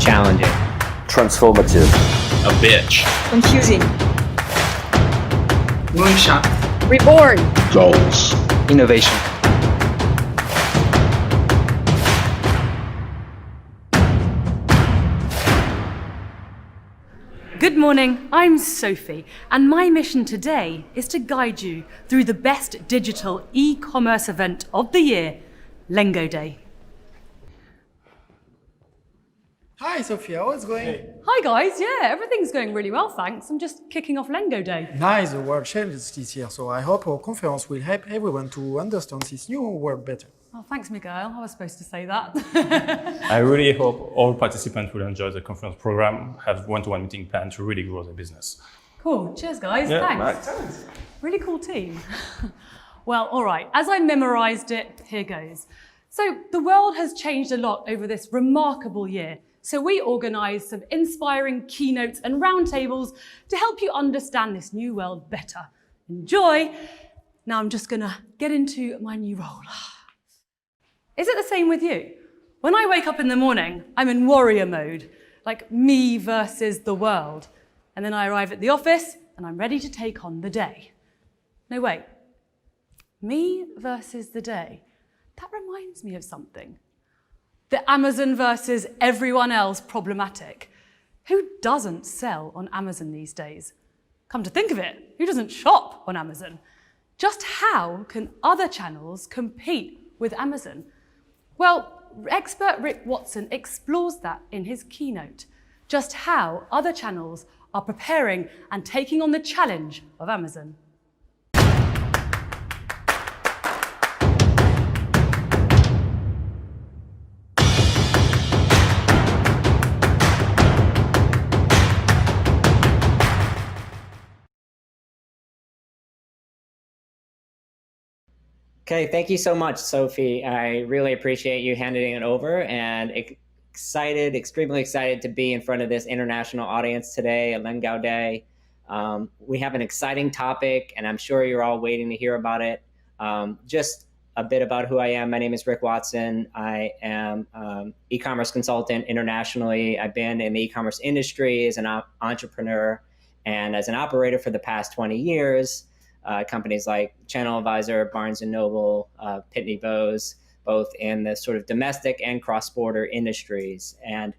Challenging. Transformative. A bitch. Confusing. Moonshot. Reborn. Goals. Innovation. Good morning, I'm Sophie, and my mission today is to guide you through the best digital e-commerce event of the year, Lengow Day. Hi, Sophia. How's it going? Hi guys, yeah, everything's going really well, thanks. I'm just kicking off Lengow Day. Nice, the world changes this year, so I hope our conference will help everyone to understand this new world better. Oh, thanks, Miguel. I was supposed to say that. I really hope all participants will enjoy the conference program, have one-to-one meeting planned to really grow their business. Cool, cheers guys, Yeah, thanks. Really cool team. Well, all right, as I memorized it, here goes. So the world has changed a lot over this remarkable year. So we organised some inspiring keynotes and roundtables to help you understand this new world better. Enjoy. Now I'm just gonna get into my new role. Is it the same with you? When I wake up in the morning, I'm in warrior mode, like me versus the world. And then I arrive at the office and I'm ready to take on the day. No, wait. Me versus the day. That reminds me of something. The Amazon versus everyone else problematic. Who doesn't sell on Amazon these days? Come to think of it, who doesn't shop on Amazon? Just how can other channels compete with Amazon? Well, expert Rick Watson explores that in his keynote, just how other channels are preparing and taking on the challenge of Amazon. Okay, thank you so much, Sophie. I really appreciate you handing it over, and extremely excited to be in front of this international audience today at Lengow Day. We have an exciting topic, and I'm sure you're all waiting to hear about it. Just a bit about who I am. My name is Rick Watson. I am e-commerce consultant internationally. I've been in the e-commerce industry as an entrepreneur and as an operator for the past 20 years. Companies like Channel Advisor, Barnes & Noble, Pitney Bowes, both in the sort of domestic and cross-border industries. And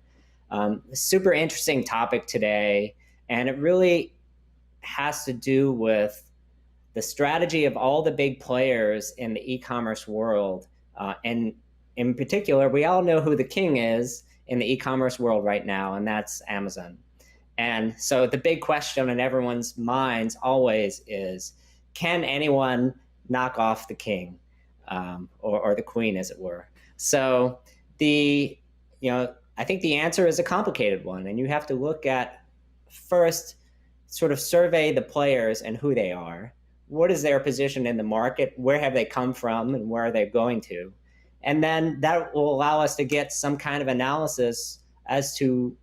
super interesting topic today, and it really has to do with the strategy of all the big players in the e-commerce world. And in particular, we all know who the king is in the e-commerce world right now, and that's Amazon. And so the big question in everyone's minds always is, can anyone knock off the king or the queen, as it were? So I think the answer is a complicated one, and you have to look at first, sort of survey the players and who they are. What is their position in the market? Where have they come from, and where are they going to? And then that will allow us to get some kind of analysis as to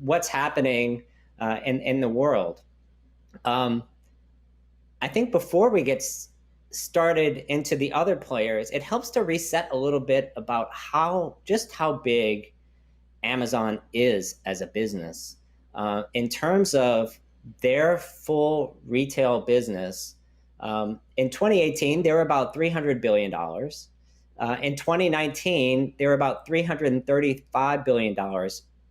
what's happening in the world. I think before we get started into the other players, it helps to reset a little bit about just how big Amazon is as a business. In terms of their full retail business, in 2018, they were about $300 billion. In 2019, they were about $335 billion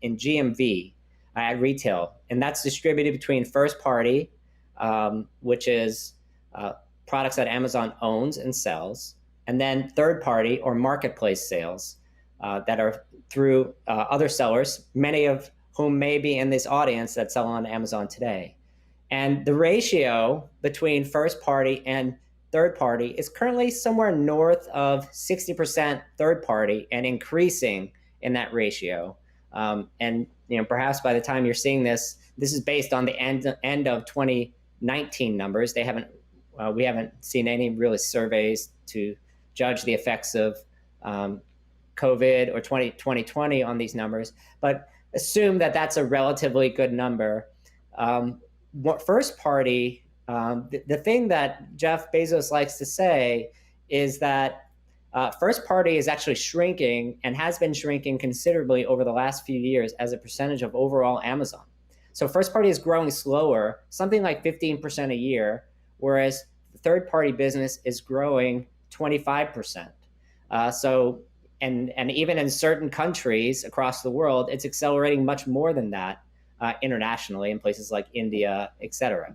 in GMV at retail, and that's distributed between first party, which is products that Amazon owns and sells, and then third party or marketplace sales that are through other sellers, many of whom may be in this audience that sell on Amazon today. And the ratio between first party and third party is currently somewhere north of 60% third party and increasing in that ratio. And perhaps by the time you're seeing this, this is based on the end of 2019 numbers. We haven't seen any really surveys to judge the effects of COVID or 2020 on these numbers, but assume that that's a relatively good number. First party, the thing that Jeff Bezos likes to say is that First party is actually shrinking and has been shrinking considerably over the last few years as a percentage of overall Amazon. So first party is growing slower, something like 15% a year, whereas the third party business is growing 25%. And even in certain countries across the world, it's accelerating much more than that internationally in places like India, etc.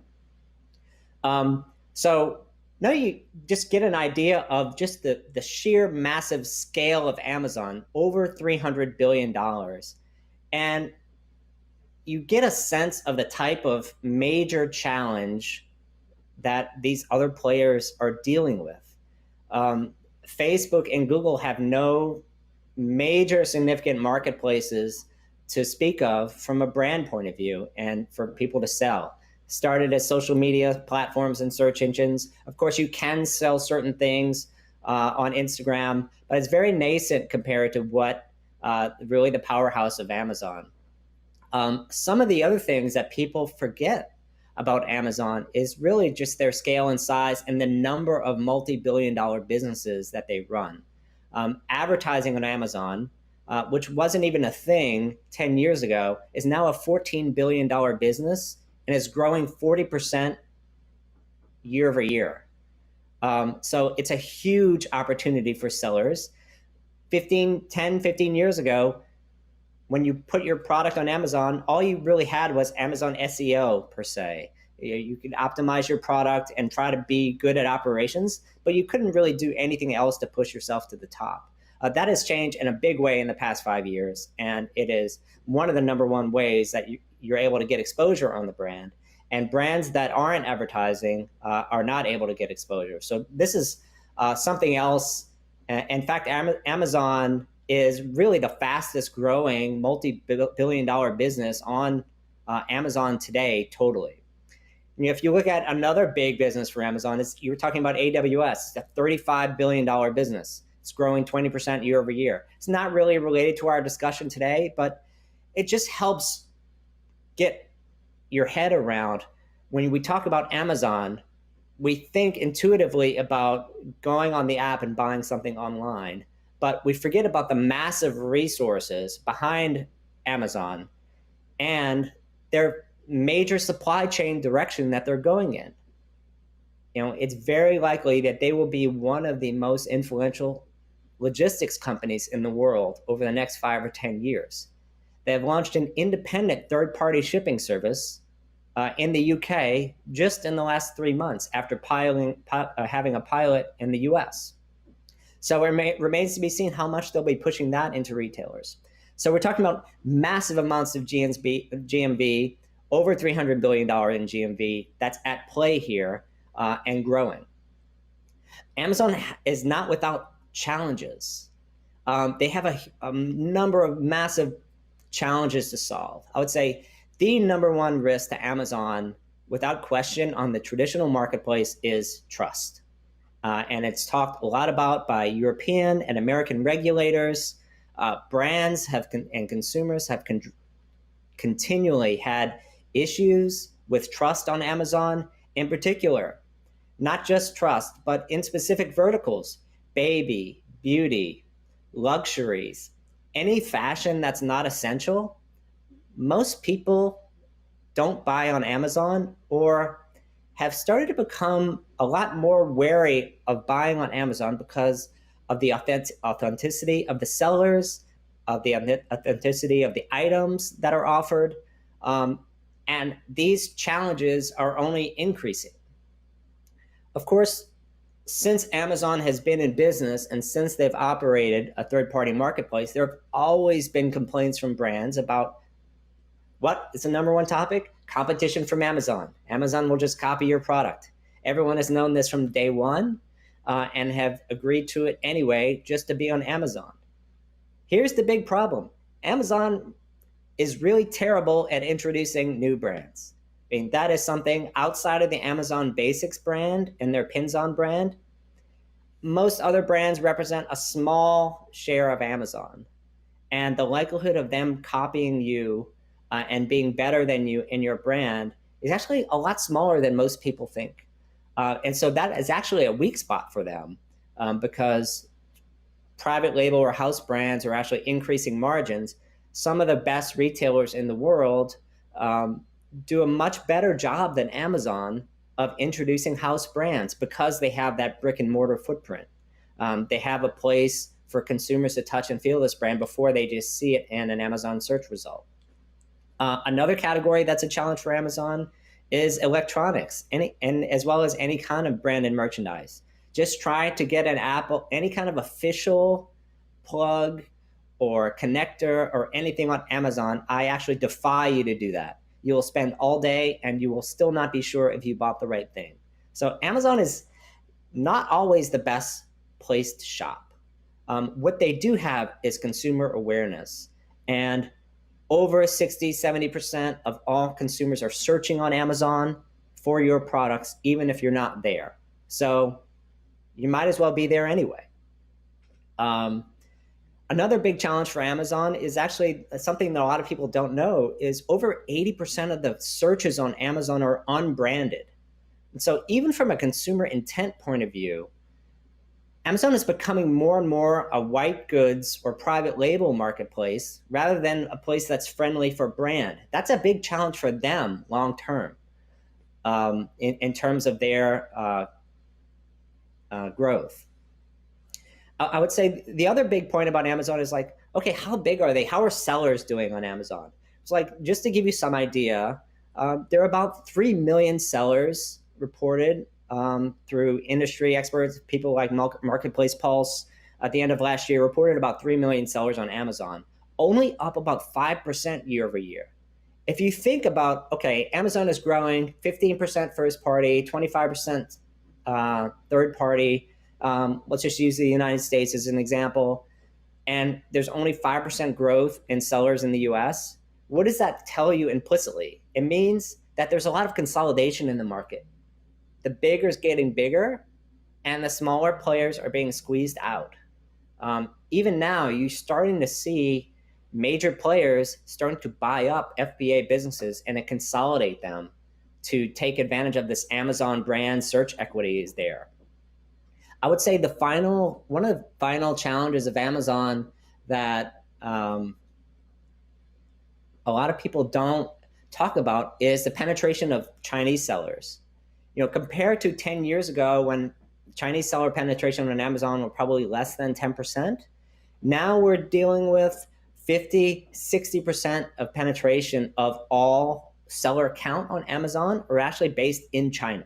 So now you just get an idea of just the sheer massive scale of Amazon, over $300 billion. And you get a sense of the type of major challenge that these other players are dealing with. Facebook and Google have no major significant marketplaces to speak of from a brand point of view and for people to sell. Started as social media platforms and search engines. Of course, you can sell certain things on Instagram, but it's very nascent compared to what really the powerhouse of Amazon. Some of the other things that people forget about Amazon is really just their scale and size and the number of multi-billion-dollar businesses that they run. Advertising on Amazon, which wasn't even a thing 10 years ago, is now a $14 billion business and is growing 40% year over year. So it's a huge opportunity for sellers. 10, 15 years ago, when you put your product on Amazon, all you really had was Amazon SEO per se. You could optimize your product and try to be good at operations, but you couldn't really do anything else to push yourself to the top. That has changed in a big way in the past 5 years, and it is one of the number one ways that you're able to get exposure on the brand. And brands that aren't advertising are not able to get exposure. So this is something else. In fact, Amazon is really the fastest growing multi-billion-dollar business on Amazon today, totally. If you look at another big business for Amazon, you were talking about AWS. It's a $35 billion business. It's growing 20% year over year. It's not really related to our discussion today, but it just helps get your head around. When we talk about Amazon, we think intuitively about going on the app and buying something online, but we forget about the massive resources behind Amazon and their major supply chain direction that they're going in. It's very likely that they will be one of the most influential logistics companies in the world over the next 5 or 10 years. They have launched an independent third-party shipping service in the UK just in the last 3 months after having a pilot in the US. So it remains to be seen how much they'll be pushing that into retailers. So we're talking about massive amounts of GMV, over $300 billion in GMV that's at play here and growing. Amazon is not without challenges. They have a number of massive challenges to solve. I would say the number one risk to Amazon, without question, on the traditional marketplace is trust. And it's talked a lot about by European and American regulators. Brands and consumers have continually had issues with trust on Amazon, in particular, not just trust, but in specific verticals, baby, beauty, luxuries, any fashion that's not essential. Most people don't buy on Amazon or have started to become a lot more wary of buying on Amazon because of the authenticity of the sellers, of the authenticity of the items that are offered. And these challenges are only increasing. Of course, since Amazon has been in business and since they've operated a third-party marketplace, there have always been complaints from brands about what is the number one topic? Competition from Amazon. Amazon will just copy your product. Everyone has known this from day one and have agreed to it anyway just to be on Amazon. Here's the big problem. Amazon is really terrible at introducing new brands. I mean, that is something outside of the Amazon Basics brand and their Pins On brand. Most other brands represent a small share of Amazon. And the likelihood of them copying you and being better than you in your brand is actually a lot smaller than most people think. And so that is actually a weak spot for them because private label or house brands are actually increasing margins, some of the best retailers in the world do a much better job than Amazon of introducing house brands because they have that brick and mortar footprint. They have a place for consumers to touch and feel this brand before they just see it in an Amazon search result. Another category that's a challenge for Amazon is electronics, and as well as any kind of branded merchandise. Just try to get an Apple, any kind of official plug or connector or anything on Amazon. I actually defy you to do that. You will spend all day and you will still not be sure if you bought the right thing. So Amazon is not always the best place to shop. What they do have is consumer awareness, and over 60-70% of all consumers are searching on Amazon for your products, even if you're not there. So you might as well be there anyway. Another big challenge for Amazon is actually something that a lot of people don't know is over 80% of the searches on Amazon are unbranded. And so even from a consumer intent point of view, Amazon is becoming more and more a white goods or private label marketplace rather than a place that's friendly for brand. That's a big challenge for them long term in terms of their growth. I would say the other big point about Amazon is like, okay, how big are they? How are sellers doing on Amazon? It's like, just to give you some idea, there are about 3 million sellers reported through industry experts, people like Marketplace Pulse. At the end of last year, reported about 3 million sellers on Amazon, only up about 5% year over year. If you think about, okay, Amazon is growing 15% first party, 25% third party. Let's just use the United States as an example. And there's only 5% growth in sellers in the US. What does that tell you implicitly? It means that there's a lot of consolidation in the market. The bigger is getting bigger, and the smaller players are being squeezed out. Even now, you're starting to see major players starting to buy up FBA businesses and to consolidate them to take advantage of this Amazon brand search equity is there. I would say one of the final challenges of Amazon that a lot of people don't talk about is the penetration of Chinese sellers. Compared to 10 years ago when Chinese seller penetration on Amazon were probably less than 10%, now we're dealing with 50, 60% of penetration of all seller count on Amazon are actually based in China.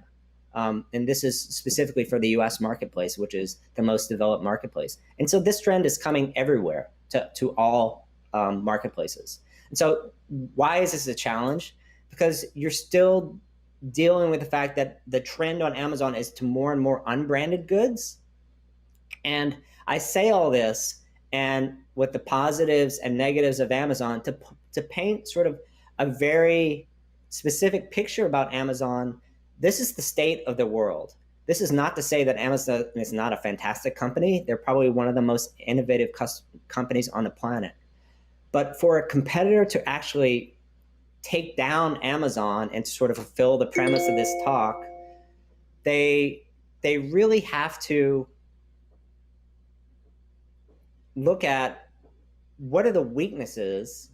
And this is specifically for the US marketplace, which is the most developed marketplace. And so this trend is coming everywhere to all marketplaces. And so why is this a challenge? Because you're still dealing with the fact that the trend on Amazon is to more and more unbranded goods. And I say all this and with the positives and negatives of Amazon to paint sort of a very specific picture about Amazon. This is the state of the world. This is not to say that Amazon is not a fantastic company. They're probably one of the most innovative companies on the planet. But for a competitor to actually take down Amazon and to sort of fulfill the premise of this talk, they really have to look at what are the weaknesses,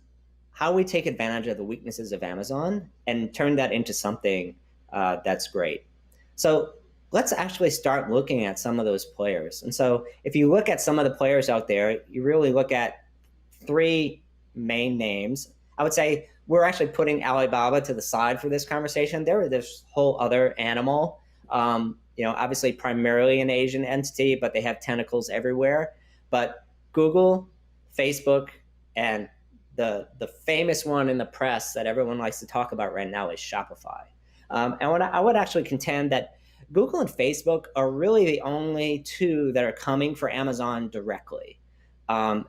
how we take advantage of the weaknesses of Amazon and turn that into something that's great. So let's actually start looking at some of those players. And so if you look at some of the players out there, you really look at 3 main names. I would say we're actually putting Alibaba to the side for this conversation. They're this whole other animal, obviously primarily an Asian entity, but they have tentacles everywhere. But Google, Facebook, and the famous one in the press that everyone likes to talk about right now is Shopify. And I would actually contend that Google and Facebook are really the only 2 that are coming for Amazon directly.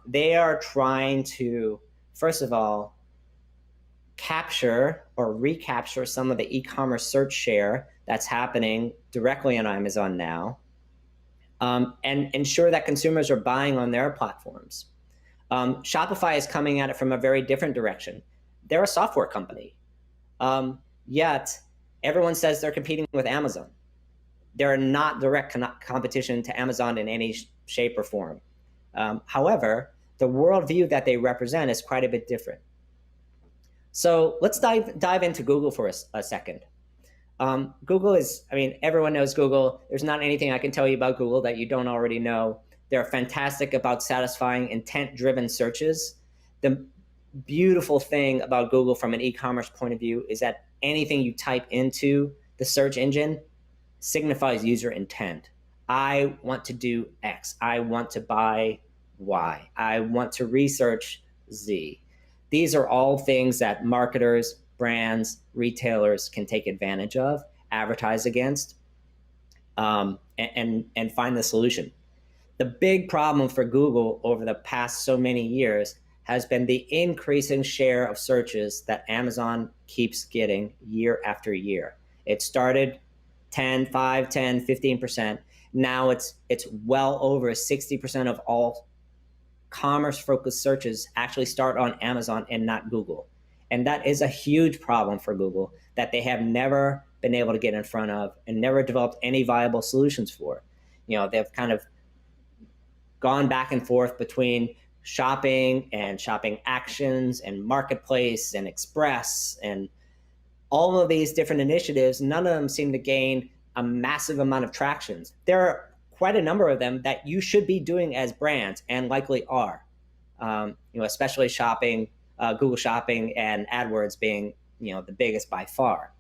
They are trying to, first of all, capture or recapture some of the e-commerce search share that's happening directly on Amazon now, and ensure that consumers are buying on their platforms. Shopify is coming at it from a very different direction. They're a software company, yet everyone says they're competing with Amazon. They're not direct competition to Amazon in any shape or form. However, the worldview that they represent is quite a bit different. So let's dive into Google for a second. Google is, I mean, everyone knows Google. There's not anything I can tell you about Google that you don't already know. They're fantastic about satisfying intent-driven searches. The beautiful thing about Google from an e-commerce point of view is that anything you type into the search engine signifies user intent. I want to do X. I want to buy Y. I want to research Z. These are all things that marketers, brands, retailers can take advantage of, advertise against, and find the solution. The big problem for Google over the past so many years has been the increasing share of searches that Amazon keeps getting year after year. It started 5, 10, 15%. Now it's well over 60% of all commerce-focused searches actually start on Amazon and not Google. And that is a huge problem for Google that they have never been able to get in front of and never developed any viable solutions for. You know, they've kind of gone back and forth between shopping and shopping actions and marketplace and express and all of these different initiatives. None of them seem to gain a massive amount of traction. There are quite a number of them that you should be doing as brands and likely are, especially shopping, Google Shopping and AdWords being, the biggest by far.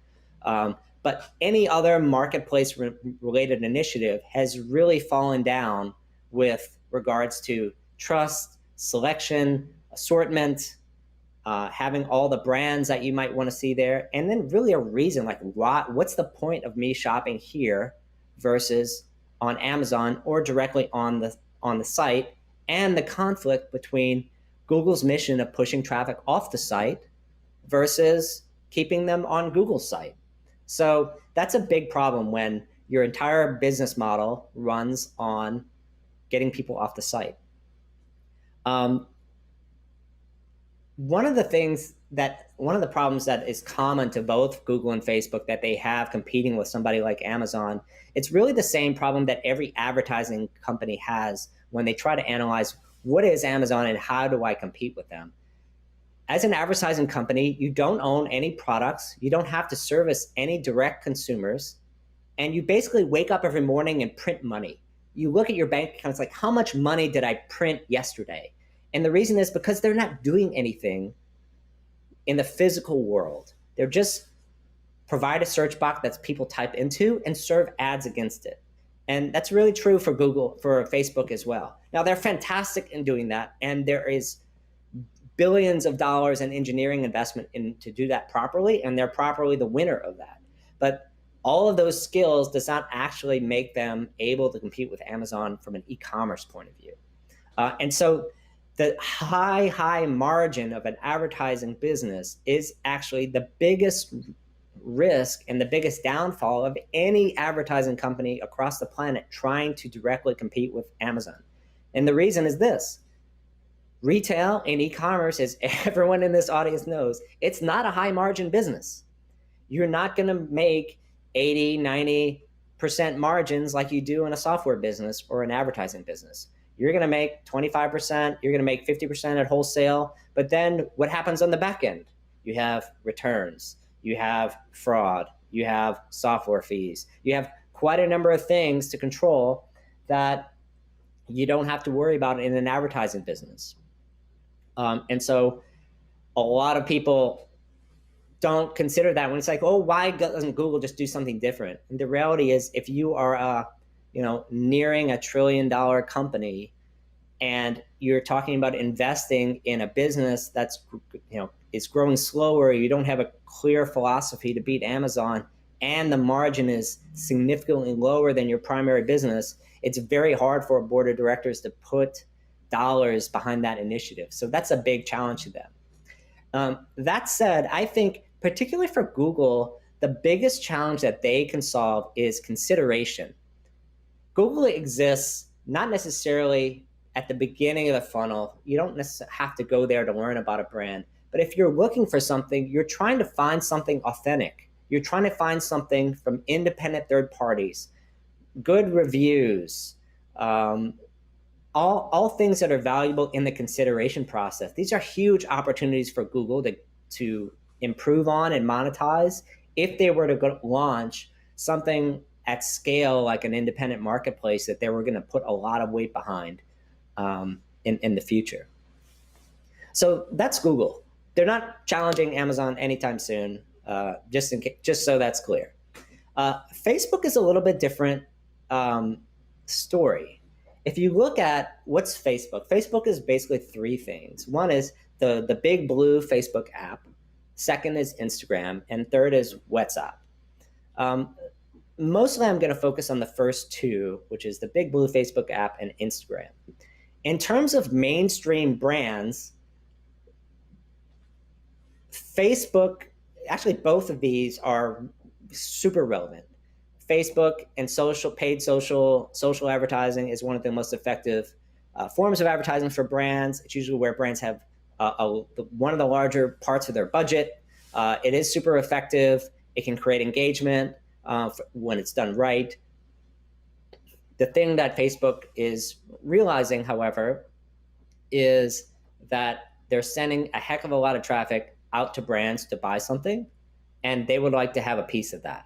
But any other marketplace related initiative has really fallen down with regards to trust, selection, assortment, having all the brands that you might want to see there, and then really a reason, like what's the point of me shopping here versus on Amazon or directly on the site, and the conflict between Google's mission of pushing traffic off the site versus keeping them on Google's site. So that's a big problem when your entire business model runs on getting people off the site. One of the problems that is common to both Google and Facebook that they have competing with somebody like Amazon, it's really the same problem that every advertising company has when they try to analyze what is Amazon and how do I compete with them. As an advertising company, you don't own any products, you don't have to service any direct consumers, and you basically wake up every morning and print money. You look at your bank account, it's like, how much money did I print yesterday? And the reason is because they're not doing anything in the physical world. They're just provide a search box that people type into and serve ads against it. And that's really true for Google, for Facebook as well. Now, they're fantastic in doing that, and there is billions of dollars in engineering investment to do that properly, and they're properly the winner of that. But all of those skills does not actually make them able to compete with Amazon from an e-commerce point of view. And so the high margin of an advertising business is actually the biggest risk and the biggest downfall of any advertising company across the planet trying to directly compete with Amazon. And the reason is this: retail and e-commerce, as everyone in this audience knows, it's not a high margin business. You're not going to make 80, 90% margins like you do in a software business or an advertising business. You're going to make 25%, you're going to make 50% at wholesale, but then what happens on the back end? You have returns, you have fraud, you have software fees, you have quite a number of things to control that you don't have to worry about in an advertising business. And so a lot of people don't consider that when it's like, oh, why doesn't Google just do something different? And the reality is, if you are nearing $1 trillion company and you're talking about investing in a business that's is growing slower, you don't have a clear philosophy to beat Amazon, and the margin is significantly lower than your primary business, it's very hard for a board of directors to put dollars behind that initiative. So that's a big challenge to them. That said, I think particularly for Google, the biggest challenge that they can solve is consideration. Google exists not necessarily at the beginning of the funnel. You don't necessarily have to go there to learn about a brand. But if you're looking for something, you're trying to find something authentic. You're trying to find something from independent third parties, good reviews, all things that are valuable in the consideration process. These are huge opportunities for Google to improve on and monetize if they were to launch something at scale like an independent marketplace that they were going to put a lot of weight behind in the future. So that's Google. They're not challenging Amazon anytime soon, just so that's clear. Facebook is a little bit different story. If you look at what's Facebook, Facebook is basically three things. One is the big blue Facebook app. Second is Instagram. And third is WhatsApp. Mostly I'm going to focus on the first two, which is the big blue Facebook app and Instagram. In terms of mainstream brands, Facebook, actually both of these are super relevant. Facebook and paid social advertising is one of the most effective forms of advertising for brands. It's usually where brands have one of the larger parts of their budget. It is super effective. It can create engagement when it's done right. The thing that Facebook is realizing, however, is that they're sending a heck of a lot of traffic out to brands to buy something, and they would like to have a piece of that.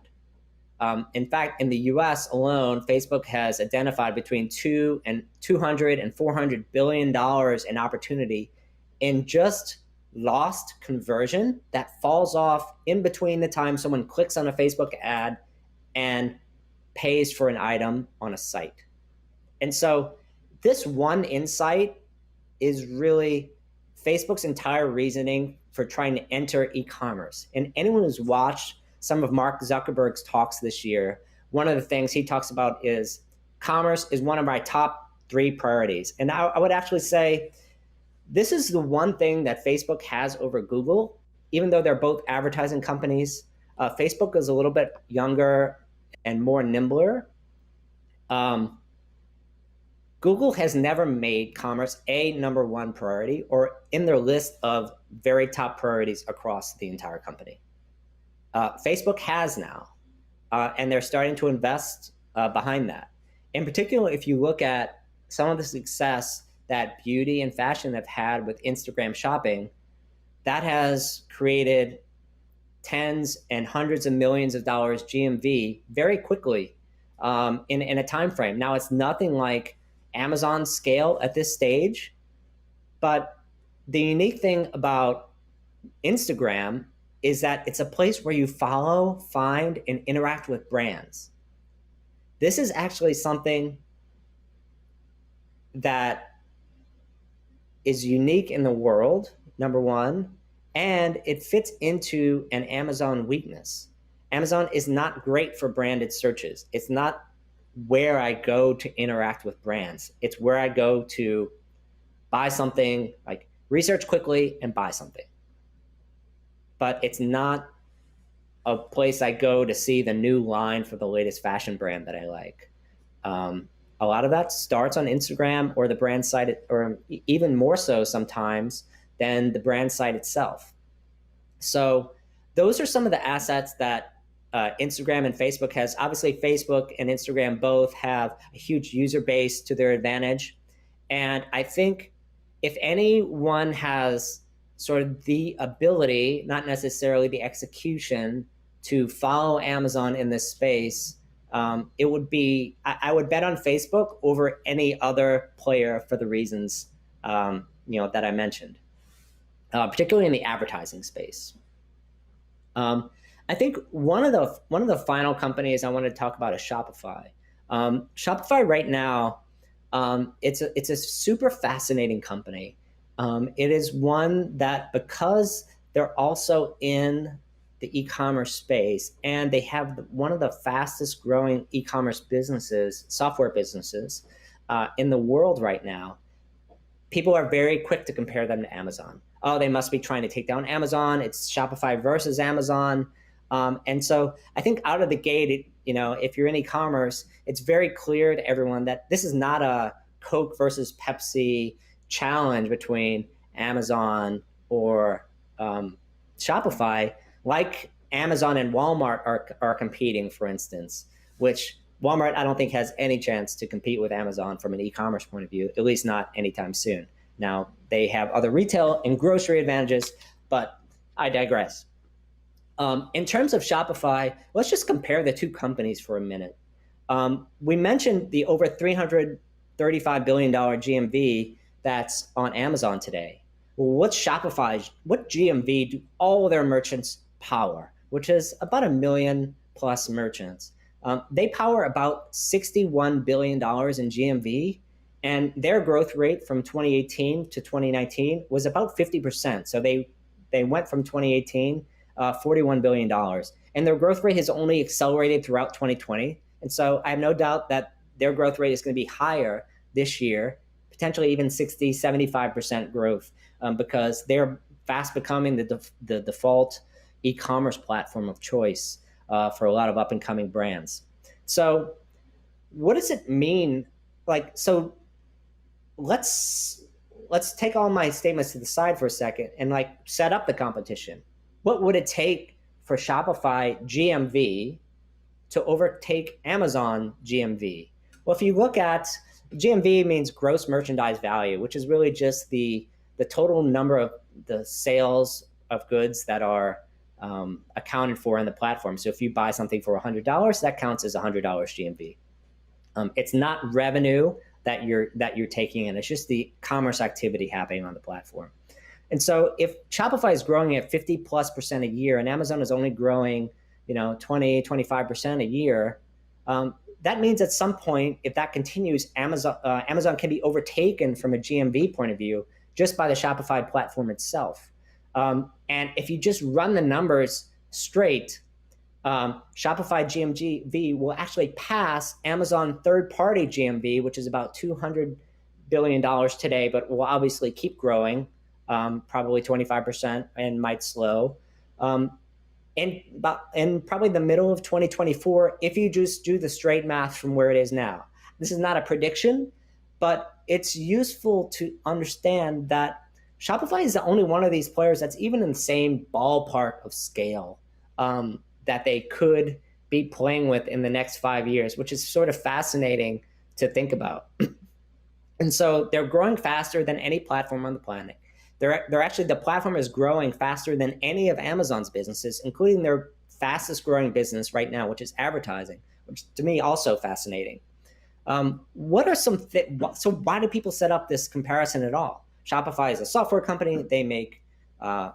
In fact, in the US alone, Facebook has identified between $200 and $400 billion in opportunity in just lost conversion that falls off in between the time someone clicks on a Facebook ad and pays for an item on a site. And so this one insight is really Facebook's entire reasoning for trying to enter e-commerce. And anyone who's watched some of Mark Zuckerberg's talks this year, one of the things he talks about is commerce is one of my top 3 priorities. And I would actually say this is the one thing that Facebook has over Google, even though they're both advertising companies. Facebook is a little bit younger and more nimbler. Google has never made commerce a number 1 priority or in their list of very top priorities across the entire company. Facebook has now, and they're starting to invest behind that. In particular, if you look at some of the success that beauty and fashion have had with Instagram shopping, that has created tens and hundreds of millions of dollars GMV very quickly in a time frame. Now, it's nothing like Amazon's scale at this stage, but the unique thing about Instagram is that it's a place where you follow, find, and interact with brands. This is actually something that is unique in the world, number 1, and it fits into an Amazon weakness. Amazon is not great for branded searches. It's not where I go to interact with brands. It's where I go to buy something, like research quickly and buy something. But it's not a place I go to see the new line for the latest fashion brand that I like. A lot of that starts on Instagram or the brand site, or even more so sometimes than the brand site itself. So those are some of the assets that Instagram and Facebook has. Obviously, Facebook and Instagram both have a huge user base to their advantage. And I think if anyone has sort of the ability, not necessarily the execution, to follow Amazon in this space, it would be, I would bet on Facebook over any other player for the reasons that I mentioned, particularly in the advertising space. I think one of the final companies I want to talk about is Shopify. Shopify right now, it's a super fascinating company. It is one that, because they're also in the e-commerce space and they have one of the fastest growing e-commerce businesses, software businesses in the world right now, people are very quick to compare them to Amazon. Oh, they must be trying to take down Amazon. It's Shopify versus Amazon. And so I think out of the gate, if you're in e-commerce, it's very clear to everyone that this is not a Coke versus Pepsi challenge between Amazon or Shopify, like Amazon and Walmart are competing, for instance, which Walmart, I don't think, has any chance to compete with Amazon from an e-commerce point of view, at least not anytime soon. Now, they have other retail and grocery advantages, but I digress. In terms of Shopify, let's just compare the two companies for a minute. We mentioned the over $335 billion GMV that's on Amazon today. Well, what GMV do all of their merchants power, which is about 1 million plus merchants? They power about $61 billion in GMV, and their growth rate from 2018 to 2019 was about 50%. So they went from 2018, $41 billion. And their growth rate has only accelerated throughout 2020. And so I have no doubt that their growth rate is going to be higher this year, potentially even 60, 75% growth, because they're fast becoming the default e-commerce platform of choice for a lot of up-and-coming brands. So what does it mean? So let's take all my statements to the side for a second and set up the competition. What would it take for Shopify GMV to overtake Amazon GMV? Well, if you look at GMV, means gross merchandise value, which is really just the total number of the sales of goods that are accounted for in the platform. So if you buy something for $100, that counts as $100 GMV. It's not revenue that you're taking in. It's just the commerce activity happening on the platform. And so if Shopify is growing at 50+% a year and Amazon is only growing 20, 25% a year, that means at some point, if that continues, Amazon can be overtaken from a GMV point of view just by the Shopify platform itself. And if you just run the numbers straight, Shopify GMV will actually pass Amazon third-party GMV, which is about $200 billion today, but will obviously keep growing, probably 25% and might slow. In probably the middle of 2024, if you just do the straight math from where it is now. This is not a prediction, but it's useful to understand that Shopify is the only one of these players that's even in the same ballpark of scale that they could be playing with in the next 5 years, which is sort of fascinating to think about. And so they're growing faster than any platform on the planet. They're actually, the platform is growing faster than any of Amazon's businesses, including their fastest growing business right now, which is advertising, which to me also fascinating. What are so why do people set up this comparison at all? Shopify is a software company. They make, on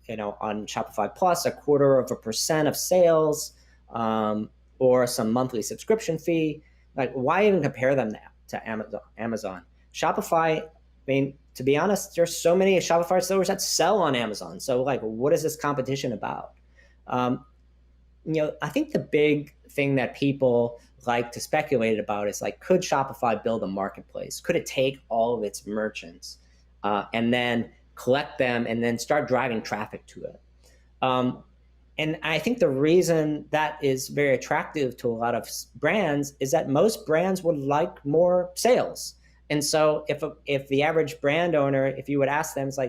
Shopify Plus, 0.25% of sales, or some monthly subscription fee. Why even compare them to Amazon? Shopify, to be honest, there's so many Shopify stores that sell on Amazon. So what is this competition about? I think the big thing that people like to speculate about is could Shopify build a marketplace? Could it take all of its merchants and then collect them and then start driving traffic to it? And I think the reason that is very attractive to a lot of brands is that most brands would like more sales. And so if the average brand owner, if you would ask them, it's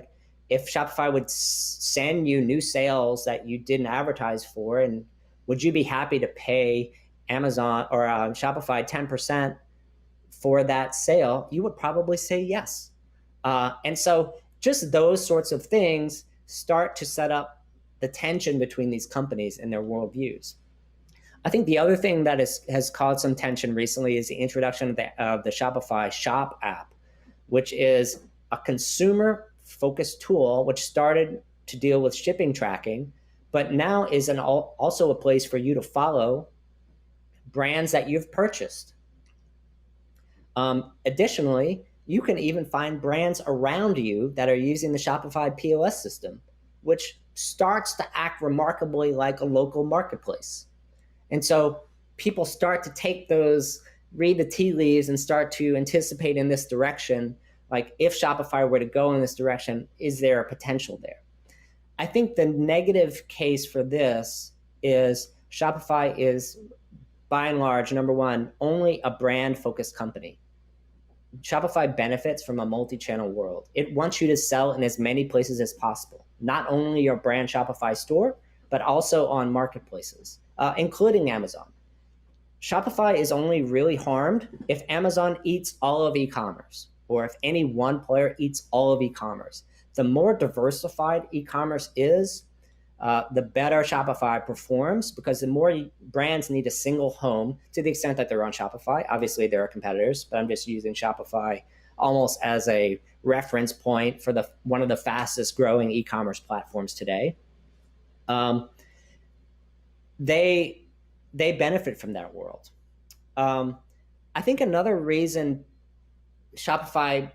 if Shopify would send you new sales that you didn't advertise for, and would you be happy to pay Amazon or Shopify 10% for that sale, you would probably say yes. And so just those sorts of things start to set up the tension between these companies and their worldviews. I think the other thing that has caused some tension recently is the introduction of the Shopify Shop app, which is a consumer-focused tool which started to deal with shipping tracking, but now is also a place for you to follow brands that you've purchased. Additionally, you can even find brands around you that are using the Shopify POS system, which starts to act remarkably like a local marketplace. And so people start to read the tea leaves and start to anticipate in this direction, if Shopify were to go in this direction, is there a potential there? I think the negative case for this is Shopify is, by and large, number one, only a brand-focused company. Shopify benefits from a multi-channel world. It wants you to sell in as many places as possible, not only your brand Shopify store, but also on marketplaces, including Amazon. Shopify is only really harmed if Amazon eats all of e-commerce, or if any one player eats all of e-commerce. The more diversified e-commerce is, the better Shopify performs, because the more brands need a single home, to the extent that they're on Shopify. Obviously, there are competitors, but I'm just using Shopify almost as a reference point for one of the fastest growing e-commerce platforms today. They benefit from that world. I think another reason Shopify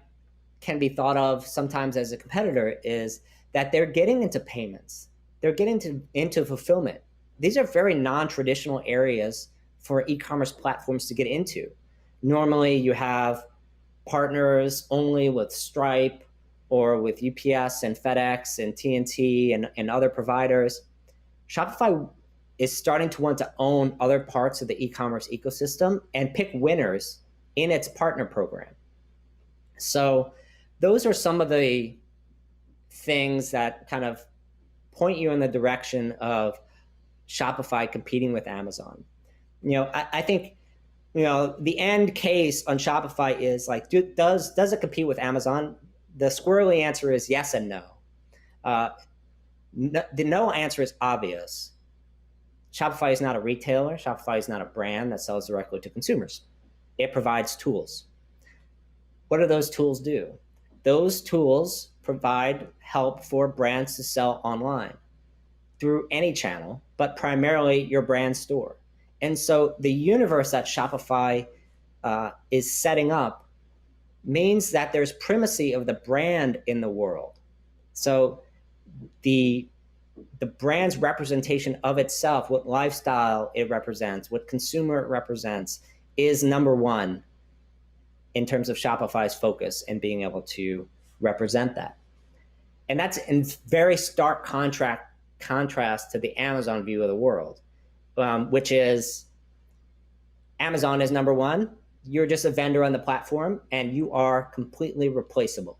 can be thought of sometimes as a competitor is that they're getting into payments. They're getting into fulfillment. These are very non-traditional areas for e-commerce platforms to get into. Normally, you have partners only with Stripe or with UPS and FedEx and TNT and other providers. Shopify is starting to want to own other parts of the e-commerce ecosystem and pick winners in its partner program. So those are some of the things that kind of point you in the direction of Shopify competing with Amazon. I think, the end case on Shopify is like, does it compete with Amazon? The squirrely answer is yes and no. The no answer is obvious. Shopify is not a retailer. Shopify is not a brand that sells directly to consumers. It provides tools. What do those tools do? Those tools provide help for brands to sell online through any channel, but primarily your brand store. And so the universe that Shopify is setting up means that there's primacy of the brand in the world. So the brand's representation of itself, what lifestyle it represents, what consumer it represents, is number one in terms of Shopify's focus and being able to represent that. And that's in very stark contrast to the Amazon view of the world, which is Amazon is number one. You're just a vendor on the platform and you are completely replaceable.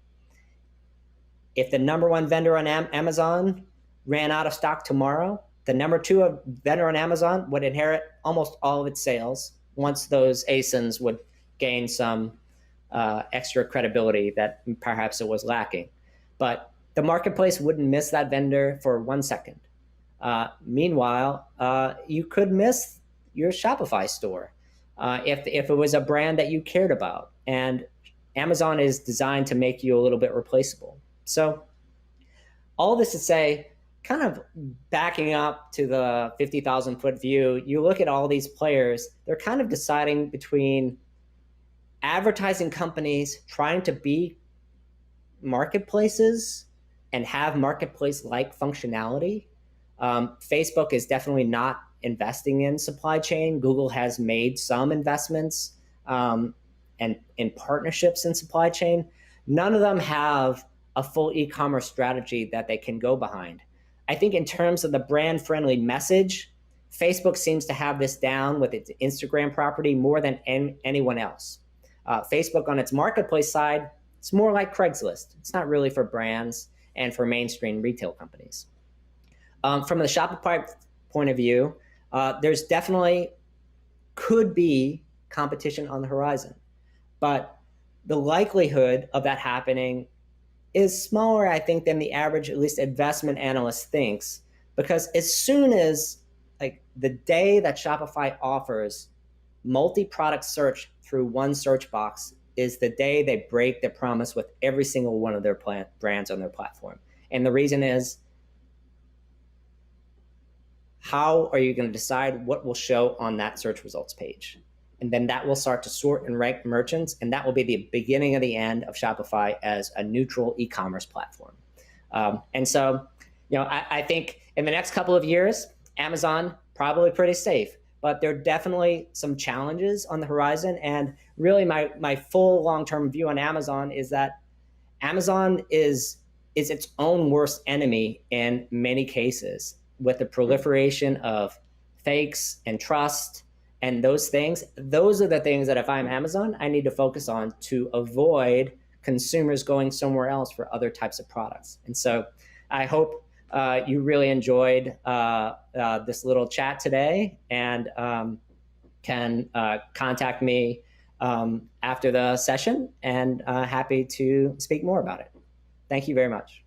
If the number one vendor on Amazon ran out of stock tomorrow, the number two vendor on Amazon would inherit almost all of its sales once those ASINs would gain some extra credibility that perhaps it was lacking. But the marketplace wouldn't miss that vendor for 1 second. Meanwhile, you could miss your Shopify store if it was a brand that you cared about. And Amazon is designed to make you a little bit replaceable. So all this to say, kind of backing up to the 50,000 foot view, you look at all these players, they're kind of deciding between advertising companies trying to be marketplaces and have marketplace-like functionality. Facebook is definitely not investing in supply chain. Google has made some investments and in partnerships in supply chain. None of them have a full e-commerce strategy that they can go behind. I think in terms of the brand-friendly message, Facebook seems to have this down with its Instagram property more than anyone else. Facebook on its marketplace side, it's more like Craigslist. It's not really for brands and for mainstream retail companies. From the Shopify point of view, there's definitely could be competition on the horizon, but the likelihood of that happening is smaller, I think, than the average, at least investment analyst thinks, because as soon as like the day that Shopify offers multi-product search through one search box is the day they break their promise with every single one of their brands on their platform. And the reason is, how are you going to decide what will show on that search results page? And then that will start to sort and rank merchants, and that will be the beginning of the end of Shopify as a neutral e-commerce platform. And so, I think in the next couple of years, Amazon probably pretty safe, but there are definitely some challenges on the horizon. And really, my full long-term view on Amazon is that Amazon is its own worst enemy in many cases, with the proliferation of fakes and trust and those things. Those are the things that if I'm Amazon, I need to focus on to avoid consumers going somewhere else for other types of products. And so I hope you really enjoyed this little chat today. And can contact me after the session, and happy to speak more about it. Thank you very much.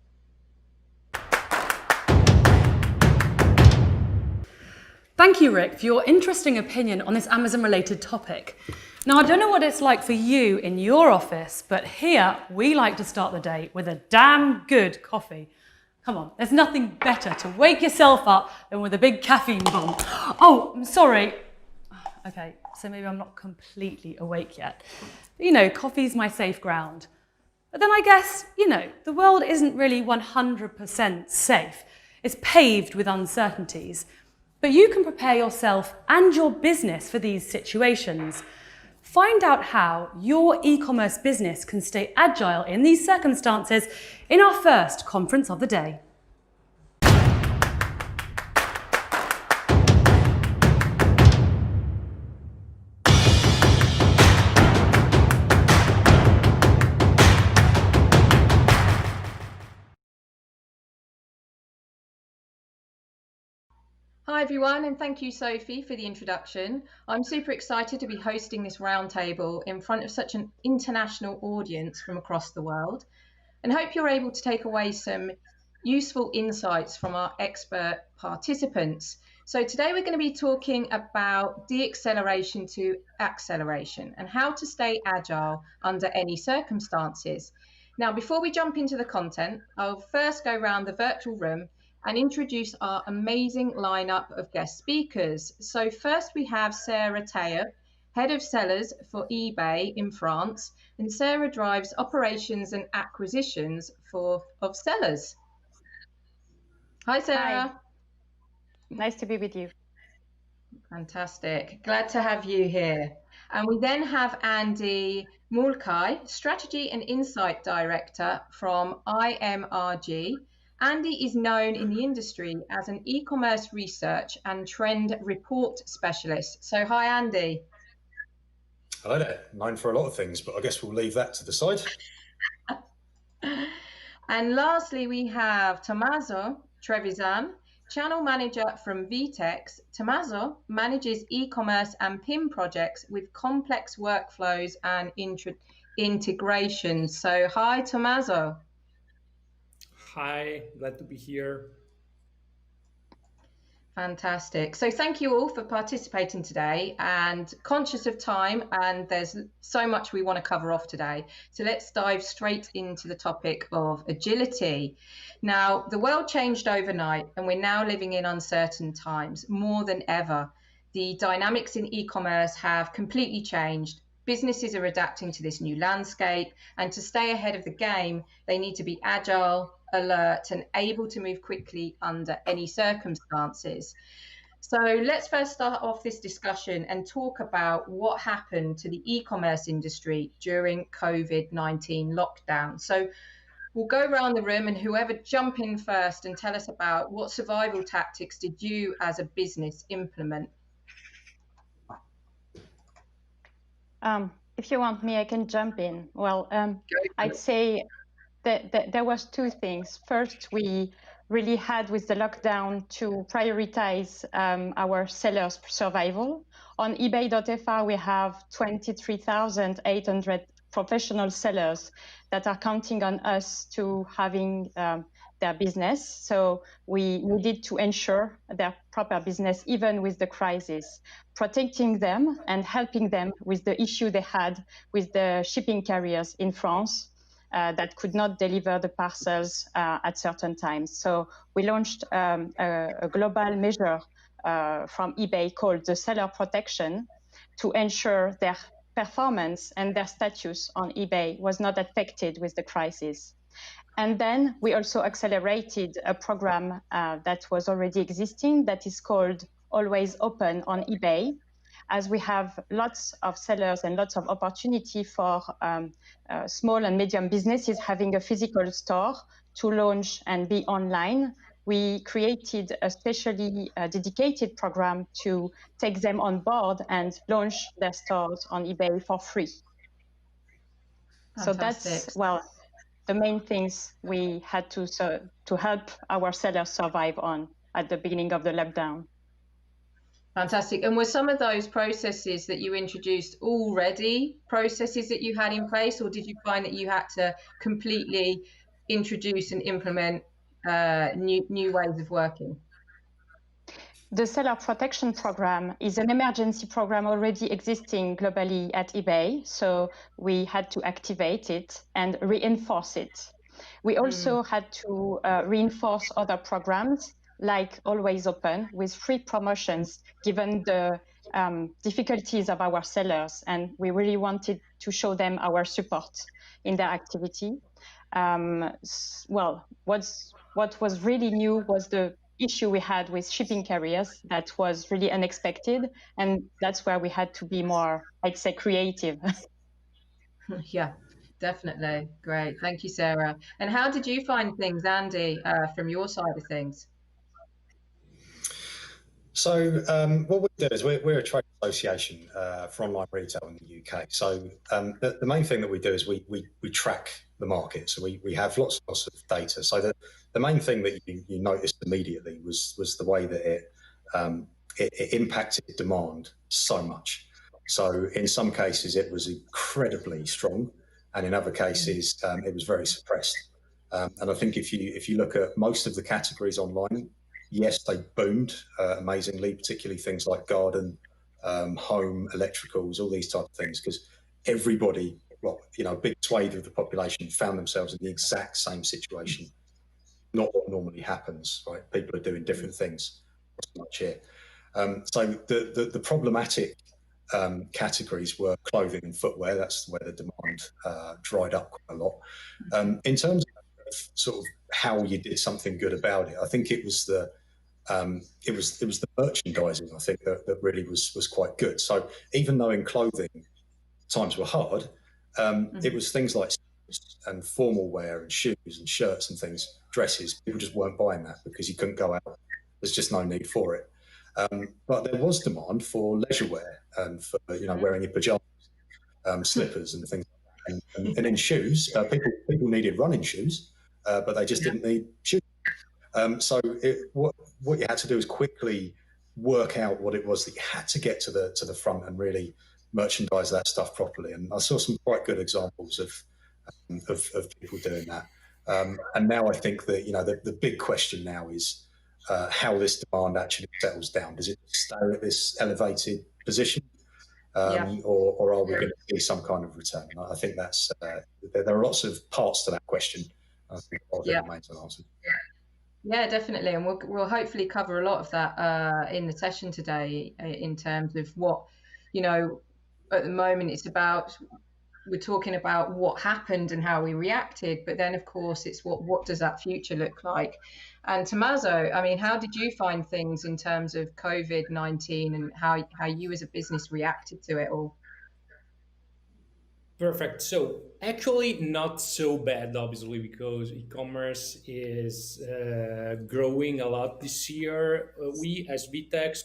Thank you, Rick, for your interesting opinion on this Amazon-related topic. Now, I don't know what it's like for you in your office, but here we like to start the day with a damn good coffee. Come on, there's nothing better to wake yourself up than with a big caffeine bomb. Oh, I'm sorry. Okay, so maybe I'm not completely awake yet. But, you know, coffee's my safe ground. But then I guess, you know, the world isn't really 100% safe. It's paved with uncertainties. But you can prepare yourself and your business for these situations. Find out how your e-commerce business can stay agile in these circumstances in our first conference of the day. Hi everyone, and thank you Sophie for the introduction. I'm super excited to be hosting this roundtable in front of such an international audience from across the world, and hope you're able to take away some useful insights from our expert participants. So today we're going to be talking about de-acceleration to acceleration and how to stay agile under any circumstances. Now, before we jump into the content, I'll first go around the virtual room and introduce our amazing lineup of guest speakers. So first we have Sarah Taylor, Head of Sellers for eBay in France, and Sarah drives operations and acquisitions of sellers. Hi, Sarah. Hi. Nice to be with you. Fantastic. Glad to have you here. And we then have Andy Mulcahy, Strategy and Insight Director from IMRG. Andy is known in the industry as an e-commerce research and trend report specialist. So hi, Andy. Hello there. Known for a lot of things, but I guess we'll leave that to the side. And lastly, we have Tommaso Trevisan, Channel Manager from Vtex. Tommaso manages e-commerce and PIM projects with complex workflows and integrations. So hi, Tommaso. Hi, glad to be here. Fantastic. So thank you all for participating today, and conscious of time, and there's so much we want to cover off today. So let's dive straight into the topic of agility. Now, the world changed overnight and we're now living in uncertain times more than ever. The dynamics in e-commerce have completely changed. Businesses are adapting to this new landscape, and to stay ahead of the game, they need to be agile, alert, and able to move quickly under any circumstances. So let's first start off this discussion and talk about what happened to the e-commerce industry during COVID-19 lockdown. So we'll go around the room, and whoever jump in first and tell us about what survival tactics did you as a business implement? If you want me, I can jump in. Well, I'd say that there was two things. First, we really had with the lockdown to prioritize our sellers' survival. On ebay.fr, we have 23,800 professional sellers that are counting on us to having their business. So we needed to ensure their proper business, even with the crisis, protecting them and helping them with the issue they had with the shipping carriers in France that could not deliver the parcels at certain times. So we launched a global measure from eBay called the Seller Protection to ensure their performance and their status on eBay was not affected with the crisis. And then we also accelerated a program that was already existing that is called Always Open on eBay, as we have lots of sellers and lots of opportunity for small and medium businesses having a physical store to launch and be online. We created a specially dedicated program to take them on board and launch their stores on eBay for free. Fantastic. So that's, well, the main things we had to help our sellers survive on at the beginning of the lockdown. Fantastic. And were some of those processes that you introduced already processes that you had in place, or did you find that you had to completely introduce and implement new ways of working? The seller protection program is an emergency program already existing globally at eBay. So we had to activate it and reinforce it. We also had to reinforce other programs like Always Open with free promotions, given the difficulties of our sellers. And we really wanted to show them our support in their activity. Well, what was really new was the issue we had with shipping carriers that was really unexpected. And that's where we had to be more, I'd say, creative. Yeah, definitely. Great. Thank you, Sarah. And how did you find things, Andy, from your side of things? So what we do is we're a trade association for online retail in the UK. So the main thing that we do is we track the market. So we have lots of data. So the main thing that you noticed immediately was the way that it impacted demand so much. So in some cases it was incredibly strong, and in other cases it was very suppressed. And I think if you look at most of the categories online, yes, they boomed amazingly, particularly things like garden, home, electricals, all these type of things, because everybody, well, a big swathe of the population found themselves in the exact same situation. Not what normally happens, right? People are doing different things. Much here. So the problematic categories were clothing and footwear. That's where the demand dried up quite a lot. In terms of sort of how you did something good about it, I think it was the merchandising, I think, that really was quite good. So even though in clothing times were hard, it was things like and formal wear and shoes and shirts and things, dresses. People just weren't buying that because you couldn't go out. There's just no need for it. But there was demand for leisure wear and for wearing your pajamas, slippers and things. And in shoes, people needed running shoes, but they just didn't need shoes. So what you had to do is quickly work out what it was that you had to get to the front and really merchandise that stuff properly. And I saw some quite good examples of people doing that. And now I think that the big question now is how this demand actually settles down. Does it stay at this elevated position, or are we going to see some kind of return? And I think that's there are lots of parts to that question. I think a lot of it remains unanswered. Yeah, definitely, and we'll hopefully cover a lot of that in the session today in terms of what at the moment it's about. We're talking about what happened and how we reacted, but then of course it's what does that future look like? And Tommaso, I mean, how did you find things in terms of COVID-19 and how you as a business reacted to it all? Perfect. So actually not so bad, obviously, because e-commerce is growing a lot this year. We as VTEX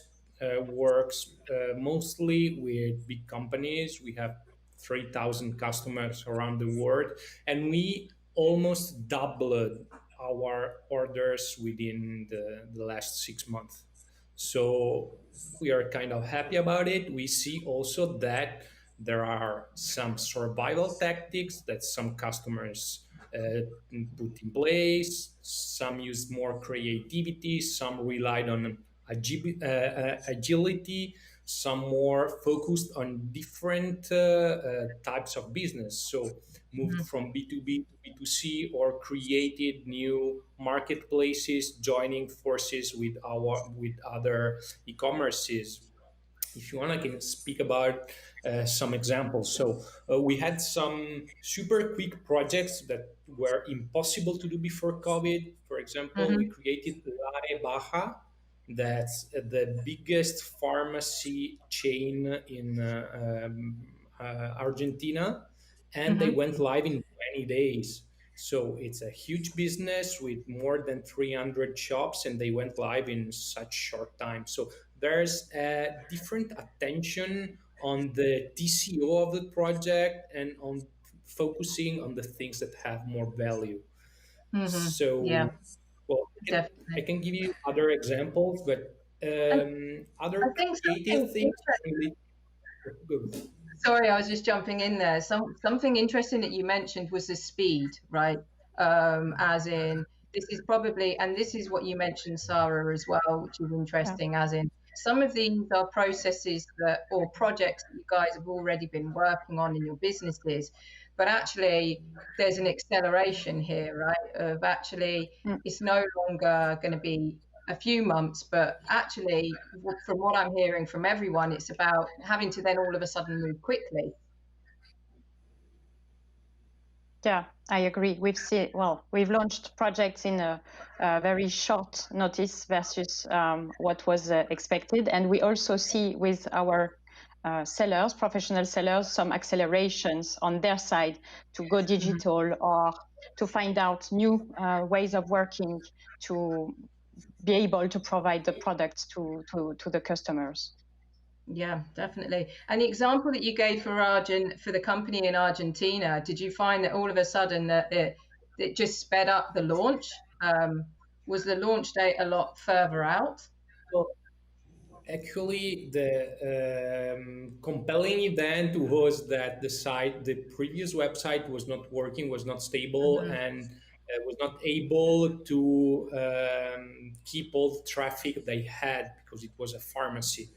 works mostly with big companies. We have 3,000 customers around the world, and we almost doubled our orders within the last 6 months. So we are kind of happy about it. We see also that there are some survival tactics that some customers put in place. Some used more creativity, some relied on agility, some more focused on different types of business. So moved from B2B to B2C, or created new marketplaces, joining forces with other e-commerces. If you want, I can speak about some examples. So we had some super quick projects that were impossible to do before COVID. For example, we created La Baja, that's the biggest pharmacy chain in Argentina, and they went live in 20 days. So it's a huge business with more than 300 shops, and they went live in such short time. So there's a different attention on the TCO of the project and on focusing on the things that have more value. So, well, I can give you other examples, but I Other think creative things. Sorry, I was just jumping in there. Something interesting that you mentioned was the speed, right? As in, this is probably, and this is what you mentioned, Sarah, as well, which is interesting, as in, some of these are processes that, or projects that you guys have already been working on in your businesses, but actually there's an acceleration here, right? Of actually, it's no longer going to be a few months, but actually, from what I'm hearing from everyone, it's about having to then all of a sudden move quickly. Yeah, I agree. We've launched projects in a very short notice versus what was expected. And we also see with our sellers, professional sellers, some accelerations on their side to go digital or to find out new ways of working to be able to provide the products to the customers. Yeah, definitely. And the example that you gave for the company in Argentina, did you find that all of a sudden that it just sped up the launch? Was the launch date a lot further out? Well, actually, the compelling event was that the previous website was not working, was not stable, and was not able to keep all the traffic they had because it was a pharmacy.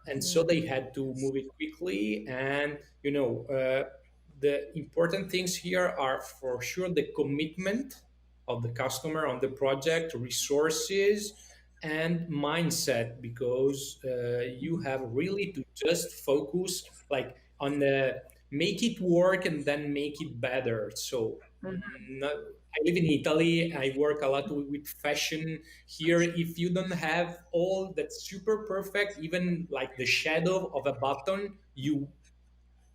And so they had to move it quickly. And, the important things here are for sure the commitment of the customer on the project, resources, and mindset, because you have really to just focus like on the make it work and then make it better. So I live in Italy. I work a lot with fashion here. If you don't have all that super perfect, even like the shadow of a button, you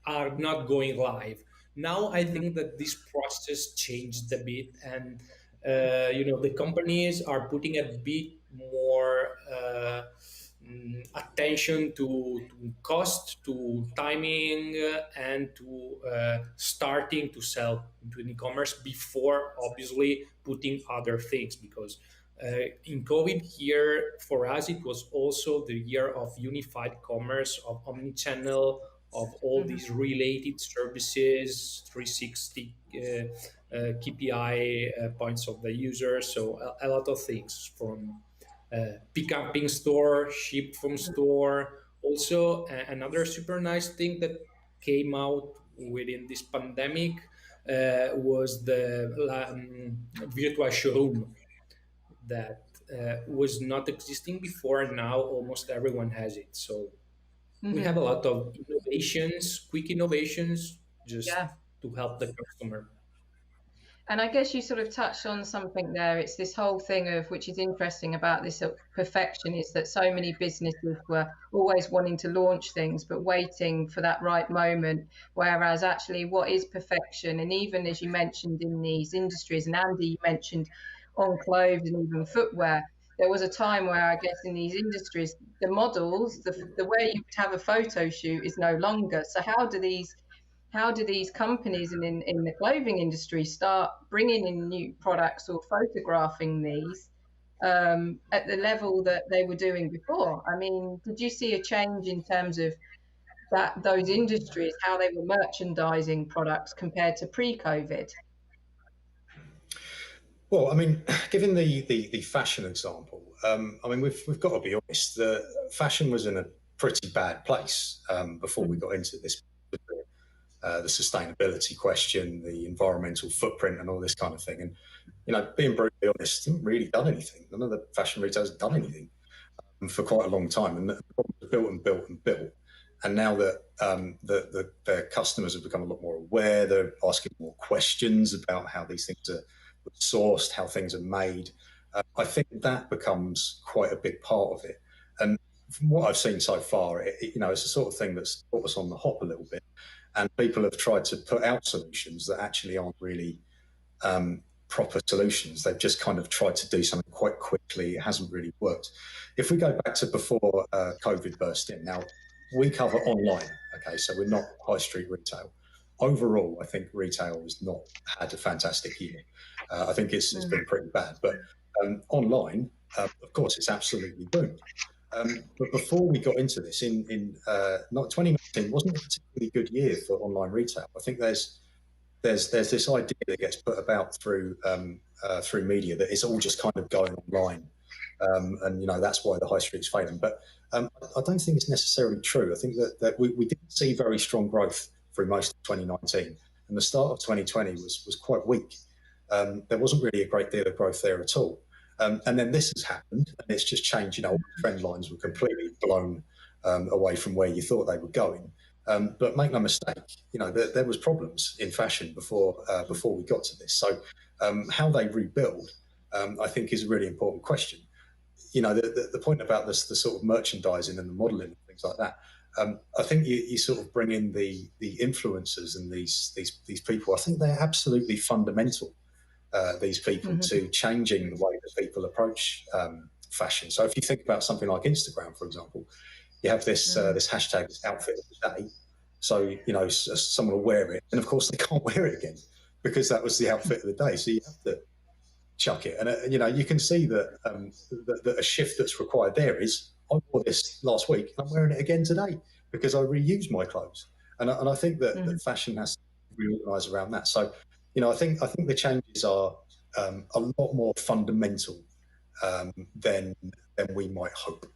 are not going live. Now I think that this process changed a bit, and the companies are putting a bit more attention to cost, to timing, and to starting to sell into e-commerce before obviously putting other things, because in COVID here for us it was also the year of unified commerce, of omnichannel, of all these related services, 360 KPI points of the user. So a lot of things, from pick up in store, ship from store. Also, another super nice thing that came out within this pandemic was the virtual showroom that was not existing before, and now almost everyone has it. So we have a lot of innovations, quick innovations, just to help the customer. And I guess you sort of touched on something there. It's this whole thing of, which is interesting about this perfection, is that so many businesses were always wanting to launch things, but waiting for that right moment. Whereas actually what is perfection? And even as you mentioned in these industries, and Andy, you mentioned on clothes and even footwear, there was a time where I guess in these industries, the models, the way you would have a photo shoot is no longer. So how do these companies in the clothing industry start bringing in new products or photographing these at the level that they were doing before? I mean, did you see a change in terms of those industries, how they were merchandising products compared to pre-COVID? Well, I mean, given the fashion example, I mean, we've got to be honest. The fashion was in a pretty bad place before we got into this. The sustainability question, the environmental footprint, and all this kind of thing. And being brutally honest, haven't really done anything. None of the fashion retailers have done anything for quite a long time, and the problem was built and built and built. And now that their customers have become a lot more aware, they're asking more questions about how these things are sourced, how things are made. I think that becomes quite a big part of it. And from what I've seen so far, it's the sort of thing that's put us on the hop a little bit. And people have tried to put out solutions that actually aren't really proper solutions. They've just kind of tried to do something quite quickly. It hasn't really worked. If we go back to before COVID burst in, now we cover online, okay, so we're not high street retail. Overall, I think retail has not had a fantastic year. I think it's been pretty bad. But online, of course, it's absolutely boomed. But before we got into this, not 2019 wasn't a particularly good year for online retail. I think there's this idea that gets put about through media that it's all just kind of going online, and that's why the high street's failing. But I don't think it's necessarily true. I think that we didn't see very strong growth through most of 2019, and the start of 2020 was quite weak. There wasn't really a great deal of growth there at all. And then this has happened, and it's just changed. Trend lines were completely blown away from where you thought they were going. But make no mistake, there was problems in fashion before we got to this. So how they rebuild, I think, is a really important question. The point about this, the sort of merchandising and the modelling and things like that. I think you sort of bring in the influencers and these people. I think they're absolutely fundamental. These people to changing the way that people approach fashion. So if you think about something like Instagram, for example, you have this hashtag, this outfit of the day. So someone will wear it, and of course they can't wear it again because that was the outfit of the day. So you have to chuck it, and you can see that that a shift that's required there is, I wore this last week and I'm wearing it again today because I reuse my clothes, and I think that fashion has to reorganise around that. So I think the changes are a lot more fundamental than we might hope.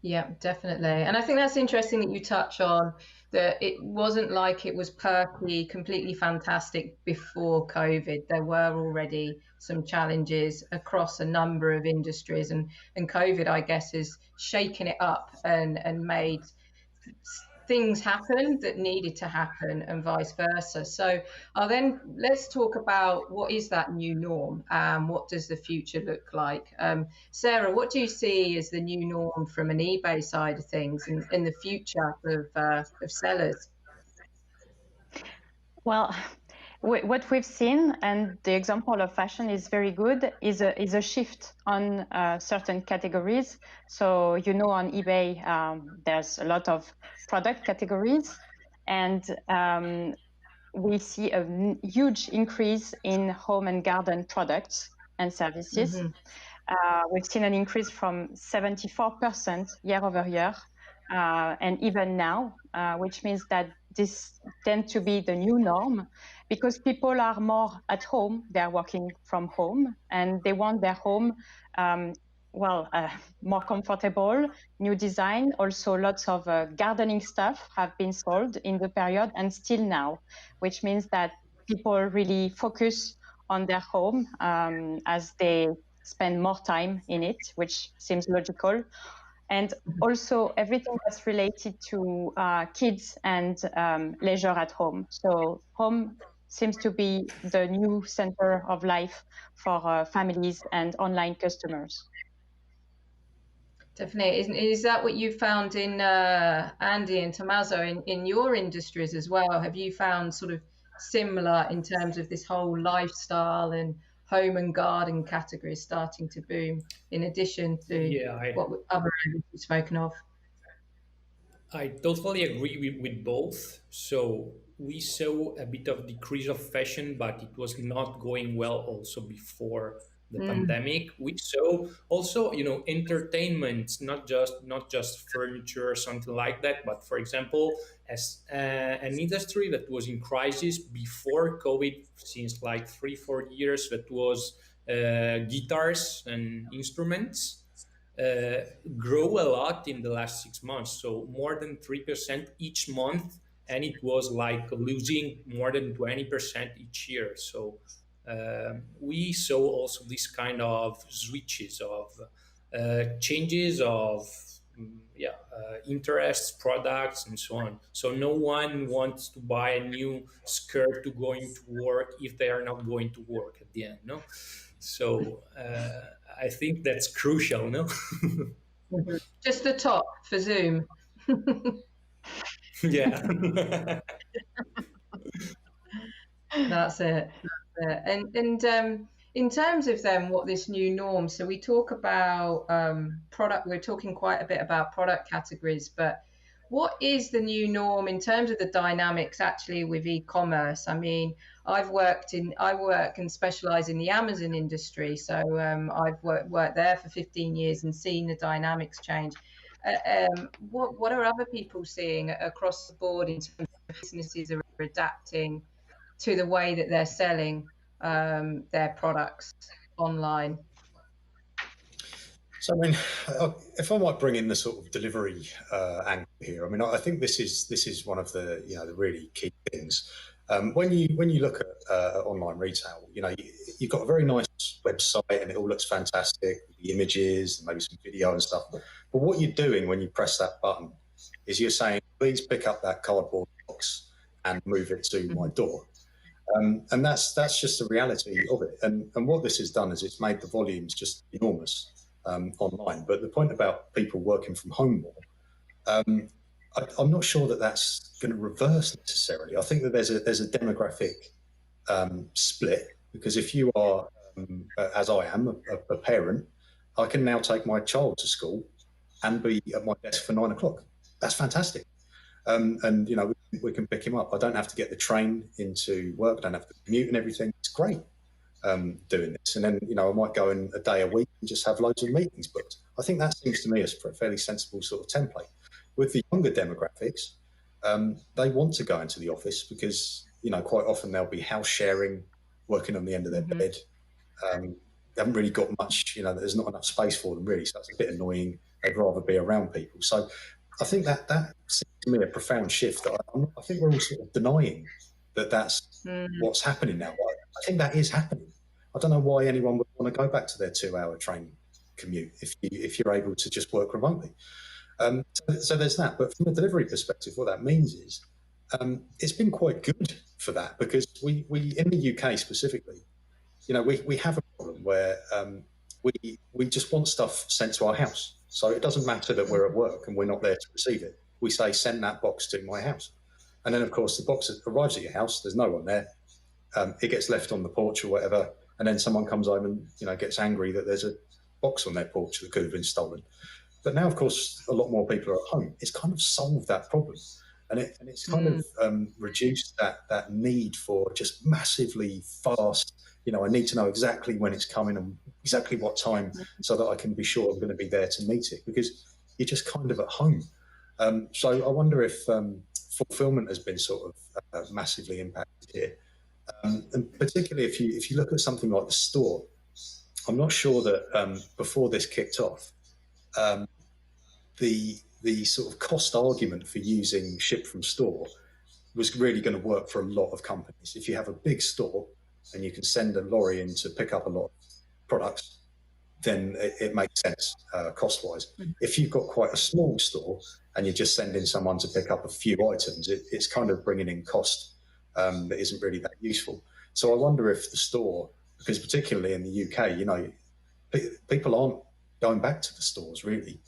Yeah, definitely. And I think that's interesting that you touch on that it wasn't like it was perky, completely fantastic before COVID. There were already some challenges across a number of industries, and COVID, I guess, has shaken it up and made things happen that needed to happen and vice versa. So then let's talk about what is that new norm and what does the future look like? Sarah, what do you see as the new norm from an eBay side of things and in the future of sellers? Well, what we've seen, and the example of fashion is very good, is a shift on certain categories. So on eBay, there's a lot of product categories, and we see a huge increase in home and garden products and services. We've seen an increase from 74% year over year, and even now, which means that this tends to be the new norm because people are more at home, they're working from home, and they want their home more comfortable, new design. Also, lots of gardening stuff have been sold in the period and still now, which means that people really focus on their home as they spend more time in it, which seems logical. And also everything that's related to kids and leisure at home. So home seems to be the new center of life for families and online customers. Definitely. Is that what you found in Andy and Tommaso in your industries as well? Have you found sort of similar in terms of this whole lifestyle and home and garden categories starting to boom in addition to what other areas we've spoken of? I totally agree with both. So we saw a bit of decrease of fashion, but it was not going well also before the pandemic. We saw also, entertainment, not just furniture or something like that, but for example, as an industry that was in crisis before COVID, since like 3-4 years, that was guitars and instruments. Grow a lot in the last 6 months, so more than 3% each month, and it was like losing more than 20% each year. So we saw also this kind of switches of changes of interests, products, and so on. So no one wants to buy a new skirt to going to work if they are not going to work at the end, no? So I think that's crucial, no? Just the top for Zoom. Yeah. That's it. And in terms of then what this new norm, so we talk about product, we're talking quite a bit about product categories, but what is the new norm in terms of the dynamics actually with e-commerce? I mean, I work and specialize in the Amazon industry. So I've worked there for 15 years and seen the dynamics change. What are other people seeing across the board in terms of businesses are adapting to the way that they're selling their products online? So, I mean, if I might bring in the sort of delivery angle here, I mean, I think this is one of the the really key things. When you look at online retail, you've got a very nice website and it all looks fantastic, the images and maybe some video and stuff. But what you're doing when you press that button is you're saying, please pick up that cardboard box and move it to my door. And that's just the reality of it. And what this has done is it's made the volumes just enormous online. But the point about people working from home more, I'm not sure that that's going to reverse necessarily. I think that there's a demographic split, because if you are, as I am, a parent, I can now take my child to school and be at my desk for 9 o'clock. That's fantastic. And we can pick him up. I don't have to get the train into work. I don't have to commute and everything. It's great doing this. And then I might go in a day a week and just have loads of meetings booked. I think that seems to me as a fairly sensible sort of template. With the younger demographics, they want to go into the office because quite often they'll be house sharing, working on the end of their bed. They haven't really got much. There's not enough space for them really, so that's a bit annoying. They'd rather be around people. So I think that seems to me a profound shift. I think we're all sort of denying that's what's happening now. I think that is happening. I don't know why anyone would want to go back to their 2-hour train commute if you're able to just work remotely. So there's that. But from a delivery perspective, what that means is it's been quite good for that, because we in the UK specifically, we have a problem where we just want stuff sent to our house. So it doesn't matter that we're at work and we're not there to receive it. We say, send that box to my house. And then, of course, the box arrives at your house. There's no one there. It gets left on the porch or whatever. And then someone comes home and gets angry that there's a box on their porch that could have been stolen. But now, of course, a lot more people are at home. It's kind of solved that problem. And it's kind of reduced that need for just massively fast, I need to know exactly when it's coming and exactly what time so that I can be sure I'm going to be there to meet it, because you're just kind of at home. So I wonder if fulfillment has been sort of massively impacted here. And particularly if you look at something like the store, I'm not sure that before this kicked off, the sort of cost argument for using ship from store was really going to work for a lot of companies. If you have a big store and you can send a lorry in to pick up a lot of products, then it makes sense cost-wise. If you've got quite a small store and you're just sending someone to pick up a few items, it's kind of bringing in cost that isn't really that useful. So I wonder if the store, because particularly in the UK, people aren't going back to the stores really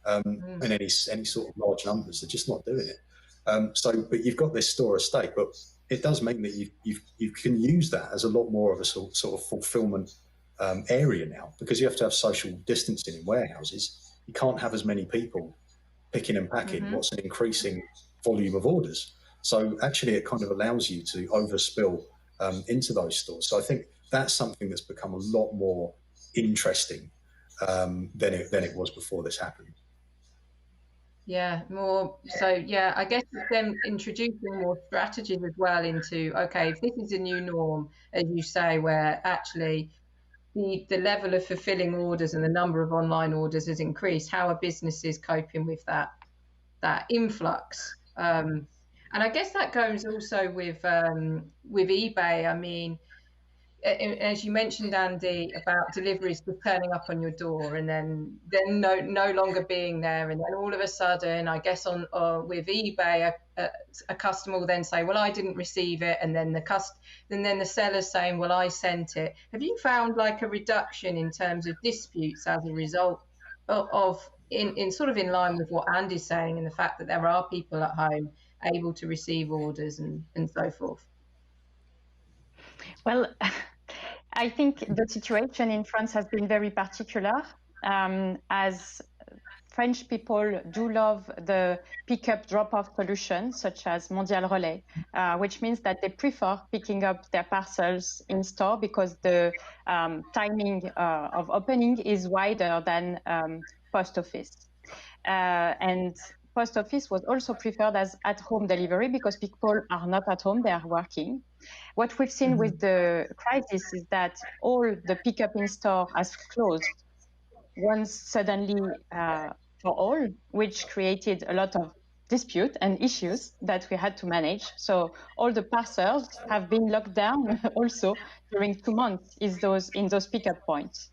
in any sort of large numbers. They're just not doing it. But you've got this store estate, but it does mean that you can use that as a lot more of a sort of fulfillment area now, because you have to have social distancing in warehouses. You can't have as many people picking and packing what's an increasing volume of orders. So actually it kind of allows you to overspill into those stores. So I think that's something that's become a lot more interesting than it was before this happened. Yeah, more. So yeah, I guess it's them introducing more strategies as well into, okay, if this is a new norm, as you say, where actually the level of fulfilling orders and the number of online orders has increased, how are businesses coping with that influx? And I guess that goes also with eBay. I mean, as you mentioned, Andy, about deliveries just turning up on your door and then no longer being there, and then all of a sudden, I guess with eBay, a customer will then say, "Well, I didn't receive it," and then the seller's saying, "Well, I sent it." Have you found like a reduction in terms of disputes as a result of in sort of in line with what Andy's saying, and the fact that there are people at home able to receive orders and so forth? Well, I think the situation in France has been very particular, as French people do love the pick-up drop-off solution, such as Mondial Relais, which means that they prefer picking up their parcels in store because the timing of opening is wider than post office. And post office was also preferred as at-home delivery because people are not at home, they are working. What we've seen with the crisis is that all the pickup in store has closed once suddenly for all, which created a lot of dispute and issues that we had to manage. So all the parcels have been locked down also during 2 months in those pickup points.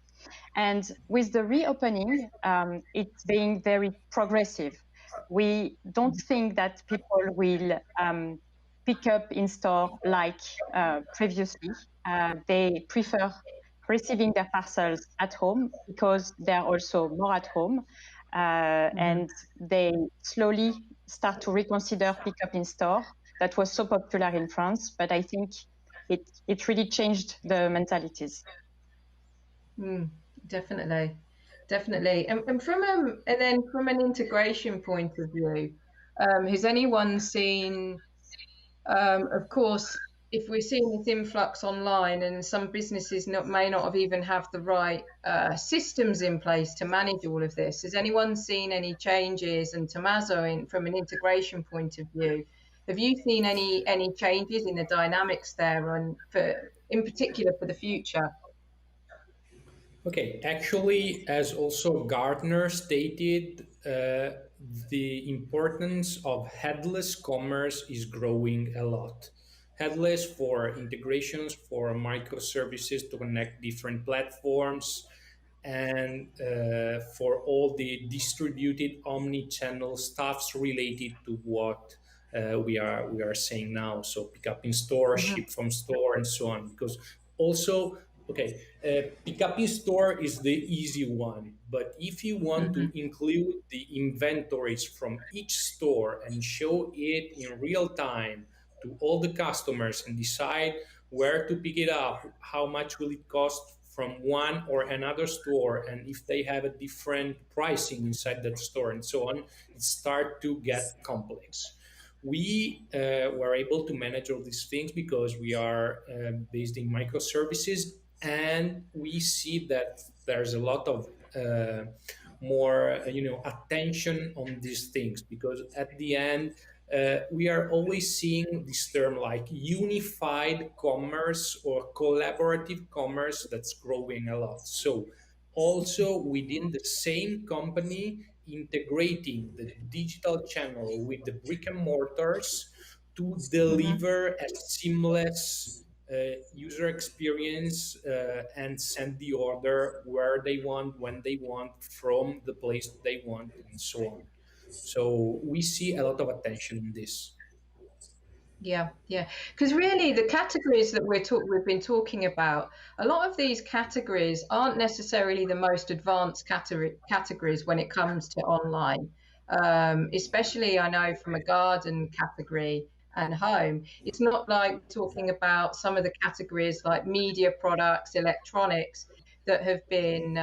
And with the reopening, it's being very progressive. We don't think that people will pick up in store like previously. They prefer receiving their parcels at home because they're also more at home. And they slowly start to reconsider pickup in store. That was so popular in France, but I think it really changed the mentalities. Definitely. And from an integration point of view, has anyone seen? Of course, if we're seeing this influx online, and some businesses may not have even have the right systems in place to manage all of this, has anyone seen any changes? And Tommaso, from an integration point of view, have you seen any changes in the dynamics there, and in particular for the future? Okay, actually, as also Gartner stated, the importance of headless commerce is growing a lot. Headless for integrations, for microservices to connect different platforms, and for all the distributed omni-channel stuffs related to what we are saying now. So pick up in store, ship from store, and so on. Because also, okay, pick up in store is the easy one, but if you want to include the inventories from each store and show it in real time to all the customers and decide where to pick it up, how much will it cost from one or another store, and if they have a different pricing inside that store and so on, it start to get complex. We were able to manage all these things because we are based in microservices, and we see that there's a lot of more attention on these things, because at the end we are always seeing this term like unified commerce or collaborative commerce that's growing a lot. So also within the same company, integrating the digital channel with the brick and mortars to deliver a seamless user experience and send the order where they want, when they want, from the place they want, and so on. So we see a lot of attention in this. Yeah, because really the categories that we've been talking about, a lot of these categories aren't necessarily the most advanced categories when it comes to online. Especially, I know from a garden category and home, it's not like talking about some of the categories like media products, electronics that have been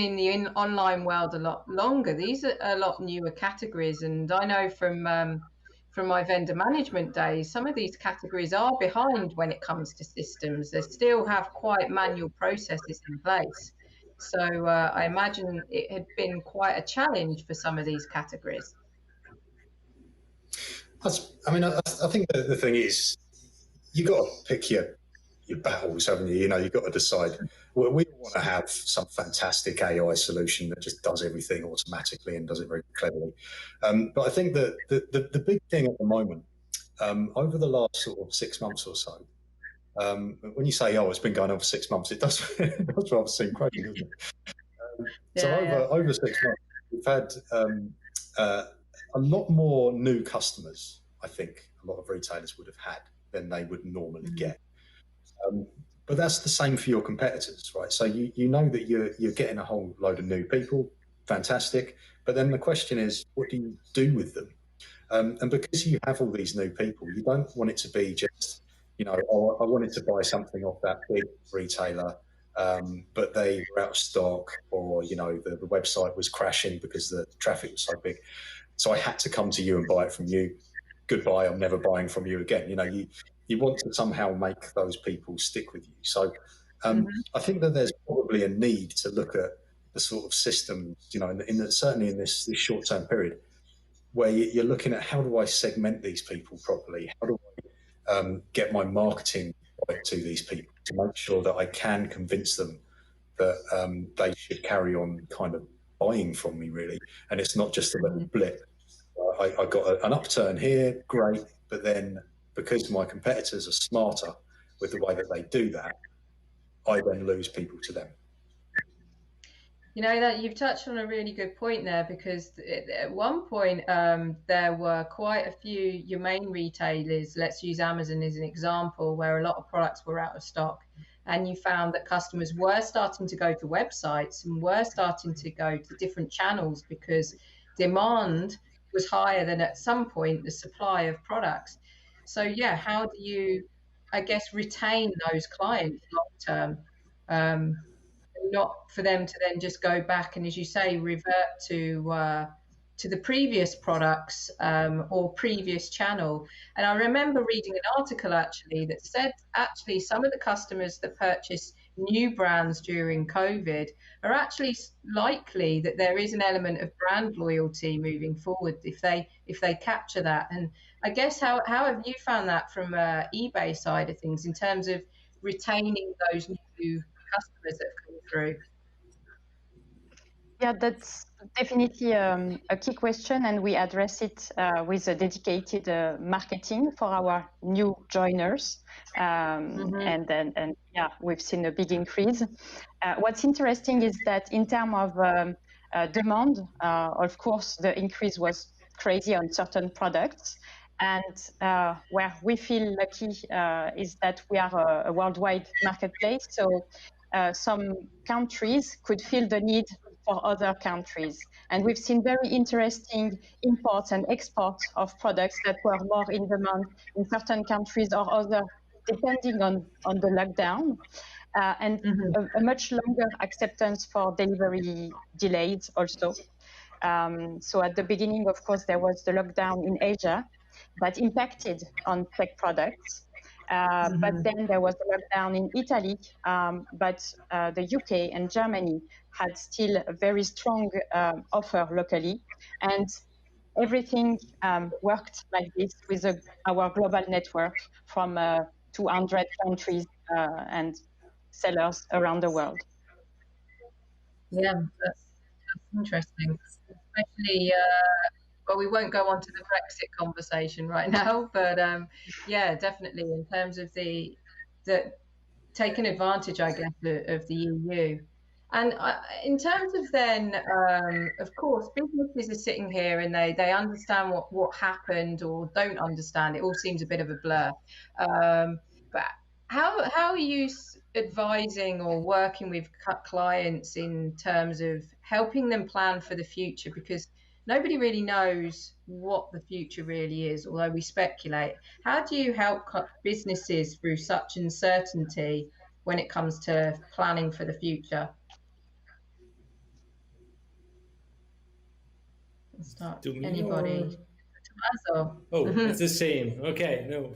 in the online world a lot longer. These are a lot newer categories, and I know from my vendor management days, some of these categories are behind when it comes to systems. They still have quite manual processes in place. So I imagine it had been quite a challenge for some of these categories. I think the thing is, you got to pick your battles, haven't you? You've got to decide. Well, we want to have some fantastic AI solution that just does everything automatically and does it very cleverly. But I think that the big thing at the moment, over the last sort of 6 months or so, when you say, it's been going on for 6 months, it does rather seem crazy, doesn't it? Over 6 months, we've had a lot more new customers, I think a lot of retailers would have had than they would normally get. But that's the same for your competitors, right? So you know that you're getting a whole load of new people, fantastic. But then the question is, what do you do with them? And because you have all these new people, you don't want it to be just, I wanted to buy something off that big retailer but they were out of stock, or the website was crashing because the traffic was so big. So I had to come to you and buy it from you. Goodbye, I'm never buying from you again. You want to somehow make those people stick with you. So I think that there's probably a need to look at the sort of systems, certainly in this short-term period, where you're looking at, how do I segment these people properly? How do I get my marketing right to these people to make sure that I can convince them that they should carry on kind of buying from me, really, and it's not just a little blip. I got an upturn here, great, but then because my competitors are smarter with the way that they do that, I then lose people to them. That you've touched on a really good point there, because at one point there were quite a few, your main retailers, let's use Amazon as an example, where a lot of products were out of stock, and you found that customers were starting to go to websites and were starting to go to different channels because demand was higher than at some point the supply of products. So yeah, how do you, I guess, retain those clients long term? Not for them to then just go back and, as you say, revert to the previous products or previous channel. And I remember reading an article actually that said actually some of the customers that purchase new brands during COVID are actually likely that there is an element of brand loyalty moving forward if they capture that. And I guess how have you found that from eBay side of things in terms of retaining those new customers that have come through? Yeah, that's definitely a key question, and we address it with a dedicated marketing for our new joiners. And yeah, we've seen a big increase. What's interesting is that in terms of demand, of course, the increase was crazy on certain products. And where we feel lucky is that we are a worldwide marketplace. So some countries could feel the need for other countries. And we've seen very interesting imports and exports of products that were more in demand in certain countries or other, depending on the lockdown. And a much longer acceptance for delivery delays also. So at the beginning, of course, there was the lockdown in Asia that impacted on tech products. But then there was a lockdown in Italy, but the UK and Germany had still a very strong offer locally. And everything worked like this with our global network from 200 countries and sellers around the world. Yeah, that's interesting. Especially, well, we won't go on to the Brexit conversation right now, but yeah, definitely in terms of the taking advantage, I guess, of the EU. And in terms of then, of course, businesses are sitting here and they understand what happened or don't understand. It all seems a bit of a blur. But how are you advising or working with clients in terms of helping them plan for the future? Because nobody really knows what the future really is, although we speculate. How do you help businesses through such uncertainty when it comes to planning for the future? Let's start. To me, anybody? Tommaso. Oh, it's the same. Okay, no.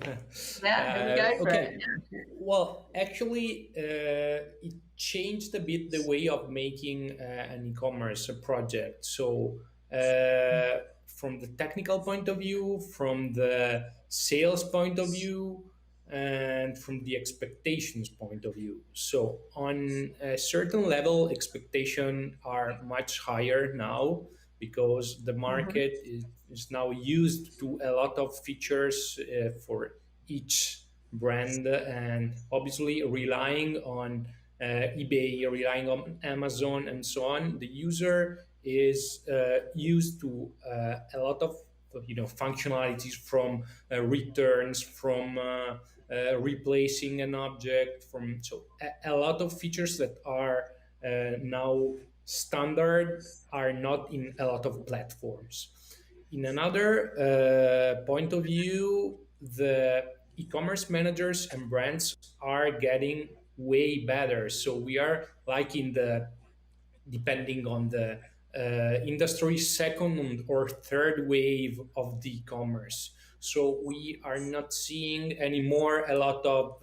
Yeah, you go for okay. it. Well, actually, it changed a bit the way of making an e-commerce project. So from the technical point of view, from the sales point of view, and from the expectations point of view. So on a certain level, expectations are much higher now because the market is now used to a lot of features for each brand, and obviously relying on eBay, relying on Amazon and so on. The user is used to a lot of functionalities, from returns, from replacing an object, from a lot of features that are now standard are not in a lot of platforms. In another point of view, the e-commerce managers and brands are getting way better. So we are like in the, depending on the industry, second or third wave of the e-commerce. So we are not seeing anymore a lot of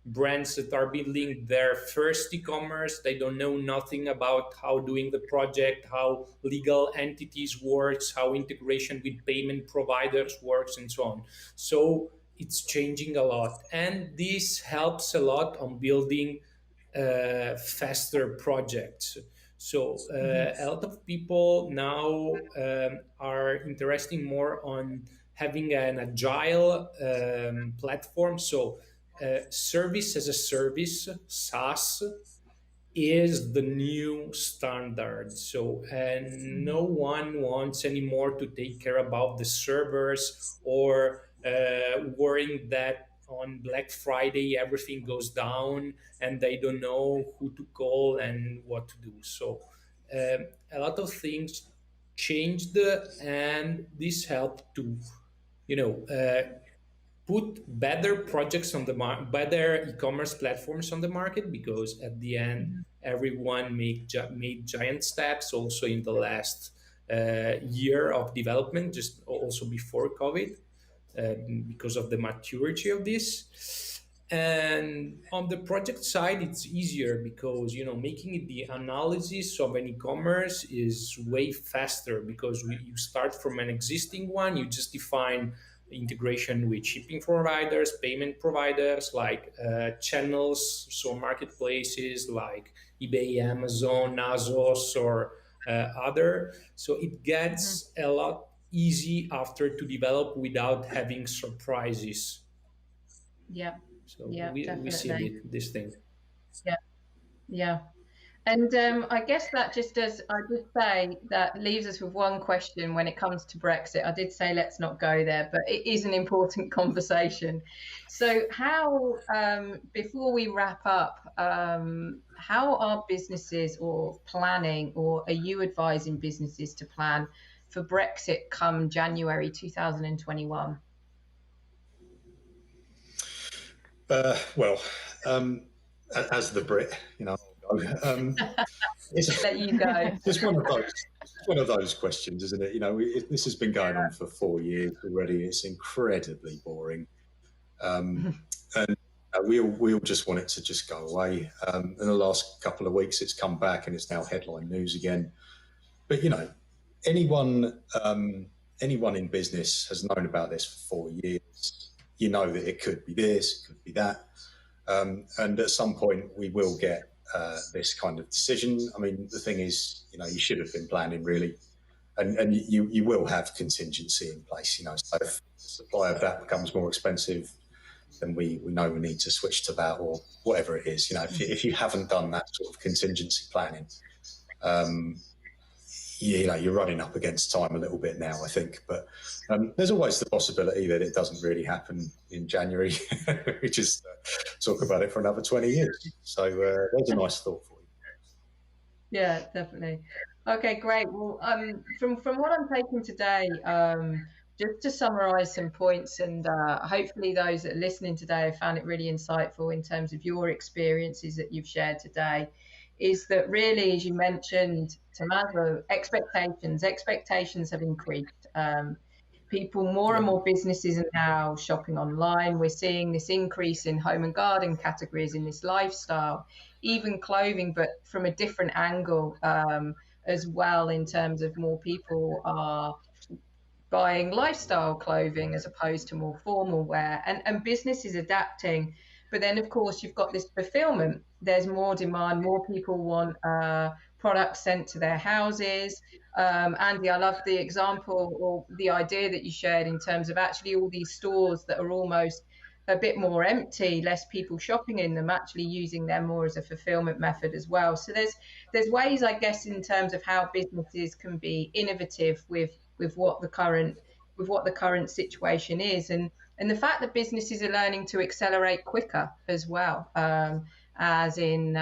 brands that are building their first e-commerce. They don't know nothing about how doing the project, how legal entities works, how integration with payment providers works, and so on. So it's changing a lot, and this helps a lot on building faster projects. So a lot of people now are interested more on having an agile platform. So service as a service, SaaS, is the new standard. So, and no one wants anymore to take care about the servers or worrying that on Black Friday everything goes down and they don't know who to call and what to do. So, a lot of things changed, and this helped to, you know, put better projects on the better e-commerce platforms on the market, because at the end everyone made giant steps also in the last year of development, just also before COVID, because of the maturity of this. And on the project side, it's easier because, you know, making it the analysis of an e-commerce is way faster, because you start from an existing one, you just define integration with shipping providers, payment providers, like channels, so marketplaces like eBay, Amazon, Azos, or other. So it gets a lot easy after to develop without having surprises. Yeah. So Yeah, we see a bit this thing. Yeah. Yeah. And I guess that just does, I did say that leaves us with one question when it comes to Brexit. I did say let's not go there, but it is an important conversation. So how, before we wrap up, how are businesses or planning, or are you advising businesses to plan for Brexit come January 2021? Well, as the Brit, you know, Let you go. It's one of those questions, isn't it? You know, this has been going on for 4 years already. It's incredibly boring, and we all just want it to just go away. In the last couple of weeks, it's come back and it's now headline news again. But you know, anyone in business has known about this for 4 years. You know that it could be this, it could be that, and at some point we will get this kind of decision. I mean, the thing is, you know, you should have been planning really, and you will have contingency in place. You know, so if the supply of that becomes more expensive, then we know we need to switch to that or whatever it is. You know, if you haven't done that sort of contingency planning, you know, you're running up against time a little bit now, I think. But there's always the possibility that it doesn't really happen in January. We just talk about it for another 20 years. So that's a nice thought for you. Yeah, definitely. Okay, great. Well, from what I'm taking today, just to summarize some points, and hopefully those that are listening today have found it really insightful in terms of your experiences that you've shared today, is that really, as you mentioned, Tommaso, expectations have increased. People, more and more businesses are now shopping online. We're seeing this increase in home and garden categories, in this lifestyle, even clothing, but from a different angle as well, in terms of more people are buying lifestyle clothing as opposed to more formal wear, and business is adapting. But then, of course, you've got this fulfillment. There's more demand. More people want products sent to their houses. Andy, I love the example or the idea that you shared in terms of actually all these stores that are almost a bit more empty, less people shopping in them, actually using them more as a fulfillment method as well. So there's ways, I guess, in terms of how businesses can be innovative with what the current situation is, and the fact that businesses are learning to accelerate quicker as well, as in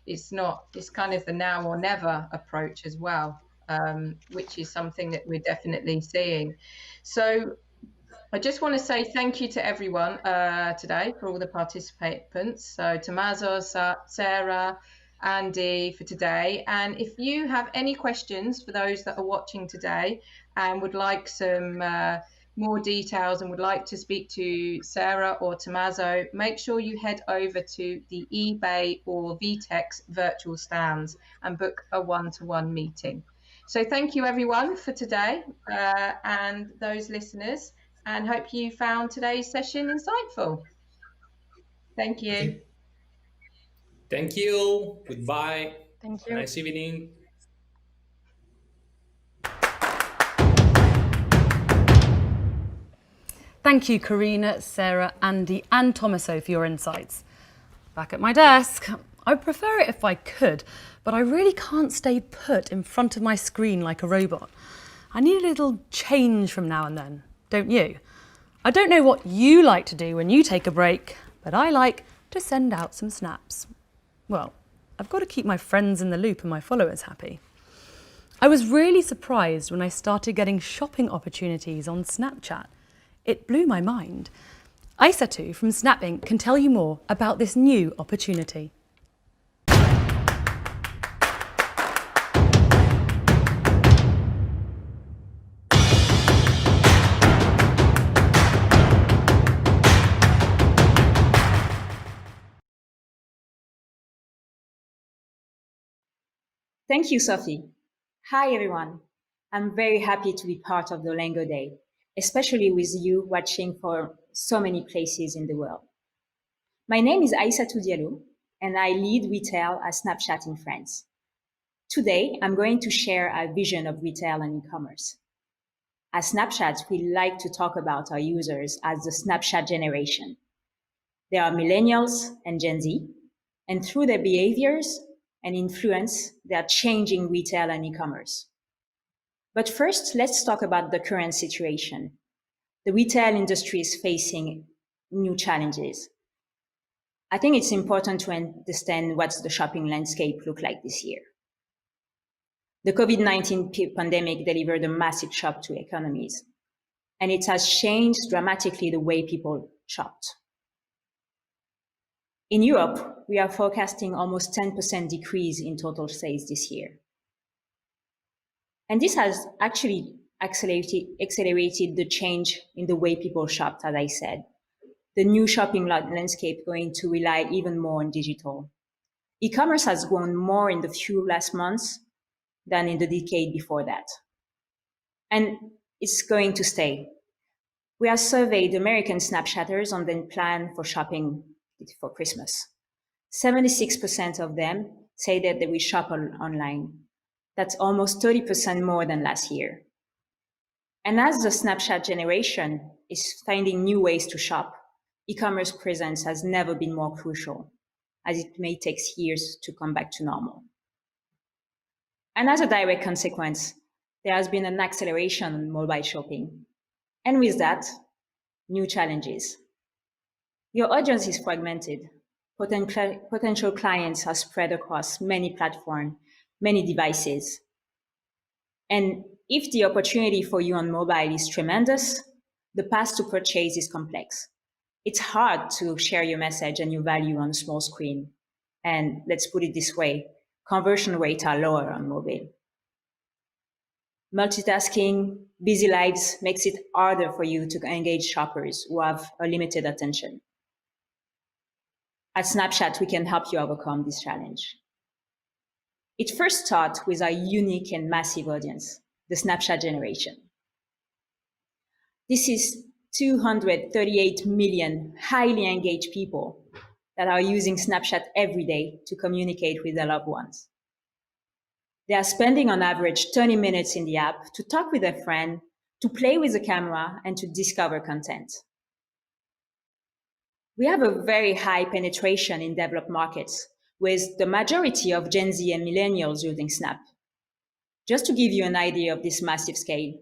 it's kind of the now or never approach as well, which is something that we're definitely seeing. So I just want to say thank you to everyone today for all the participants. So Tommaso, Sarah, Andy for today. And if you have any questions for those that are watching today and would like some more details and would like to speak to Sarah or Tommaso, make sure you head over to the eBay or VTEX virtual stands and book a one-to-one meeting. So thank you everyone for today and those listeners, and hope you found today's session insightful. Thank you. Thank you. Goodbye. Thank Have a you. nice evening. Thank you, Karina, Sarah, Andy, and Tommaso for your insights. Back at my desk. I'd prefer it if I could, but I really can't stay put in front of my screen like a robot. I need a little change from now and then, don't you? I don't know what you like to do when you take a break, but I like to send out some snaps. Well, I've got to keep my friends in the loop and my followers happy. I was really surprised when I started getting shopping opportunities on Snapchat. It blew my mind. Aissatou from Snap Inc. can tell you more about this new opportunity. Thank you, Sophie. Hi, everyone. I'm very happy to be part of the Lengow Day, especially with you watching from so many places in the world. My name is Aissatou Diallo, and I lead retail at Snapchat in France. Today, I'm going to share our vision of retail and e-commerce. At Snapchat, we like to talk about our users as the Snapchat generation. They are millennials and Gen Z, and through their behaviors and influence, they are changing retail and e-commerce. But first, let's talk about the current situation. The retail industry is facing new challenges. I think it's important to understand what the shopping landscape look like this year. The COVID-19 pandemic delivered a massive shock to economies, and it has changed dramatically the way people shopped. In Europe, we are forecasting almost 10% decrease in total sales this year. And this has actually accelerated the change in the way people shopped, as I said. The new shopping landscape going to rely even more on digital. E-commerce has grown more in the few last months than in the decade before that. And it's going to stay. We have surveyed American Snapchatters on their plan for shopping for Christmas. 76% of them say that they will shop online. That's almost 30% more than last year. And as the Snapchat generation is finding new ways to shop, e-commerce presence has never been more crucial, as it may take years to come back to normal. And as a direct consequence, there has been an acceleration in mobile shopping. And with that, new challenges. Your audience is fragmented. Potential clients are spread across many platforms, many devices. And if the opportunity for you on mobile is tremendous, the path to purchase is complex. It's hard to share your message and your value on a small screen. And let's put it this way, conversion rates are lower on mobile. Multitasking, busy lives makes it harder for you to engage shoppers who have a limited attention. At Snapchat, we can help you overcome this challenge. It first starts with our unique and massive audience, the Snapchat generation. This is 238 million highly engaged people that are using Snapchat every day to communicate with their loved ones. They are spending on average 30 minutes in the app to talk with their friend, to play with the camera, and to discover content. We have a very high penetration in developed markets, with the majority of Gen Z and millennials using Snap. Just to give you an idea of this massive scale,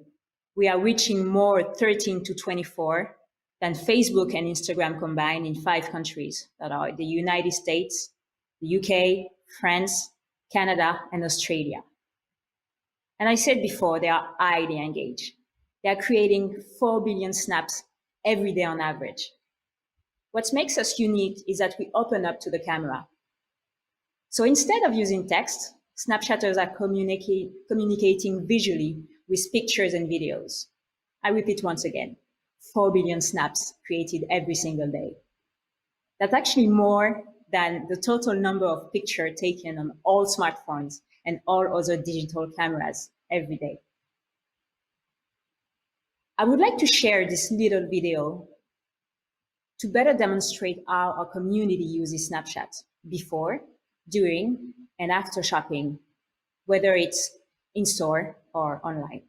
we are reaching more 13 to 24 than Facebook and Instagram combined in 5 countries that are the United States, the UK, France, Canada, and Australia. And I said before, they are highly engaged. They are creating 4 billion snaps every day on average. What makes us unique is that we open up to the camera. So instead of using text, Snapchatters are communicating visually with pictures and videos. I repeat once again, 4 billion snaps created every single day. That's actually more than the total number of pictures taken on all smartphones and all other digital cameras every day. I would like to share this little video to better demonstrate how our community uses Snapchat before, during, and after shopping, whether it's in-store or online.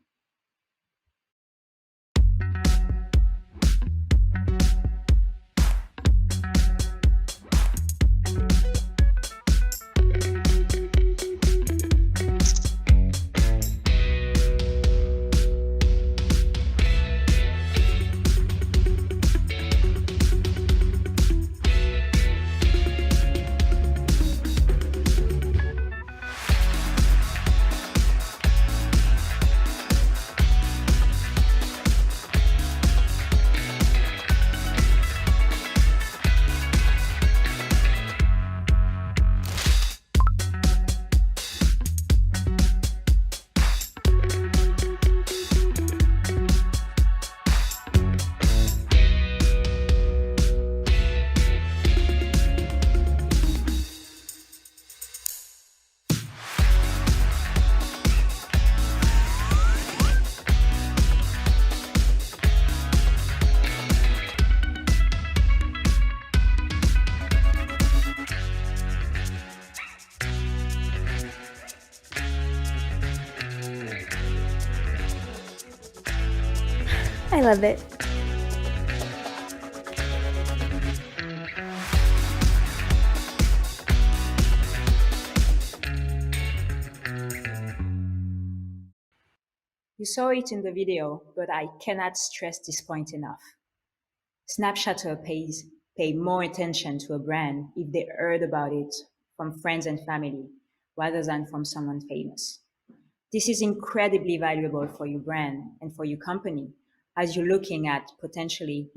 I love it. You saw it in the video, but I cannot stress this point enough. Snapchatter pay more attention to a brand if they heard about it from friends and family rather than from someone famous. This is incredibly valuable for your brand and for your company as you're looking at potentially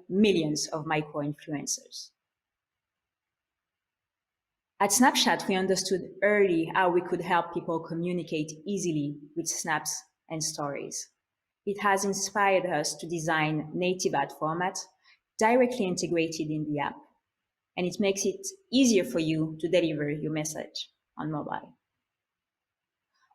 millions of micro-influencers. At Snapchat, we understood early how we could help people communicate easily with snaps and stories. It has inspired us to design native ad format directly integrated in the app, and it makes it easier for you to deliver your message on mobile.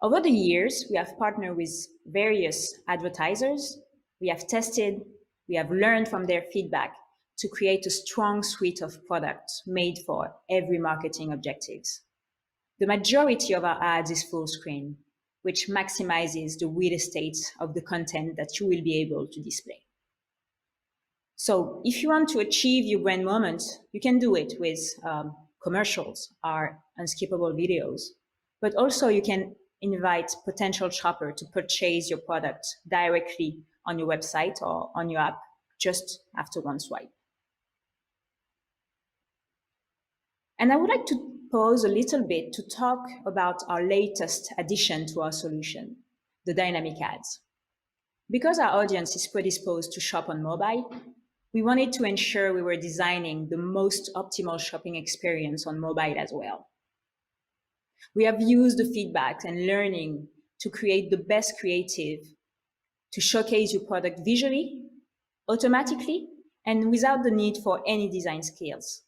Over the years, we have partnered with various advertisers. We have tested, we have learned from their feedback to create a strong suite of products made for every marketing objectives. The majority of our ads is full screen, which maximizes the real estate of the content that you will be able to display. So if you want to achieve your brand moment, you can do it with commercials or unskippable videos, but also you can invite potential shopper to purchase your product directly on your website or on your app just after one swipe. And I would like to pause a little bit to talk about our latest addition to our solution, the dynamic ads. Because our audience is predisposed to shop on mobile, we wanted to ensure we were designing the most optimal shopping experience on mobile as well. We have used the feedback and learning to create the best creative to showcase your product visually, automatically, and without the need for any design skills.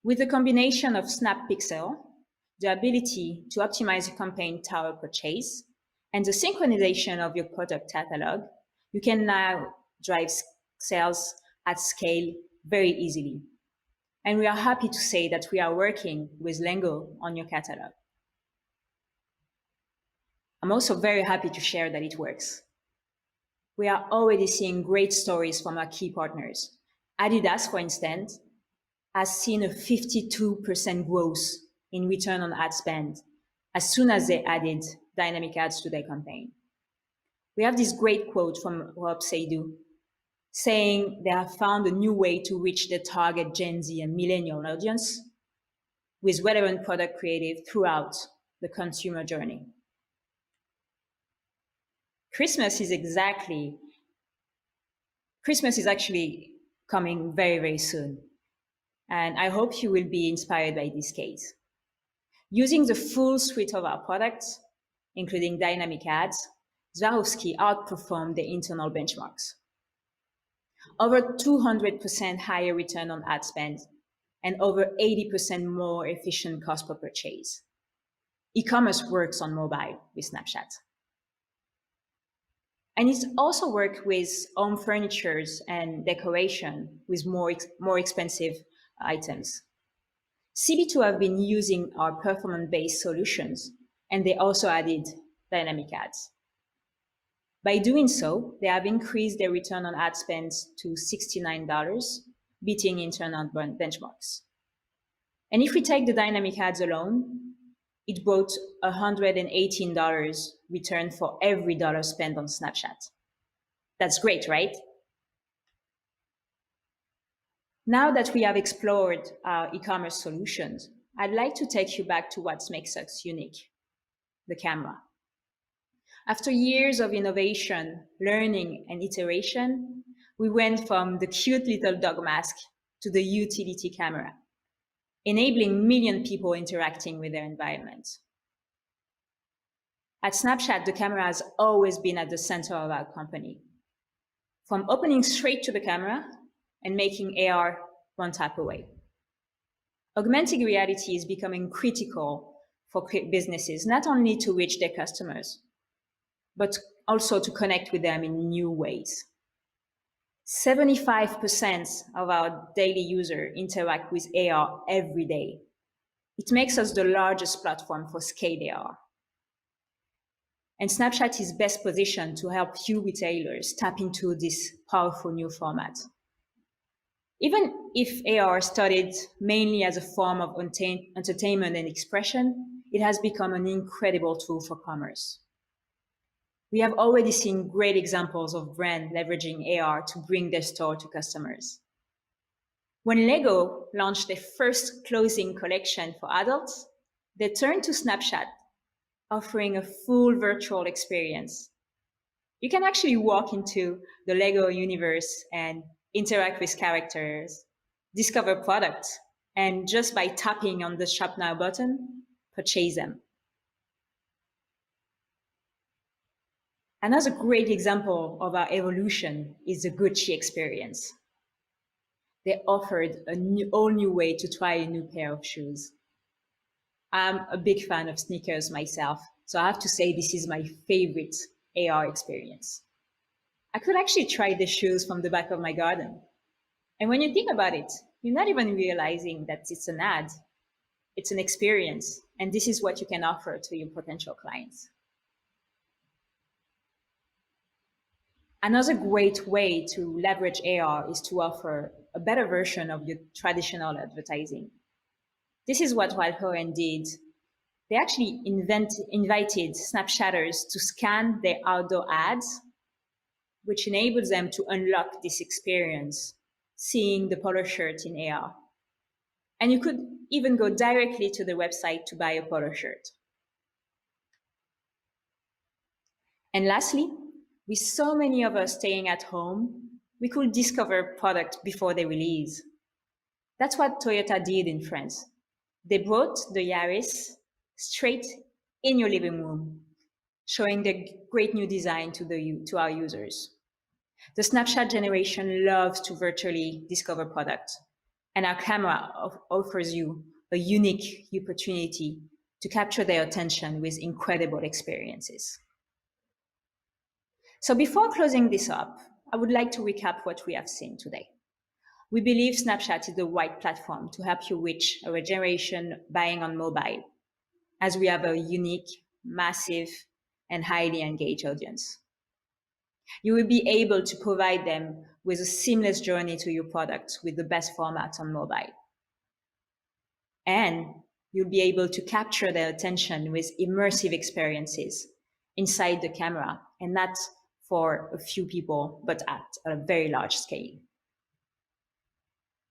With the combination of Snap Pixel, the ability to optimize your campaign tower purchase, and the synchronization of your product catalog, you can now drive sales at scale very easily. And we are happy to say that we are working with Lengow on your catalog. I'm also very happy to share that it works. We are already seeing great stories from our key partners. Adidas, for instance, has seen a 52% growth in return on ad spend as soon as they added dynamic ads to their campaign. We have this great quote from Rob Seydoux saying they have found a new way to reach their target Gen Z and millennial audience with relevant product creative throughout the consumer journey. Christmas is exactly Christmas is actually coming very, very soon. And I hope you will be inspired by this case. Using the full suite of our products, including dynamic ads, Swarovski outperformed the internal benchmarks. Over 200% higher return on ad spend and over 80% more efficient cost per purchase. E-commerce works on mobile with Snapchat. And it also works with home furniture and decoration with more expensive items. CB2 have been using our performance-based solutions, and they also added dynamic ads. By doing so, they have increased their return on ad spend to $69, beating internal benchmarks. And if we take the dynamic ads alone, it brought $118 return for every dollar spent on Snapchat. That's great, right? Now that we have explored our e-commerce solutions, I'd like to take you back to what makes us unique, the camera. After years of innovation, learning, and iteration, we went from the cute little dog mask to the utility camera, enabling million people interacting with their environment. At Snapchat, the camera has always been at the center of our company. From opening straight to the camera and making AR one tap away. Augmented reality is becoming critical for businesses, not only to reach their customers, but also to connect with them in new ways. 75% of our daily users interact with AR every day. It makes us the largest platform for scale AR. And Snapchat is best positioned to help you retailers tap into this powerful new format. Even if AR started mainly as a form of entertainment and expression, it has become an incredible tool for commerce. We have already seen great examples of brands leveraging AR to bring their store to customers. When Lengow launched their first clothing collection for adults, they turned to Snapchat, offering a full virtual experience. You can actually walk into the Lego universe and interact with characters, discover products, and just by tapping on the Shop Now button, purchase them. Another great example of our evolution is the Gucci experience. They offered all new way to try a new pair of shoes. I'm a big fan of sneakers myself, so I have to say this is my favorite AR experience. I could actually try the shoes from the back of my garden. And when you think about it, you're not even realizing that it's an ad. It's an experience, and this is what you can offer to your potential clients. Another great way to leverage AR is to offer a better version of your traditional advertising. This is what Wildhorn did. They actually invited Snapchatters to scan their outdoor ads, which enables them to unlock this experience, seeing the polo shirt in AR. And you could even go directly to the website to buy a polo shirt. And lastly, with so many of us staying at home, we could discover products before they release. That's what Toyota did in France. They brought the Yaris straight in your living room, showing the great new design to our users. The Snapchat generation loves to virtually discover products, and our camera offers you a unique opportunity to capture their attention with incredible experiences. So before closing this up, I would like to recap what we have seen today. We believe Snapchat is the right platform to help you reach our generation buying on mobile, as we have a unique, massive, and highly engaged audience. You will be able to provide them with a seamless journey to your product with the best format on mobile. And you'll be able to capture their attention with immersive experiences inside the camera, and not for a few people, but at a very large scale.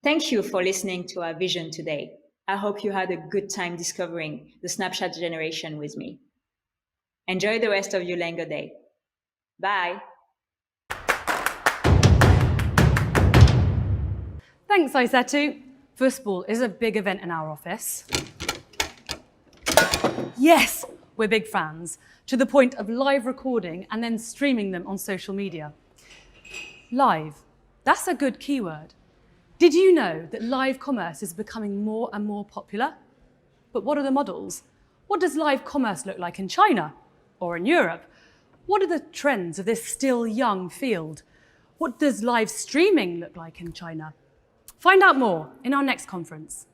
Thank you for listening to our vision today. I hope you had a good time discovering the Snapchat generation with me. Enjoy the rest of your Lengow day. Bye. Thanks, Aisetu. Football is a big event in our office. Yes, we're big fans, to the point of live recording and then streaming them on social media. Live, that's a good keyword. Did you know that live commerce is becoming more and more popular? But what are the models? What does live commerce look like in China or in Europe? What are the trends of this still young field? What does live streaming look like in China? Find out more in our next conference.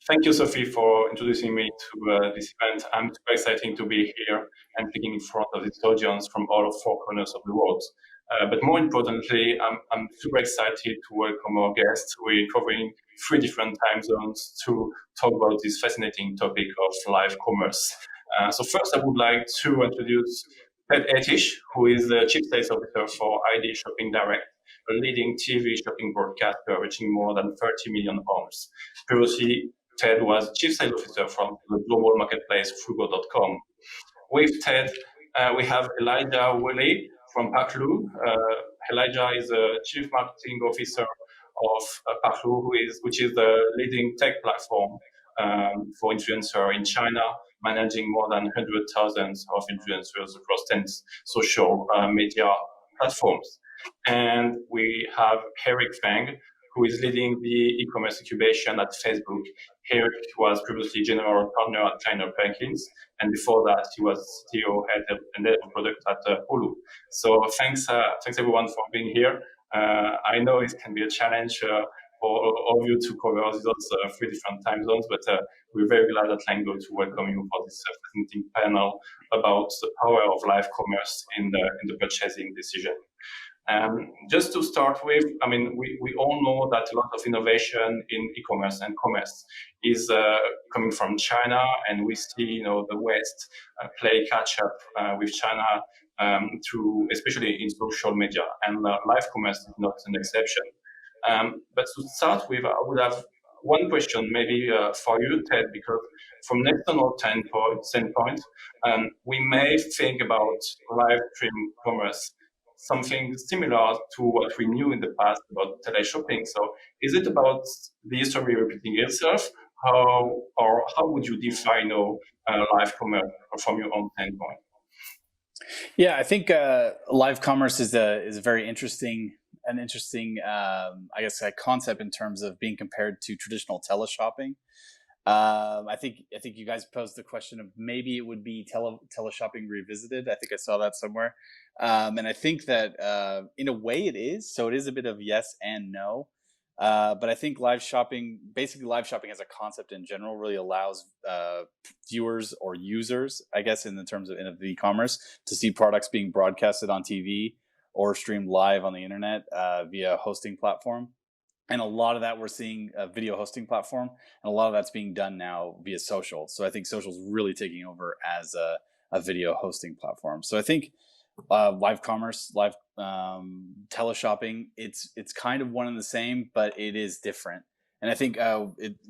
Thank you, Sophie, for introducing me to this event. I'm super excited to be here and speaking in front of this audience from all four corners of the world. But more importantly, I'm super excited to welcome our guests. We're covering 3 different time zones to talk about this fascinating topic of live commerce. So first, I would like to introduce Ted Etish, who is the Chief Sales Officer for ID Shopping Direct, a leading TV shopping broadcaster reaching more than 30 million homes. Previously, Ted was Chief Sales Officer from the global marketplace Frugo.com. With Ted, we have Elijah Wiley from Paklu. Elijah is the Chief Marketing Officer of Paklu, which is the leading tech platform for influencers in China, managing more than 100,000 of influencers across 10 social media platforms. And we have Eric Feng, who is leading the e-commerce incubation at Facebook. Eric was previously general partner at Kleiner Perkins, and before that, he was CTO and head of product at Hulu. So thanks everyone for being here. I know it can be a challenge for all of you to cover those 3 different time zones, but we're very glad at Lengow to welcome you for this fascinating panel about the power of live commerce in the purchasing decision. Just to start with, I mean, we all know that a lot of innovation in e-commerce and commerce is coming from China, and we see, the West play catch up with China through, especially in social media, and live commerce is not an exception. But to start with, I would have one question maybe for you, Ted, because from an external standpoint, we may think about live stream commerce something similar to what we knew in the past about teleshopping. So is it about the history repeating itself? How would you define live commerce from your own standpoint? Yeah, I think live commerce is a very interesting, I guess, a concept in terms of being compared to traditional teleshopping. I think you guys posed the question of maybe it would be teleshopping revisited. I think I saw that somewhere. And I think that in a way it is. So it is a bit of yes and no. But I think live shopping as a concept in general really allows viewers or users, I guess, in the terms of e-commerce, to see products being broadcasted on TV or streamed live on the internet via a hosting platform. And a lot of that we're seeing a video hosting platform, and a lot of that's being done now via social. So I think social is really taking over as a video hosting platform. So I think live commerce, live teleshopping, it's kind of one and the same, but it is different. And I think,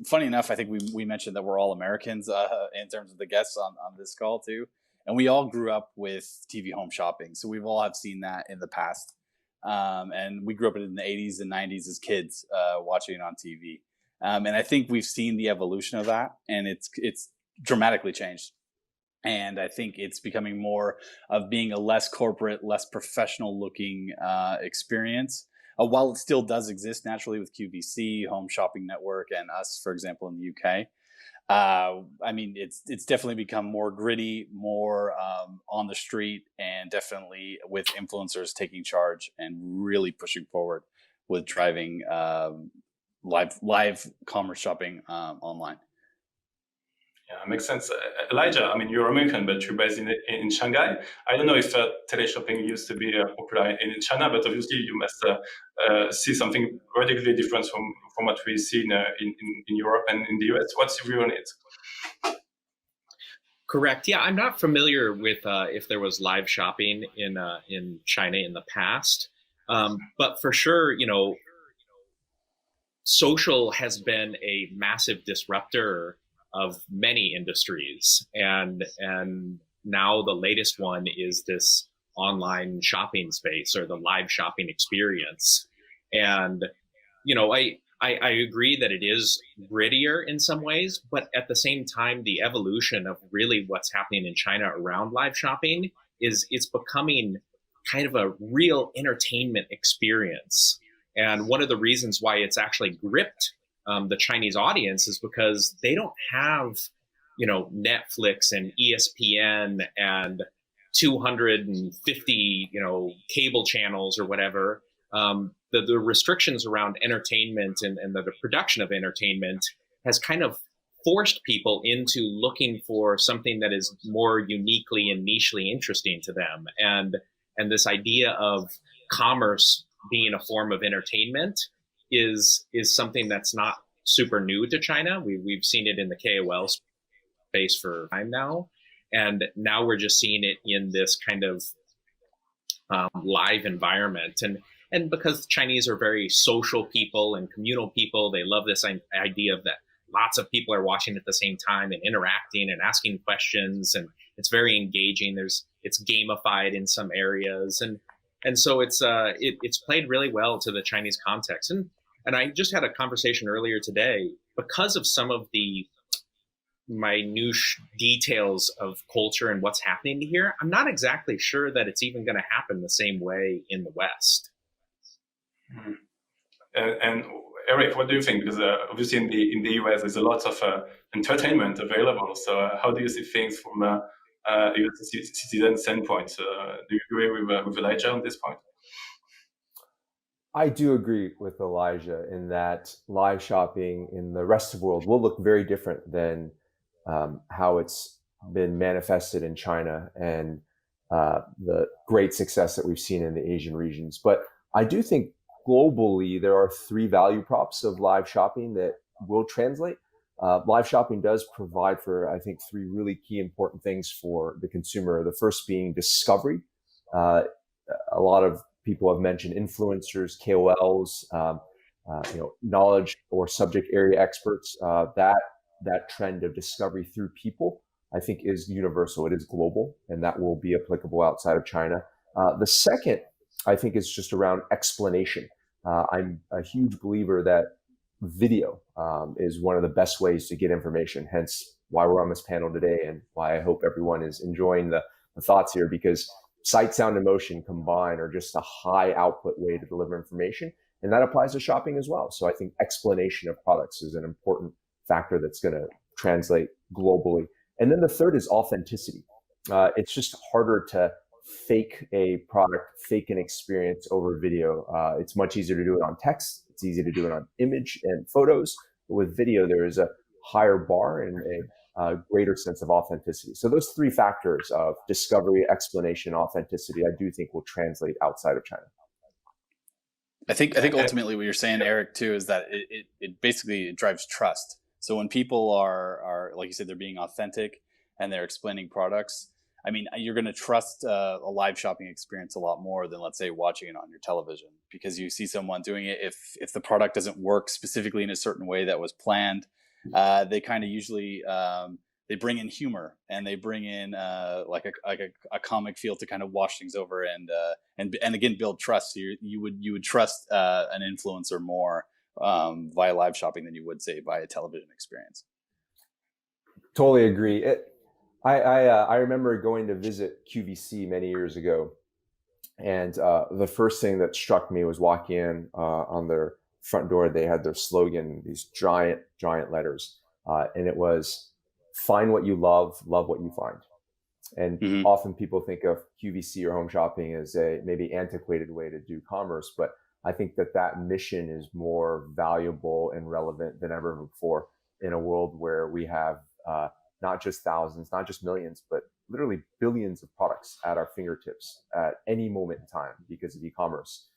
funny enough, I think we mentioned that we're all Americans in terms of the guests on this call too. And we all grew up with TV home shopping. So we've all have seen that in the past. And we grew up in the 80s and 90s as kids watching it on TV. And I think we've seen the evolution of that, and it's dramatically changed. And I think it's becoming more of being a less corporate, less professional looking experience. While it still does exist naturally with QVC, Home Shopping Network, and us, for example, in the UK. I mean, it's definitely become more gritty, more on the street, and definitely with influencers taking charge and really pushing forward with driving live commerce shopping online. Yeah, makes sense. Elijah, I mean, you're American, but you're based in Shanghai. I don't know if teleshopping used to be popular in China, but obviously you must see something radically different from what we see in Europe and in the US. What's your view on it? Correct. Yeah, I'm not familiar with if there was live shopping in China in the past, but for sure, social has been a massive disruptor of many industries, and now the latest one is this online shopping space or the live shopping experience. And I agree that it is grittier in some ways, but at the same time, the evolution of really what's happening in China around live shopping is it's becoming kind of a real entertainment experience. And one of the reasons why it's actually gripped the Chinese audience is because they don't have, Netflix and ESPN and 250, cable channels or whatever. The restrictions around entertainment and the production of entertainment has kind of forced people into looking for something that is more uniquely and nichely interesting to them. And this idea of commerce being a form of entertainment is something that's not super new to China. We've seen it in the KOL space for time now. And now we're just seeing it in this kind of live environment. And because Chinese are very social people and communal people, they love this idea of that lots of people are watching at the same time and interacting and asking questions, and it's very engaging. It's gamified in some areas, and so it's played really well to the Chinese context. And I just had a conversation earlier today because of some of the minute details of culture and what's happening here. I'm not exactly sure that it's even going to happen the same way in the West. Mm-hmm. And Eric, what do you think? Because obviously in the US, there's a lot of entertainment available. So how do you see things from a US citizen standpoint? Do you agree with Elijah on this point? I do agree with Elijah in that live shopping in the rest of the world will look very different than how it's been manifested in China and the great success that we've seen in the Asian regions. But I do think globally, there are three value props of live shopping that will translate. Live shopping does provide for, I think, three really key important things for the consumer. The first being discovery. A lot of people have mentioned influencers, KOLs, knowledge or subject area experts. That trend of discovery through people, I think, is universal. It is global, and that will be applicable outside of China. The second, I think, is just around explanation. I'm a huge believer that video is one of the best ways to get information, hence why we're on this panel today and why I hope everyone is enjoying the thoughts here, because sight, sound, and motion combined are just a high output way to deliver information, and that applies to shopping as well. So I think explanation of products is an important factor that's going to translate globally. And then the third is authenticity. It's just harder to fake a product, fake an experience over video. It's much easier to do it on text. It's easy to do it on image and photos. But with video, there is a higher bar and a greater sense of authenticity. So those three factors of discovery, explanation, authenticity, I do think will translate outside of China. I think ultimately what you're saying, Eric, too, is that it basically drives trust. So when people are like you said, they're being authentic and they're explaining products, I mean, you're going to trust a live shopping experience a lot more than, let's say, watching it on your television, because you see someone doing it. If the product doesn't work specifically in a certain way that was planned, they kind of usually they bring in humor and they bring in like a comic feel to kind of wash things over and again build trust. So you would trust an influencer more via live shopping than you would, say, via television experience. Totally agree. I remember going to visit QVC many years ago, and the first thing that struck me was walking in on their front door. They had their slogan, these giant letters, and it was "Find what you love what you find." And often people think of QVC or home shopping as a maybe antiquated way to do commerce, but I think that mission is more valuable and relevant than ever before in a world where we have not just thousands, not just millions, but literally billions of products at our fingertips at any moment in time because of e-commerce.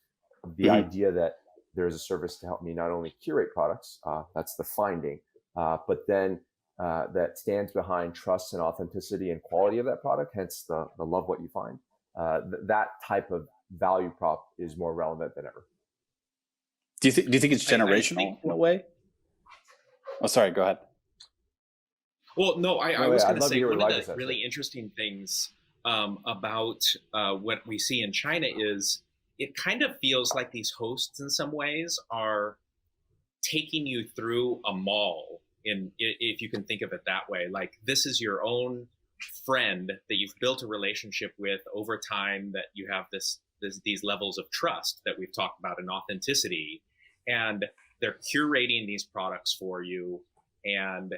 The idea that there is a service to help me not only curate products, that's the finding, but then that stands behind trust and authenticity and quality of that product, hence the love what you find. That type of value prop is more relevant than ever. Do you think it's generational in a way? Oh, sorry. Go ahead. Well, no, I was going to say one Elijah of the really interesting things about what we see in China is it kind of feels like these hosts in some ways are taking you through a mall, if you can think of it that way. Like, this is your own friend that you've built a relationship with over time, that you have these levels of trust that we've talked about, and authenticity, and they're curating these products for you, and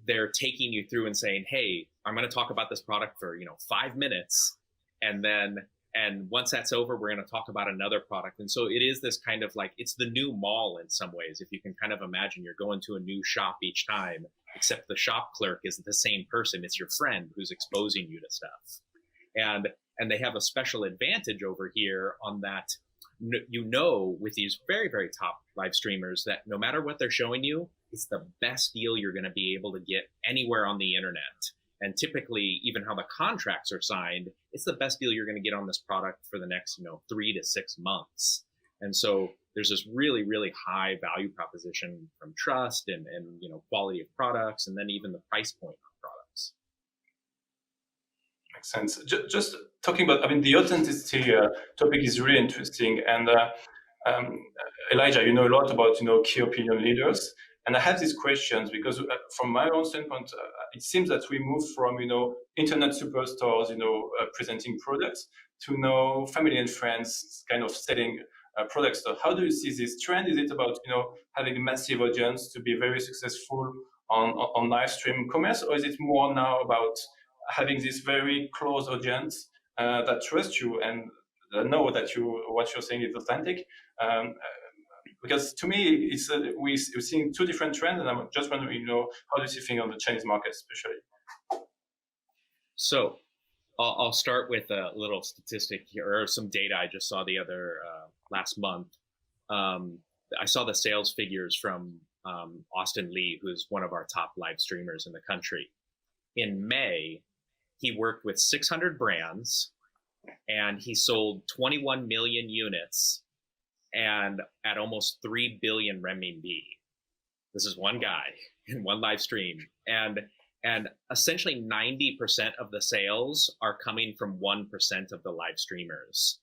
they're taking you through and saying, hey, I'm going to talk about this product for 5 minutes, and once that's over, we're going to talk about another product. And so it is this kind of like, it's the new mall in some ways. If you can kind of imagine, you're going to a new shop each time, except the shop clerk is the same person. It's your friend who's exposing you to stuff. And they have a special advantage over here on that, with these very, very top live streamers, that no matter what they're showing you, it's the best deal you're going to be able to get anywhere on the internet. And typically, even how the contracts are signed, it's the best deal you're going to get on this product for the next 3 to 6 months. And so there's this really, really high value proposition from trust and quality of products, and then even the price point of products. Makes sense. Just talking about, the authenticity topic is really interesting. And Elijah, you know a lot about key opinion leaders. And I have these questions because from my own standpoint, it seems that we move from, internet superstores, presenting products to family and friends kind of selling products. So how do you see this trend? Is it about, having a massive audience to be very successful on live stream commerce? Or is it more now about having this very close audience that trusts you and know that what you're saying is authentic? Because to me, it's we're seeing two different trends, and I'm just wondering, how do you see things on the Chinese market, especially? So I'll start with a little statistic here, or some data I just saw the other last month. I saw the sales figures from Austin Lee, who's one of our top live streamers in the country. In May, he worked with 600 brands, and he sold 21 million units and at almost 3 billion renminbi. This is one guy in one live stream. And essentially 90% of the sales are coming from 1% of the live streamers.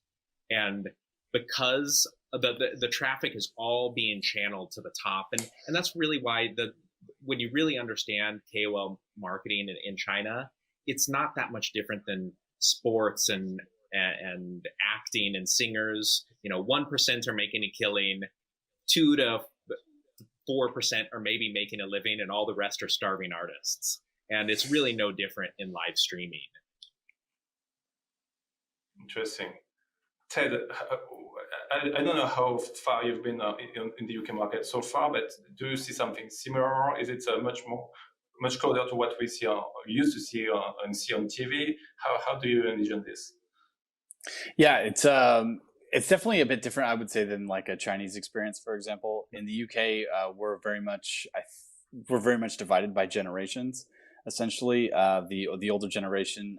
And because the traffic is all being channeled to the top, and that's really why when you really understand KOL marketing in China, it's not that much different than sports and acting and singers. 1% are making a killing, 2 to 4% are maybe making a living, and all the rest are starving artists. And it's really no different in live streaming. Interesting. Ted, I don't know how far you've been in the UK market so far, but do you see something similar? Is it much closer to what we used to see and see on TV? How do you envision this? Yeah, it's definitely a bit different, I would say, than like a Chinese experience, for example. In the UK, we're very much divided by generations. Essentially, the older generation,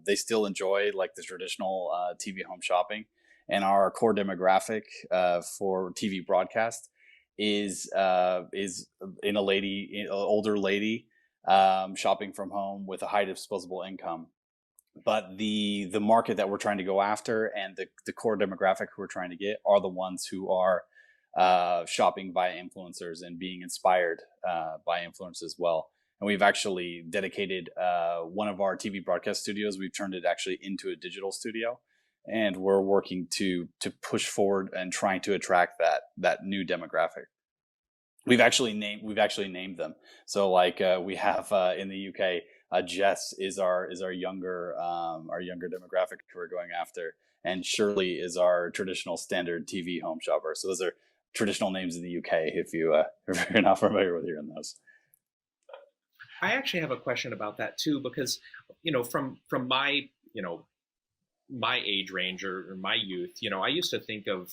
they still enjoy like the traditional TV home shopping, and our core demographic for TV broadcast is an older lady shopping from home with a high disposable income. But the market that we're trying to go after and the core demographic who we're trying to get are the ones who are shopping by influencers and being inspired by influencers as well. And we've actually dedicated one of our TV broadcast studios. We've turned it actually into a digital studio, and we're working to push forward and trying to attract that new demographic. We've actually named them. So like we have in the UK. Jess is our younger demographic who we're going after, and Shirley is our traditional standard TV home shopper. So those are traditional names in the UK if you're not familiar with hearing those. I actually have a question about that too, because from my my age range or my youth, I used to think of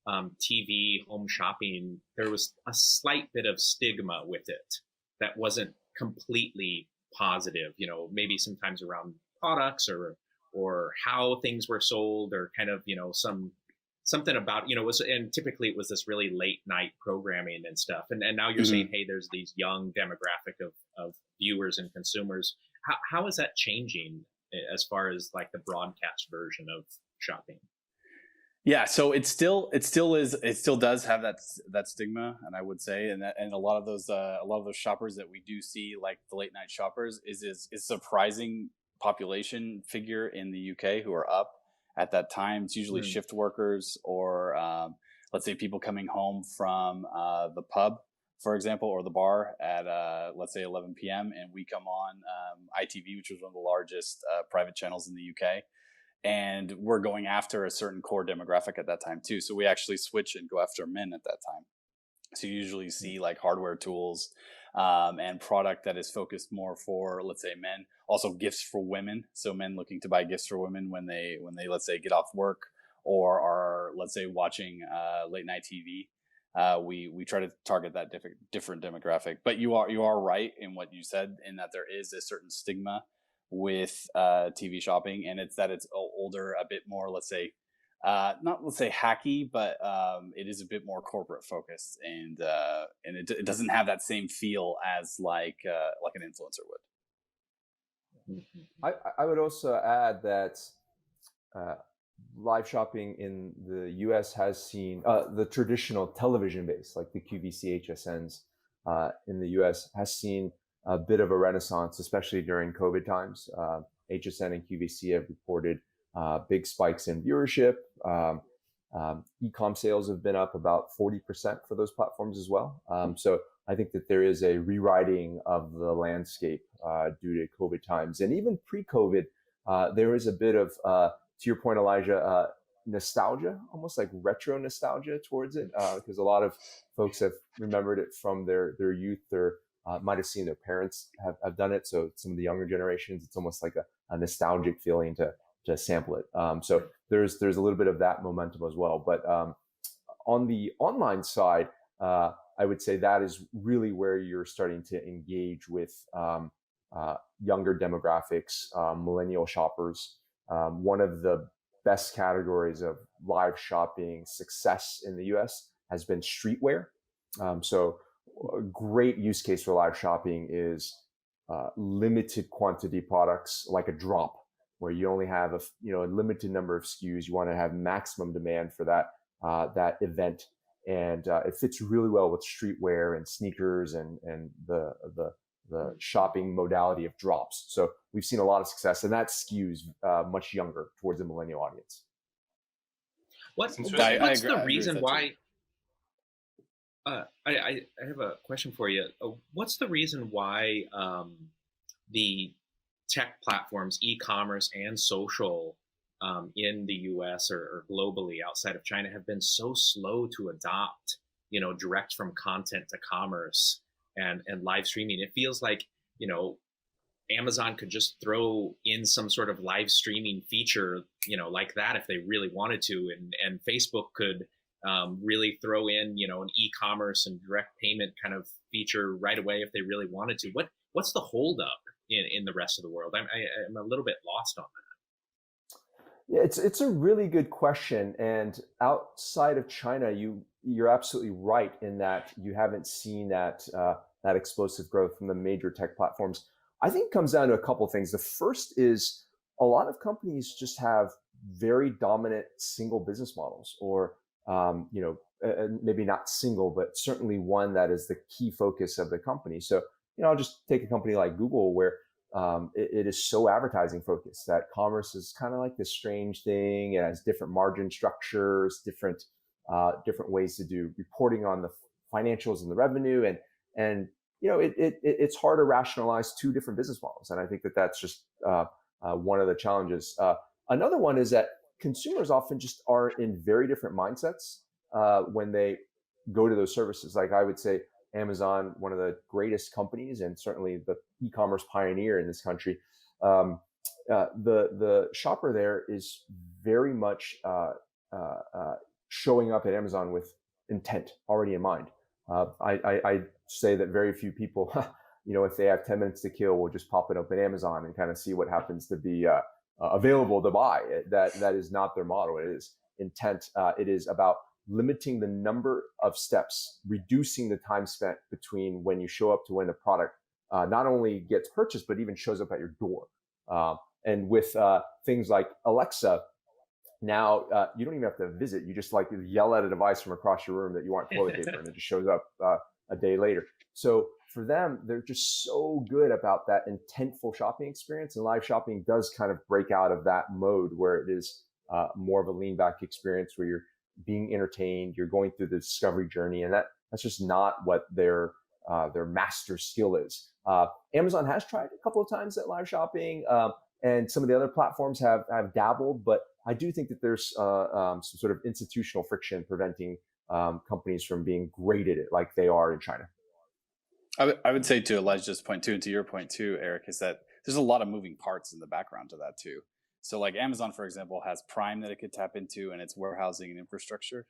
TV home shopping. There was a slight bit of stigma with it that wasn't completely positive, maybe sometimes around products or how things were sold, or kind of, some something about, and typically it was this really late night programming and stuff. And now you're saying, hey, there's these young demographic of viewers and consumers. How is that changing as far as like the broadcast version of shopping? Yeah, so it still does have that stigma, and I would say, and a lot of those shoppers that we do see, like the late night shoppers, is surprising population figure in the UK who are up at that time. It's usually shift workers or let's say people coming home from the pub, for example, or the bar at let's say 11 p.m. and we come on ITV, which was one of the largest private channels in the UK. And we're going after a certain core demographic at that time too. So we actually switch and go after men at that time. So you usually see like hardware tools and product that is focused more for, let's say, men. Also gifts for women. So men looking to buy gifts for women when they let's say get off work or are, let's say, watching late night TV. We try to target that different demographic. But you are right in what you said, in that there is a certain stigma with TV shopping, and it's older, a bit more, let's say, not let's say hacky, but it is a bit more corporate focused, and it doesn't have that same feel as like an influencer would. I would also add that live shopping in the US has seen the traditional television base, like the QVC HSNs in the US, has seen a bit of a renaissance, especially during COVID times. HSN and QVC have reported big spikes in viewership. E-com sales have been up about 40% for those platforms as well. So I think that there is a rewriting of the landscape due to COVID times. And even pre-COVID, there is a bit of, to your point, Elijah, nostalgia, almost like retro nostalgia towards it, because a lot of folks have remembered it from their youth, or might have seen their parents have done it. So some of the younger generations, it's almost like a nostalgic feeling to sample it. So there's a little bit of that momentum as well. But on the online side, I would say that is really where you're starting to engage with younger demographics, millennial shoppers. One of the best categories of live shopping success in the US has been streetwear. So a great use case for live shopping is limited quantity products, like a drop, where you only have a limited number of SKUs. You want to have maximum demand for that event, and it fits really well with streetwear and sneakers and the shopping modality of drops. So we've seen a lot of success, and that skews much younger towards the millennial audience. What's the reason why? I have a question for you. What's the reason why the tech platforms, e-commerce and social in the US or globally outside of China have been so slow to adopt, direct from content to commerce and live streaming? It feels like, Amazon could just throw in some sort of live streaming feature, like that if they really wanted to, and Facebook could really throw in, an e-commerce and direct payment kind of feature right away if they really wanted to. What's the holdup in the rest of the world? I'm a little bit lost on that. Yeah, it's a really good question. And outside of China, you're absolutely right in that you haven't seen that explosive growth from the major tech platforms. I think it comes down to a couple of things. The first is a lot of companies just have very dominant single business models, or maybe not single, but certainly one that is the key focus of the company. So, I'll just take a company like Google, where it is so advertising focused that commerce is kind of like this strange thing. It has different margin structures, different ways to do reporting on the financials and the revenue, and it's hard to rationalize two different business models. And I think that that's just one of the challenges. Another one is that consumers often just are in very different mindsets when they go to those services. Like I would say Amazon, one of the greatest companies and certainly the e-commerce pioneer in this country, the shopper there is very much showing up at Amazon with intent already in mind. I say that very few people, if they have 10 minutes to kill, will just pop it up in Amazon and kind of see what happens to be available to buy. That is not their model. It is intent. It is about limiting the number of steps, reducing the time spent between when you show up to when the product not only gets purchased, but even shows up at your door. And with things like Alexa, now you don't even have to visit. You just like yell at a device from across your room that you want toilet paper, and it just shows up a day later. So for them, they're just so good about that intentful shopping experience. And live shopping does kind of break out of that mode where it is more of a lean back experience where you're being entertained, you're going through the discovery journey, and that's just not what their master skill is. Amazon has tried a couple of times at live shopping, and some of the other platforms have dabbled, but I do think that there's some sort of institutional friction preventing companies from being great at it like they are in China. I would say to Elijah's point too, and to your point too, Eric, is that there's a lot of moving parts in the background to that too. So like Amazon, for example, has Prime that it could tap into and its warehousing and infrastructure,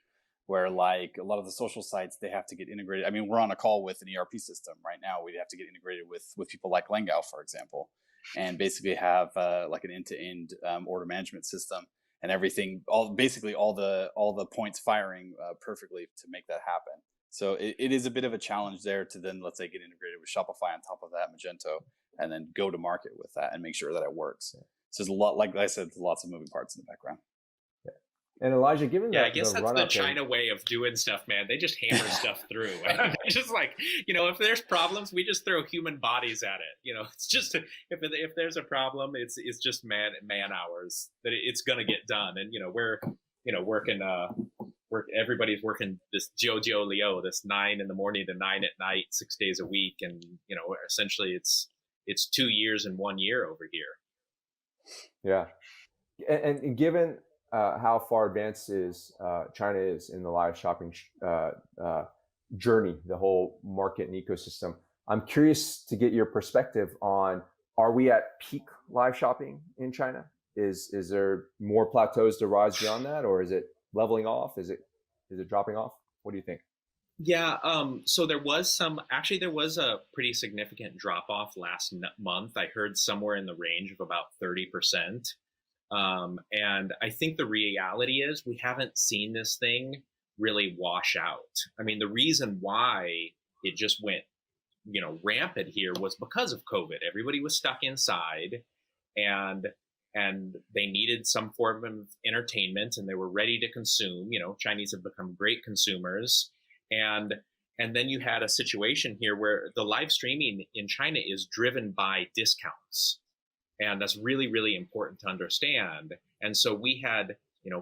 where like a lot of the social sites, they have to get integrated. I mean, we're on a call with an ERP system right now. We'd have to get integrated with people like Lengow, for example, and basically have like an end-to-end order management system and everything, all the points firing perfectly to make that happen. So it is a bit of a challenge there to then, let's say, get integrated with Shopify on top of that, Magento, and then go to market with that and make sure that it works. So there's a lot, like I said, lots of moving parts in the background. And Elijah, given I guess that's the China way of doing stuff, man. They just hammer stuff through. It's just like, if there's problems, we just throw human bodies at it. It's just if there's a problem, it's just man hours that it's gonna get done. And we're working everybody's working this Jojo Leo, this 9 a.m. to 9 p.m, 6 days a week, and essentially it's 2 years and 1 year over here. Yeah, and given how far advanced China is in the live shopping journey, the whole market and ecosystem, I'm curious to get your perspective on: are we at peak live shopping in China? Is there more plateaus to rise beyond that, or is it leveling off? Is it dropping off? What do you think? Yeah, so there was a pretty significant drop off last month. I heard somewhere in the range of about 30%. And I think the reality is we haven't seen this thing really wash out. I mean, the reason why it just went, rampant here was because of COVID. Everybody was stuck inside, and they needed some form of entertainment, and they were ready to consume. Chinese have become great consumers. And then you had a situation here where the live streaming in China is driven by discounts. And that's really, really important to understand. And so we had,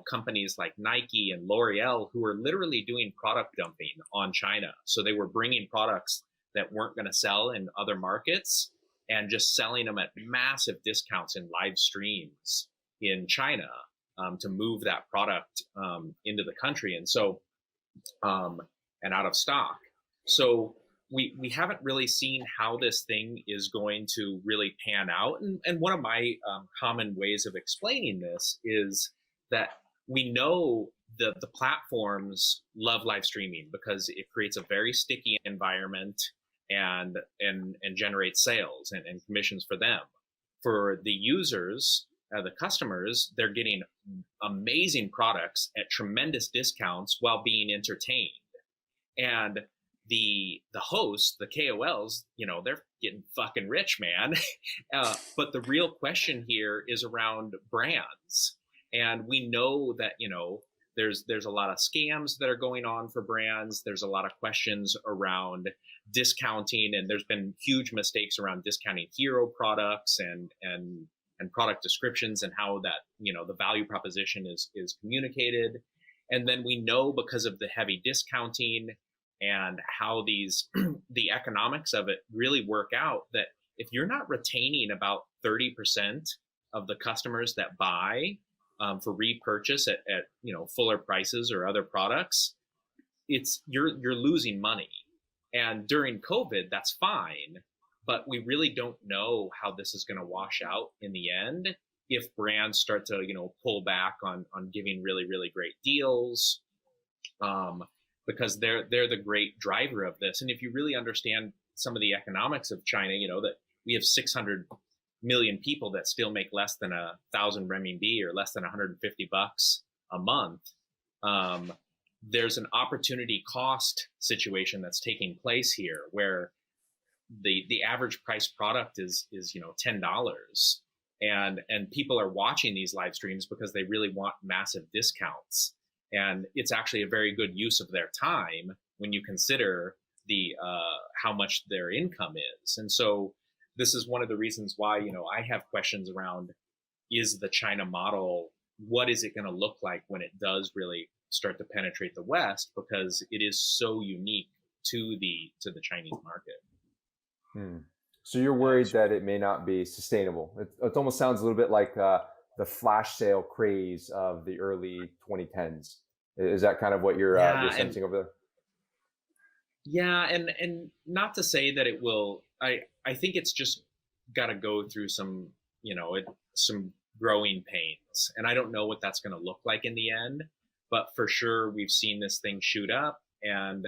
companies like Nike and L'Oreal who were literally doing product dumping on China. So they were bringing products that weren't going to sell in other markets and just selling them at massive discounts in live streams in China to move that product into the country. And so, and out of stock. So we haven't really seen how this thing is going to really pan out. And one of my common ways of explaining this is that we know that the platforms love live streaming because it creates a very sticky environment and generates sales and commissions for them. For the users, the customers, they're getting amazing products at tremendous discounts while being entertained. And the hosts, the KOLs, they're getting fucking rich, man. But the real question here is around brands. And we know that, there's a lot of scams that are going on for brands. There's a lot of questions around discounting, and there's been huge mistakes around discounting hero products and product descriptions and how that, the value proposition is communicated. And then we know because of the heavy discounting and how the economics of it really work out, that if you're not retaining about 30% of the customers that buy for repurchase at fuller prices or other products, you're losing money. And during COVID, that's fine, but we really don't know how this is going to wash out in the end if brands start to pull back on giving really, really great deals. Because they're the great driver of this. And if you really understand some of the economics of China, that we have 600 million people that still make less than 1,000 renminbi or less than $150 a month, there's an opportunity cost situation that's taking place here where the average price product is $10, and people are watching these live streams because they really want massive discounts, and it's actually a very good use of their time when you consider the how much their income is. And so this is one of the reasons why I have questions around, is the China model, what is it going to look like when it does really start to penetrate the West, because it is so unique to the Chinese market. So you're worried that it may not be sustainable. It almost sounds a little bit like the flash sale craze of the early 2010s. Is that kind of what you're sensing over there? Yeah, and not to say that it will. I think it's just got to go through some some growing pains, and I don't know what that's going to look like in the end. But for sure, we've seen this thing shoot up, and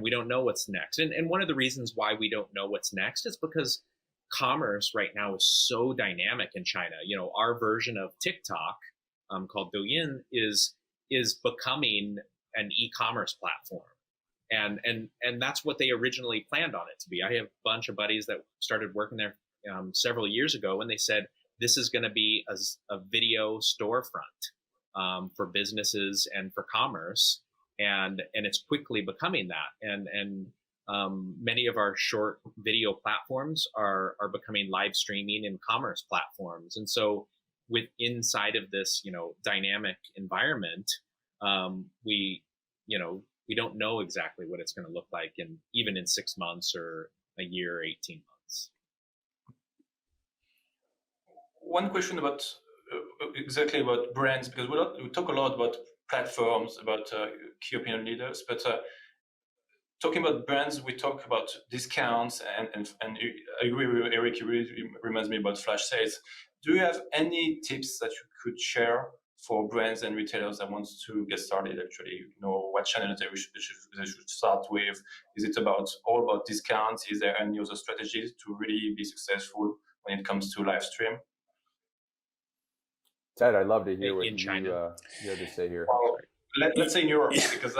we don't know what's next. And one of the reasons why we don't know what's next is because commerce right now is so dynamic in China. Our version of TikTok, called Douyin, is becoming an e-commerce platform, and that's what they originally planned on it to be. I have a bunch of buddies that started working there several years ago, and they said this is going to be a video storefront for businesses and for commerce, and it's quickly becoming that. And many of our short video platforms are becoming live streaming and commerce platforms. And so inside of this dynamic environment, we don't know exactly what it's going to look like even in 6 months or a year or 18 months. One question about exactly about brands, because we talk a lot about platforms, about key opinion leaders, but talking about brands, we talk about discounts, and I agree with Eric. It really reminds me about flash sales. Do you have any tips that you could share for brands and retailers that wants to get started? Actually, what channels they should start with? Is it all about discounts? Is there any other strategies to really be successful when it comes to live stream? Ted, I'd love to hear what in China. you have to say here. Well, let's say in Europe, because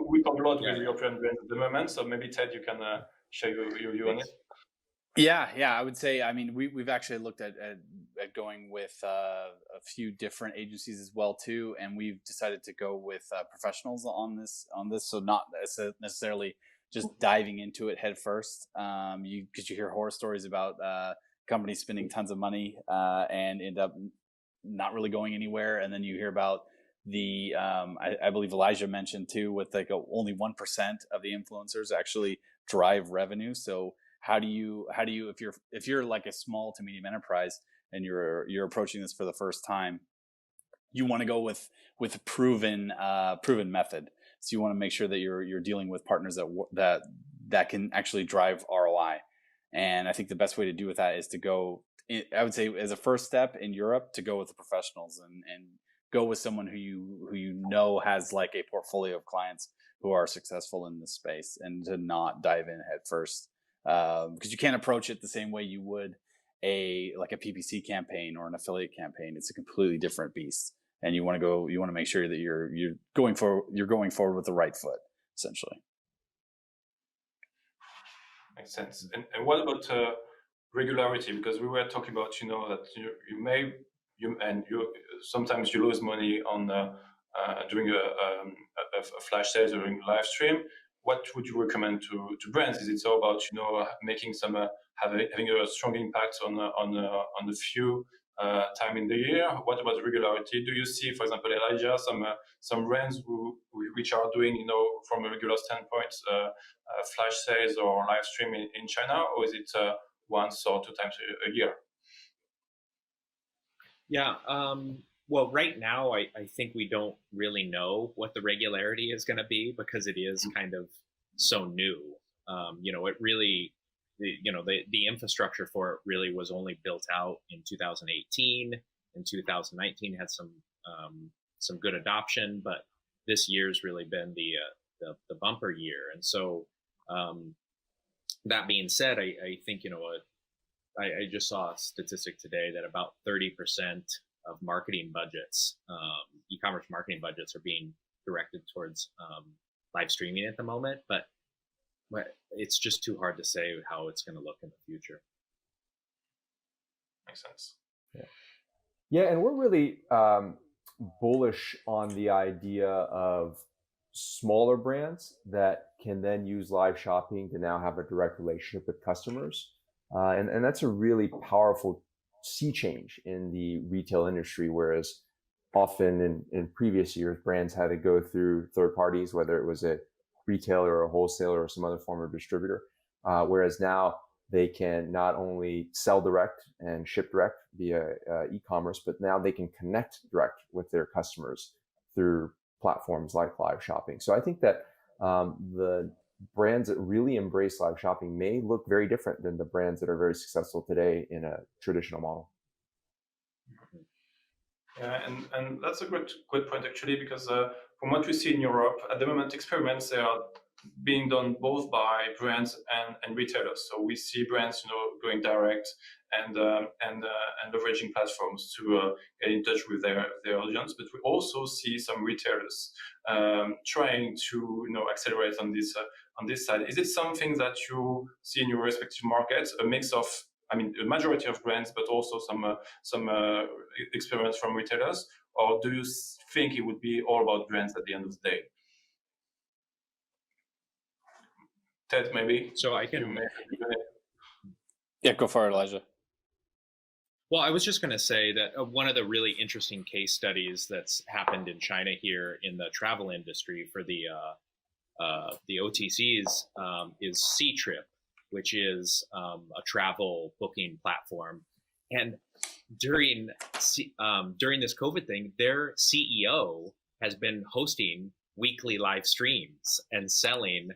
we talk a lot with European brands at the moment. So maybe Ted, you can share your view on it. Yeah, I would say. I mean, we've actually looked at going with a few different agencies as well too, and we've decided to go with professionals on this. So not necessarily just diving into it head first. Because you hear horror stories about companies spending tons of money and end up not really going anywhere, and then you hear about the I believe Elijah mentioned too, with like only 1% of the influencers actually drive revenue. So how do you if you're like a small to medium enterprise and you're approaching this for the first time, you want to go with a proven method. So you want to make sure that you're dealing with partners that can actually drive ROI. And I think the best way to do with that is to go, I would say, as a first step in Europe, to go with the professionals and go with someone who you know has like a portfolio of clients who are successful in this space, and to not dive in head first, because you can't approach it the same way you would a PPC campaign or an affiliate campaign. It's a completely different beast, and you want to make sure that you're going forward with the right foot, essentially. Makes sense. And what about regularity? Because we were talking about that sometimes you lose money on doing a flash sales during live stream. What would you recommend to brands? Is it all about making some having a strong impact on the few time in the year? What about regularity? Do you see, for example, Elijah, some brands which are doing from a regular standpoint flash sales or live stream in China, or is it once or 2 times a year? Yeah. Well, right now, I think we don't really know what the regularity is going to be, because it is kind of so new. It really, the infrastructure for it really was only built out in 2018. In 2019 had some good adoption, but this year's really been the bumper year. And so, that being said, I think I just saw a statistic today that about 30% marketing budgets. E-commerce marketing budgets are being directed towards live streaming at the moment, but it's just too hard to say how it's going to look in the future. Makes sense. Yeah, and we're really bullish on the idea of smaller brands that can then use live shopping to now have a direct relationship with customers. And that's a really powerful sea change in the retail industry, whereas often in previous years, brands had to go through third parties, whether it was a retailer or a wholesaler or some other form of distributor, whereas now they can not only sell direct and ship direct via e-commerce, but now they can connect direct with their customers through platforms like live shopping. So I think that the brands that really embrace live shopping may look very different than the brands that are very successful today in a traditional model. Yeah, and that's a good point actually, because from what we see in Europe at the moment, experiments they are being done both by brands and retailers. So we see brands, going direct and leveraging platforms to get in touch with their audience. But we also see some retailers trying to accelerate on this side. Is it something that you see in your respective markets? A mix of, a majority of brands, but also some experiments from retailers, or do you think it would be all about brands at the end of the day? Ted, maybe. So I can. Yeah, go for it, Elijah. Well, I was just going to say that one of the really interesting case studies that's happened in China here in the travel industry for the OTCs is Ctrip, which is a travel booking platform. And during this COVID thing, their CEO has been hosting weekly live streams and selling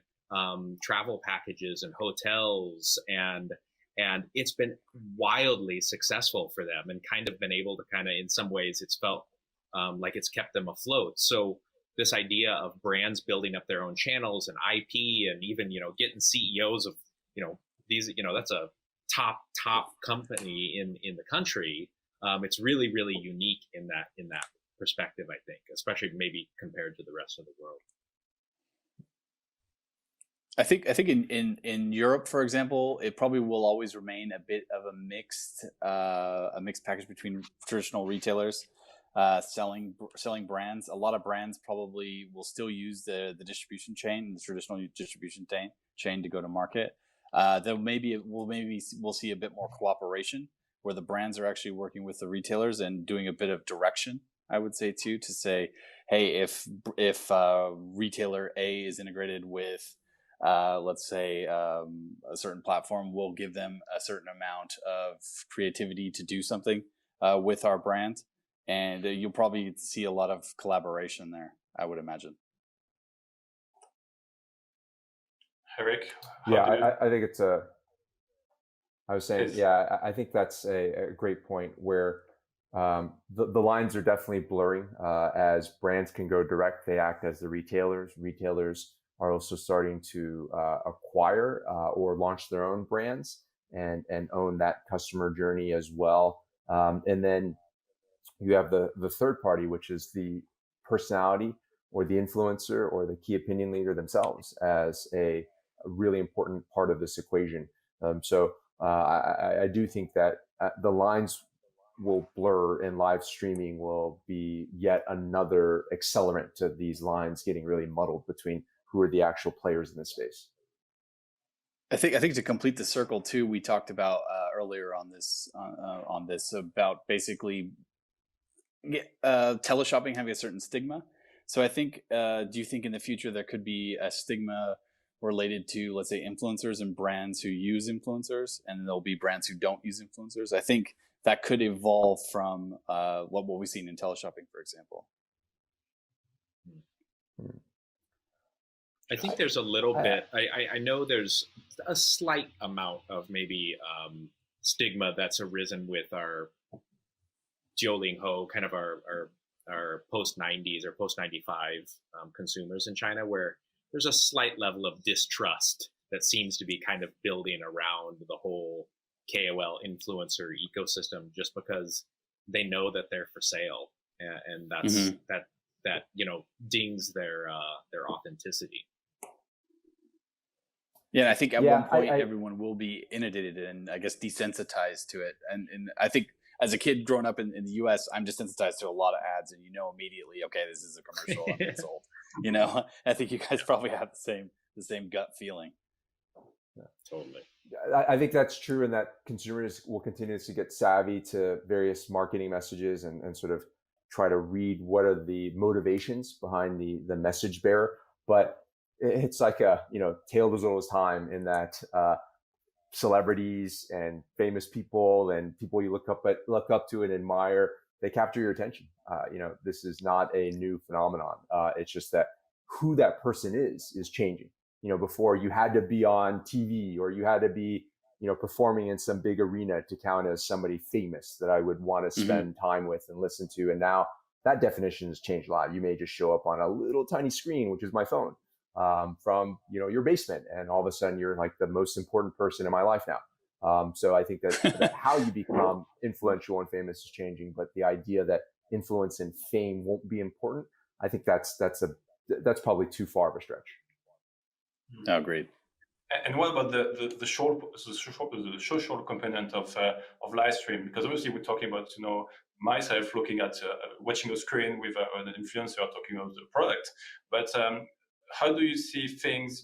travel packages and hotels, and it's been wildly successful for them, and kind of been able to in some ways it's felt like it's kept them afloat. So this idea of brands building up their own channels and IP, and even getting CEOs of these that's a top company in the country. It's really unique in that perspective, I think, especially maybe compared to the rest of the world. I think in Europe, for example, it probably will always remain a bit of a mixed package between traditional retailers selling brands. A lot of brands probably will still use the distribution chain, the traditional distribution chain to go to market. We'll see a bit more cooperation where the brands are actually working with the retailers and doing a bit of direction, I would say too, to say, hey, if retailer A is integrated with let's say a certain platform, we'll give them a certain amount of creativity to do something with our brand, and you'll probably see a lot of collaboration there, I would imagine. Eric? I think it's I think that's a great point where the lines are definitely blurring. As brands can go direct, they act as the retailers. Retailers are also starting to acquire or launch their own brands and own that customer journey as well. And then you have the third party, which is the personality or the influencer or the key opinion leader themselves as a really important part of this equation. So I do think that the lines will blur, and live streaming will be yet another accelerant to these lines getting really muddled between who are the actual players in this space. I think to complete the circle too, we talked about earlier on this about basically teleshopping having a certain stigma. So I think, do you think in the future there could be a stigma related to, let's say, influencers and brands who use influencers, and there'll be brands who don't use influencers? I think that could evolve from what we've seen in teleshopping, for example. I think there's a little bit, I know there's a slight amount of maybe stigma that's arisen with our Jiulingho, kind of our post-90s or post-95 consumers in China, where there's a slight level of distrust that seems to be kind of building around the whole KOL influencer ecosystem, just because they know that they're for sale, and that's that dings their authenticity. Yeah, I think at one point everyone will be inundated and I guess desensitized to it. And I think as a kid growing up in the US, I'm desensitized to a lot of ads, and immediately, okay, this is a commercial, I'm being sold. I think you guys probably have the same gut feeling. Yeah, totally. I think that's true, and that consumers will continue to get savvy to various marketing messages and sort of try to read what are the motivations behind the message bearer. But it's like a tale as old as time, in that celebrities and famous people and people you look up to and admire, they capture your attention. This is not a new phenomenon. It's just that who that person is changing. Before you had to be on TV, or you had to be performing in some big arena to count as somebody famous that I would want to spend time with and listen to. And now that definition has changed a lot. You may just show up on a little tiny screen, which is my phone, from your basement, and all of a sudden you're like the most important person in my life now. So I think that how you become influential and famous is changing, but the idea that influence and fame won't be important, I think that's probably too far of a stretch. Oh, great. And what about the social component of live stream? Because obviously we're talking about myself looking at watching a screen with an influencer talking about the product, but how do you see things?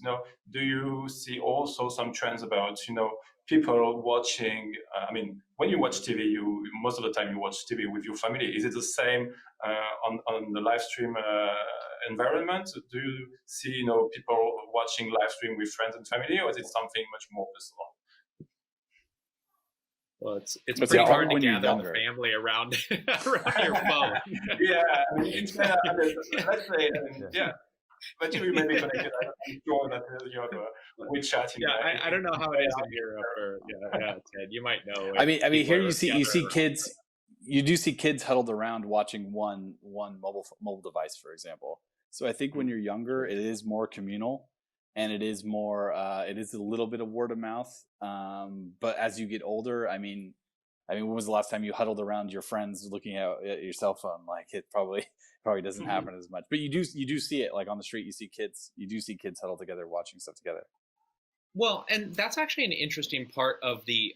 Do you see also some trends about people watching? When you watch TV, most of the time you watch TV with your family. Is it the same on the live stream environment? Do you see people watching live stream with friends and family, or is it something much more personal? Well, it's pretty hard to gather the family around your phone. Yeah, it's let's say, yeah. But you may be connected. I'm sure that you have a WeChat. I don't know how it is in Europe. Or Ted, you might know. I mean, here you see kids. You do see kids huddled around watching one mobile device, for example. So I think when you're younger, it is more communal, and it is more. It is a little bit of word of mouth. But as you get older, I mean, when was the last time you huddled around your friends looking at your cell phone? Like, it probably doesn't happen as much. But you do see it, like on the street. You do see kids huddled together watching stuff together. Well, and that's actually an interesting part of the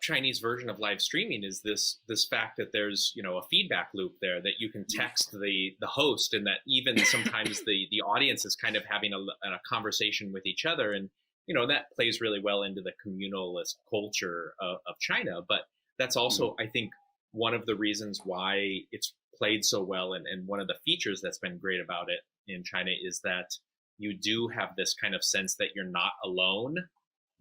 Chinese version of live streaming, is this fact that there's a feedback loop there, that you can text the host, and that even sometimes the audience is kind of having a conversation with each other, and that plays really well into the communalist culture of China. But that's also, I think, one of the reasons why it's played so well, and one of the features that's been great about it in China is that you do have this kind of sense that you're not alone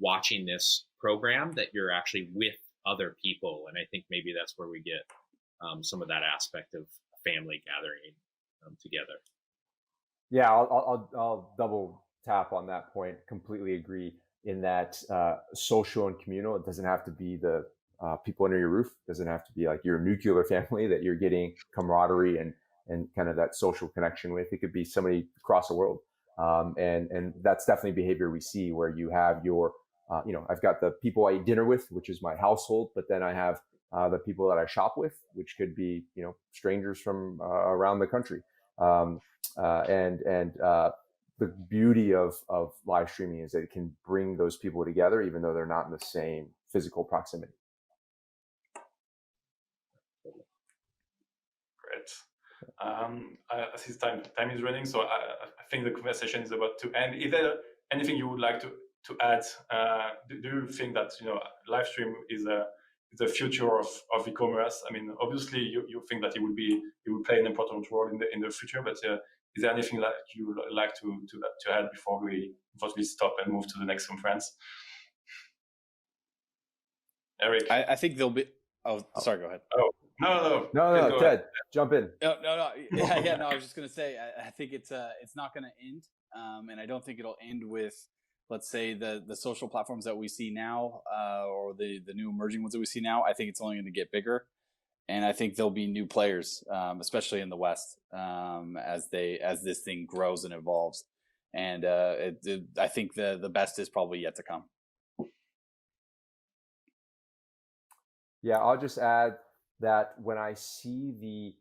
watching this program, that you're actually with other people. And I think maybe that's where we get some of that aspect of family gathering together. Yeah, I'll double tap on that point. Completely agree in that social and communal. It doesn't have to be the people under your roof. It doesn't have to be like your nuclear family that you're getting camaraderie and kind of that social connection with. It could be somebody across the world. And that's definitely behavior we see, where you have your, I've got the people I eat dinner with, which is my household, but then I have the people that I shop with, which could be, strangers from around the country. The beauty of live streaming is that it can bring those people together, even though they're not in the same physical proximity. Great. I see time is running, so I think the conversation is about to end. Is there anything you would like to add? Do you think that live stream is the future of e-commerce? I mean, obviously you think that it will play an important role in the future, but is there anything that you would like to add before we stop and move to the next conference? Eric, I think there'll be. Oh, sorry. Go ahead. Oh. No, Ted, jump in. No. Yeah, no. I was just gonna say, I think it's not gonna end, and I don't think it'll end with, let's say, the social platforms that we see now, or the new emerging ones that we see now. I think it's only going to get bigger, and I think there'll be new players, especially in the West, as this thing grows and evolves. And I think the best is probably yet to come. Yeah, I'll just add that when I see the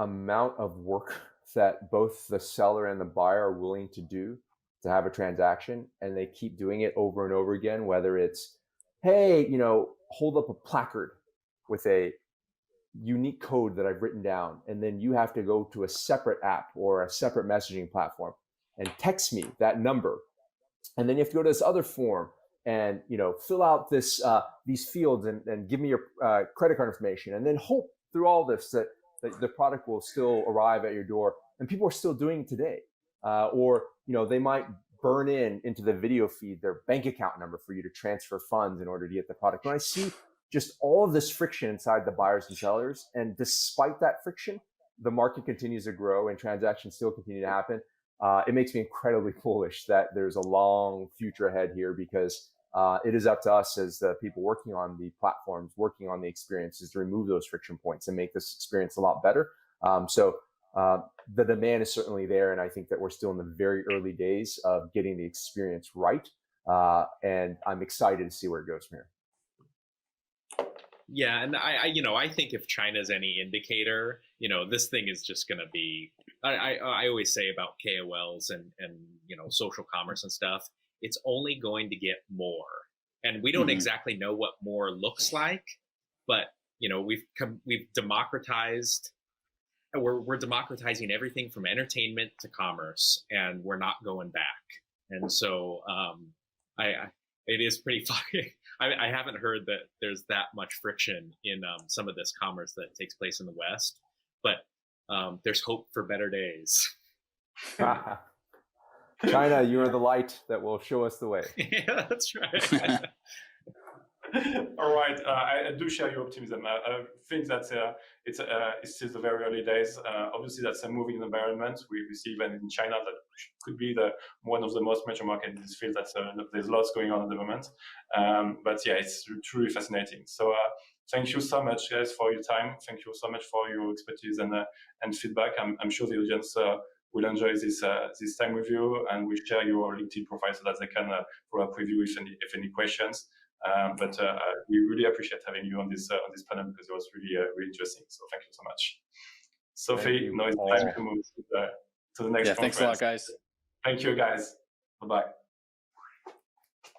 amount of work that both the seller and the buyer are willing to do to have a transaction, and they keep doing it over and over again, whether it's, hey, hold up a placard with a unique code that I've written down, and then you have to go to a separate app or a separate messaging platform and text me that number, and then you have to go to this other form and fill out these fields and give me your credit card information, and then hope through all this that the product will still arrive at your door. And people are still doing it today, or they might burn into the video feed their bank account number for you to transfer funds in order to get the product. When I see just all of this friction inside the buyers and sellers, and despite that friction, the market continues to grow and transactions still continue to happen, it makes me incredibly bullish that there's a long future ahead here, because it is up to us as the people working on the platforms, working on the experiences, to remove those friction points and make this experience a lot better. So the demand is certainly there, and I think that we're still in the very early days of getting the experience right, and I'm excited to see where it goes from here. Yeah, and I think if China's any indicator, this thing is just going to be. I always say about KOLs and social commerce and stuff, it's only going to get more, and we don't exactly know what more looks like, but we've democratized. We're democratizing everything from entertainment to commerce, and we're not going back. And so it is pretty fucking. I haven't heard that there's that much friction in some of this commerce that takes place in the West, but there's hope for better days. China, you are the light that will show us the way. Yeah, that's right. All right, I do share your optimism. I think that it's still the very early days. Obviously, that's a moving environment. We see even in China that could be one of the most mature markets in this field. There's lots going on at the moment. But yeah, it's truly fascinating. So thank you so much, guys, for your time. Thank you so much for your expertise and feedback. I'm sure the audience will enjoy this time with you, and we'll share your LinkedIn profile so that they can follow up with you if any questions. But we really appreciate having you on this panel, because it was really interesting. So thank you so much. Sophie, now it's time to move to the next conference. Thanks a lot, guys. Thank you, guys. Bye-bye.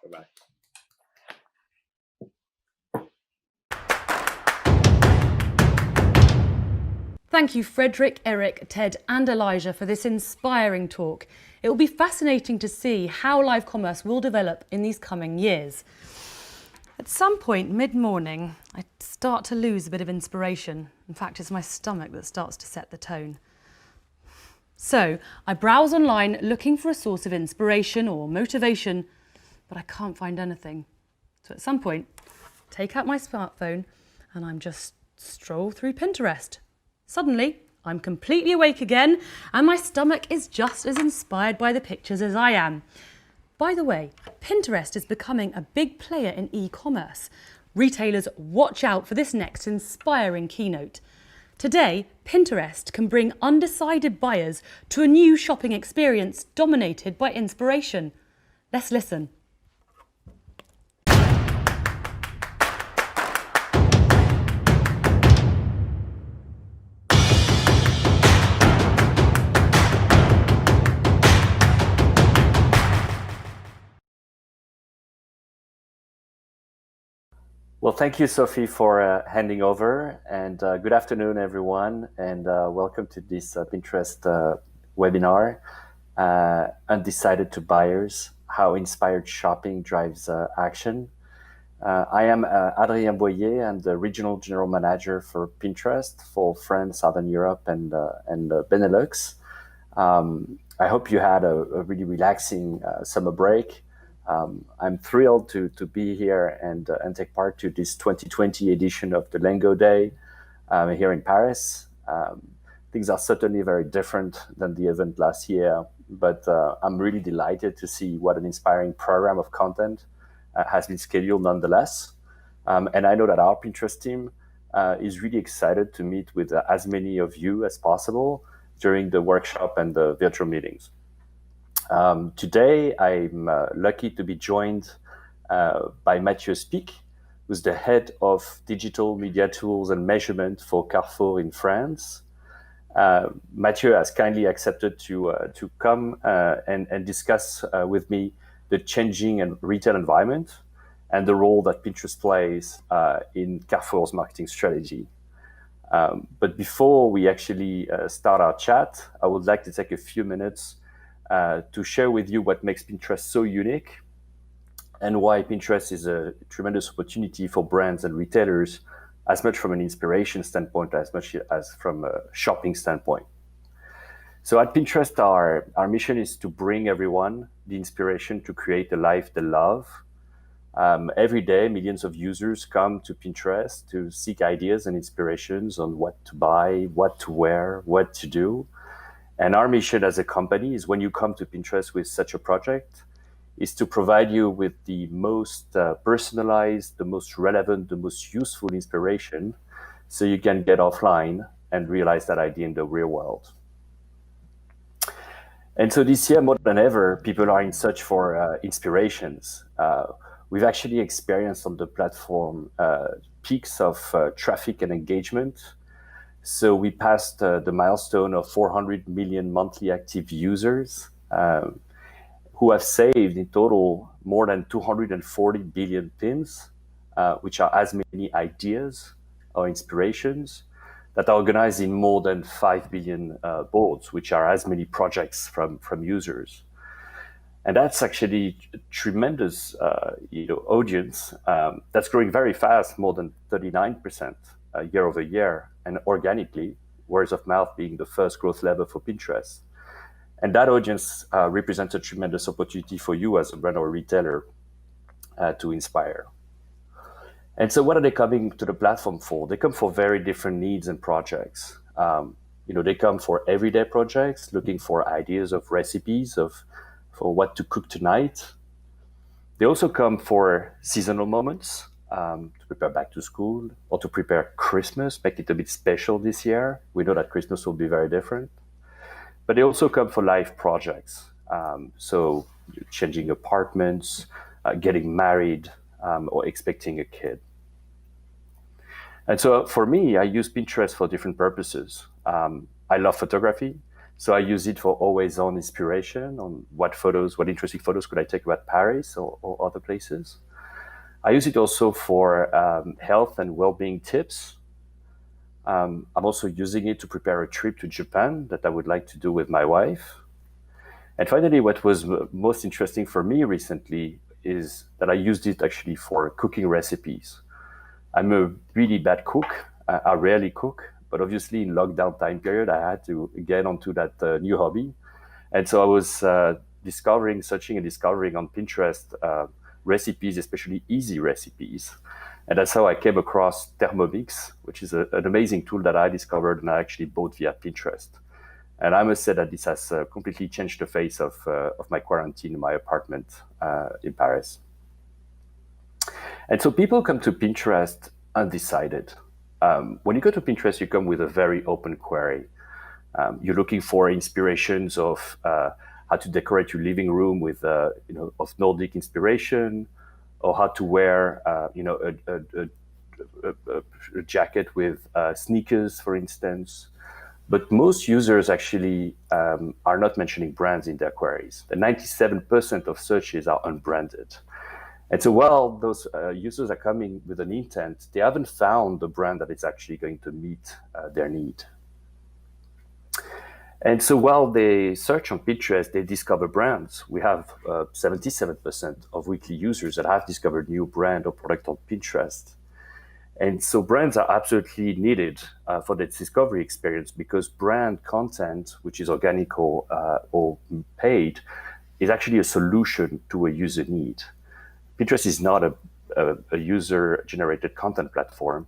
Bye-bye. Thank you, Frederick, Eric, Ted and Elijah for this inspiring talk. It will be fascinating to see how live commerce will develop in these coming years. At some point mid-morning, I start to lose a bit of inspiration. In fact, it's my stomach that starts to set the tone. So I browse online looking for a source of inspiration or motivation, but I can't find anything. So at some point, take out my smartphone and I'm just stroll through Pinterest. Suddenly, I'm completely awake again, and my stomach is just as inspired by the pictures as I am. By the way, Pinterest is becoming a big player in e-commerce. Retailers, watch out for this next inspiring keynote. Today, Pinterest can bring undecided buyers to a new shopping experience dominated by inspiration. Let's listen. Well, thank you, Sophie, for handing over, and good afternoon, everyone, and welcome to this Pinterest webinar, Undecided to Buyers, How Inspired Shopping Drives Action. I am Adrien Boyer. I'm the Regional General Manager for Pinterest for France, Southern Europe, and Benelux. I hope you had a really relaxing summer break. I'm thrilled to be here and take part to this 2020 edition of the Lengow Day here in Paris. Things are certainly very different than the event last year, but I'm really delighted to see what an inspiring program of content has been scheduled nonetheless. And I know that our Pinterest team is really excited to meet with as many of you as possible during the workshop and the virtual meetings. Today, I'm lucky to be joined by Mathieu Spic, who's the head of digital media tools and measurement for Carrefour in France. Mathieu has kindly accepted to come and discuss with me the changing and retail environment and the role that Pinterest plays in Carrefour's marketing strategy. But before we actually start our chat, I would like to take a few minutes to share with you what makes Pinterest so unique and why Pinterest is a tremendous opportunity for brands and retailers, as much from an inspiration standpoint as much as from a shopping standpoint. So at Pinterest, our mission is to bring everyone the inspiration to create a life they love. Every day, millions of users come to Pinterest to seek ideas and inspirations on what to buy, what to wear, what to do. And our mission as a company is when you come to Pinterest with such a project, is to provide you with the most personalized, the most relevant, the most useful inspiration so you can get offline and realize that idea in the real world. And so this year, more than ever, people are in search for inspirations. We've actually experienced on the platform peaks of traffic and engagement. So we passed the milestone of 400 million monthly active users who have saved in total more than 240 billion pins, which are as many ideas or inspirations that are organized in more than 5 billion boards, which are as many projects from users. And that's actually a tremendous audience that's growing very fast, more than 39% year over year, and organically, words of mouth being the first growth lever for Pinterest. And that audience represents a tremendous opportunity for you as a brand or retailer to inspire. And so what are they coming to the platform for? They come for very different needs and projects. They come for everyday projects, looking for ideas of recipes for what to cook tonight. They also come for seasonal moments, to prepare back to school or to prepare Christmas, make it a bit special this year. We know that Christmas will be very different. But they also come for life projects. So changing apartments, getting married, or expecting a kid. And so for me, I use Pinterest for different purposes. I love photography. So I use it for always on inspiration on what interesting photos could I take about Paris or other places. I use it also for health and well-being tips. I'm also using it to prepare a trip to Japan that I would like to do with my wife. And finally, what was most interesting for me recently is that I used it actually for cooking recipes. I'm a really bad cook. I rarely cook, but obviously in lockdown time period, I had to get onto that new hobby. And so I was searching and discovering on Pinterest recipes, especially easy recipes. And that's how I came across Thermomix, which is an amazing tool that I discovered and I actually bought via Pinterest. And I must say that this has completely changed the face of my quarantine in my apartment in Paris. And so people come to Pinterest undecided. When you go to Pinterest, you come with a very open query. You're looking for inspirations of how to decorate your living room with of Nordic inspiration, or how to wear a jacket with sneakers, for instance. But most users actually are not mentioning brands in their queries. The 97% of searches are unbranded. And so while those users are coming with an intent, they haven't found the brand that is actually going to meet their need. And so while they search on Pinterest, they discover brands. We have 77% of weekly users that have discovered new brand or product on Pinterest. And so brands are absolutely needed for the discovery experience, because brand content, which is organic or paid, is actually a solution to a user need. Pinterest is not a user-generated content platform,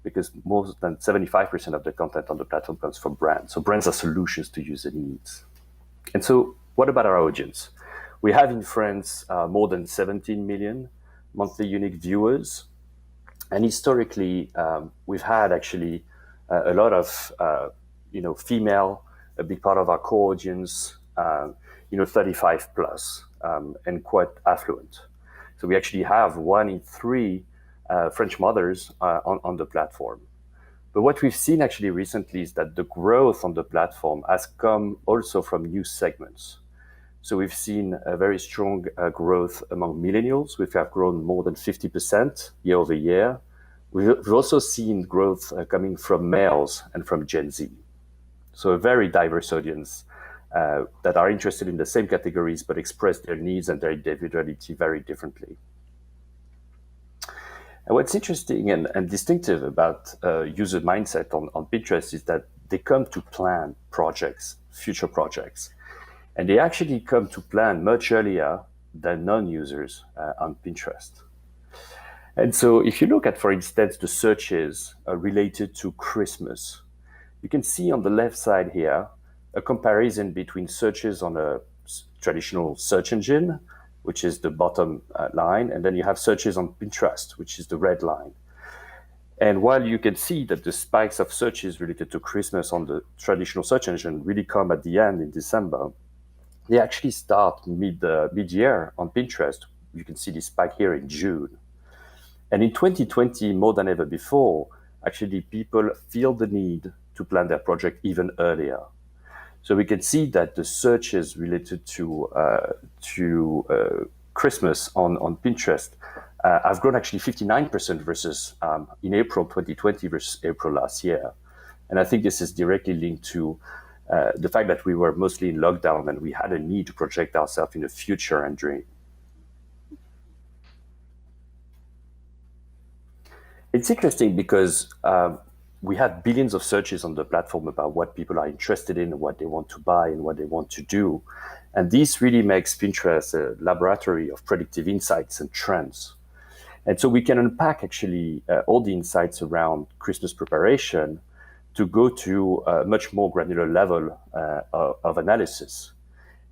because more than 75% of the content on the platform comes from brands. So brands are solutions to user needs. And so what about our audience? We have in France more than 17 million monthly unique viewers. And historically, we've had actually a lot of, female, a big part of our core audience, 35 plus, and quite affluent. So we actually have 1 in 3 French mothers on the platform. But what we've seen actually recently is that the growth on the platform has come also from new segments. So we've seen a very strong growth among millennials, which have grown more than 50% year over year. We've also seen growth coming from males and from Gen Z. So a very diverse audience that are interested in the same categories but express their needs and their individuality very differently. And what's interesting and distinctive about user mindset on Pinterest is that they come to plan projects, future projects. And they actually come to plan much earlier than non-users on Pinterest. And so if you look at, for instance, the searches related to Christmas, you can see on the left side here a comparison between searches on a traditional search engine, which is the bottom line, and then you have searches on Pinterest, which is the red line. And while you can see that the spikes of searches related to Christmas on the traditional search engine really come at the end in December, they actually start mid-year on Pinterest. You can see this spike here in June. And in 2020, more than ever before, actually people feel the need to plan their project even earlier. So we can see that the searches related to Christmas on Pinterest have grown actually 59% versus in April 2020 versus April last year. And I think this is directly linked to the fact that we were mostly in lockdown and we had a need to project ourselves in the future and dream. It's interesting because we have billions of searches on the platform about what people are interested in, what they want to buy, and what they want to do. And this really makes Pinterest a laboratory of predictive insights and trends. And so we can unpack actually all the insights around Christmas preparation to go to a much more granular level of analysis.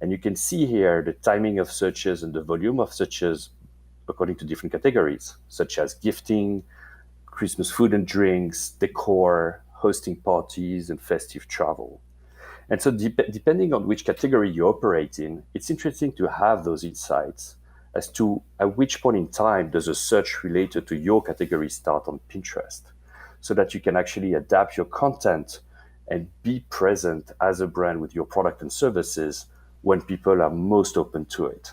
And you can see here the timing of searches and the volume of searches according to different categories, such as gifting, Christmas food and drinks, decor, hosting parties, and festive travel. And so depending on which category you operate in, it's interesting to have those insights as to at which point in time does a search related to your category start on Pinterest, so that you can actually adapt your content and be present as a brand with your product and services when people are most open to it.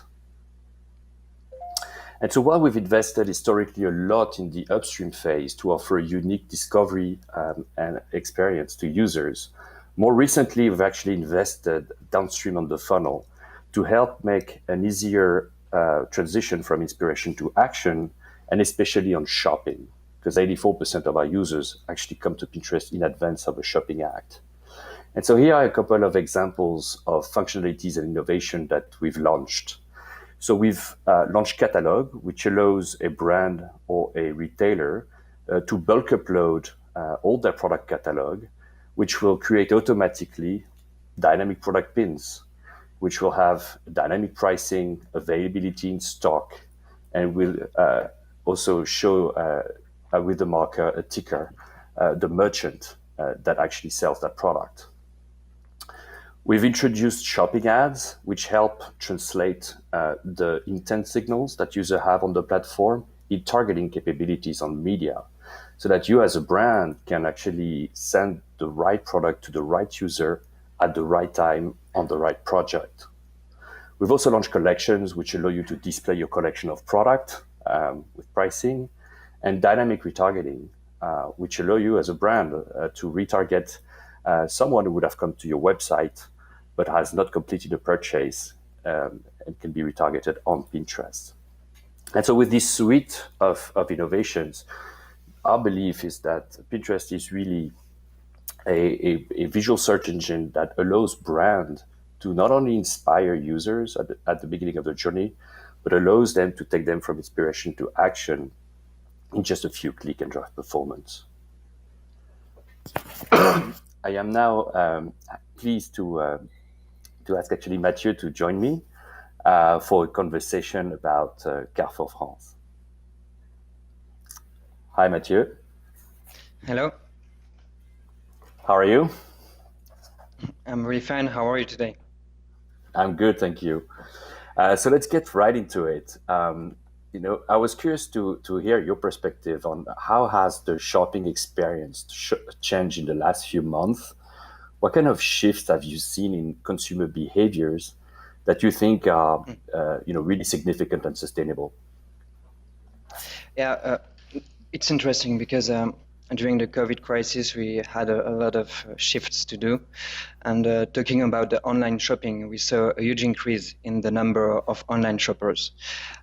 And so while we've invested historically a lot in the upstream phase to offer a unique discovery and experience to users, more recently, we've actually invested downstream on the funnel to help make an easier transition from inspiration to action, and especially on shopping, because 84% of our users actually come to Pinterest in advance of a shopping act. And so here are a couple of examples of functionalities and innovation that we've launched. So we've launched Catalog, which allows a brand or a retailer to bulk upload all their product catalog, which will create automatically dynamic product pins, which will have dynamic pricing, availability in stock, and will also show with the marker a ticker, the merchant that actually sells that product. We've introduced shopping ads, which help translate the intent signals that users have on the platform in targeting capabilities on media, so that you as a brand can actually send the right product to the right user at the right time on the right project. We've also launched collections, which allow you to display your collection of product with pricing, and dynamic retargeting, which allow you as a brand to retarget someone who would have come to your website but has not completed a purchase and can be retargeted on Pinterest. And so with this suite of innovations, our belief is that Pinterest is really a visual search engine that allows brands to not only inspire users at the beginning of the journey, but allows them to take them from inspiration to action in just a few click and drive performance. I am now pleased to ask actually Mathieu to join me for a conversation about Carrefour France. Hi, Mathieu. Hello. How are you? I'm really fine. How are you today? I'm good, thank you. So let's get right into it. I was curious to hear your perspective on how has the shopping experience changed in the last few months. What kind of shifts have you seen in consumer behaviors that you think are, really significant and sustainable? Yeah, it's interesting because during the COVID crisis, we had a lot of shifts to do. And talking about the online shopping, we saw a huge increase in the number of online shoppers.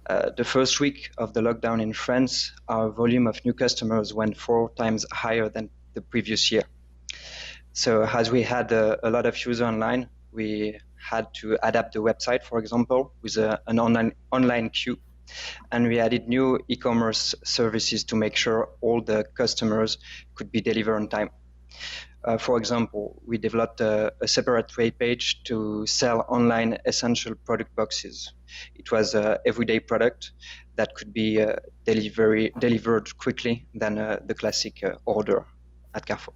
The first week of the lockdown in France, our volume of new customers went 4 times higher than the previous year. So as we had a lot of users online, we had to adapt the website, for example, with an online queue. And we added new e-commerce services to make sure all the customers could be delivered on time. For example, we developed a separate web page to sell online essential product boxes. It was an everyday product that could be delivered quickly than the classic order at Carrefour.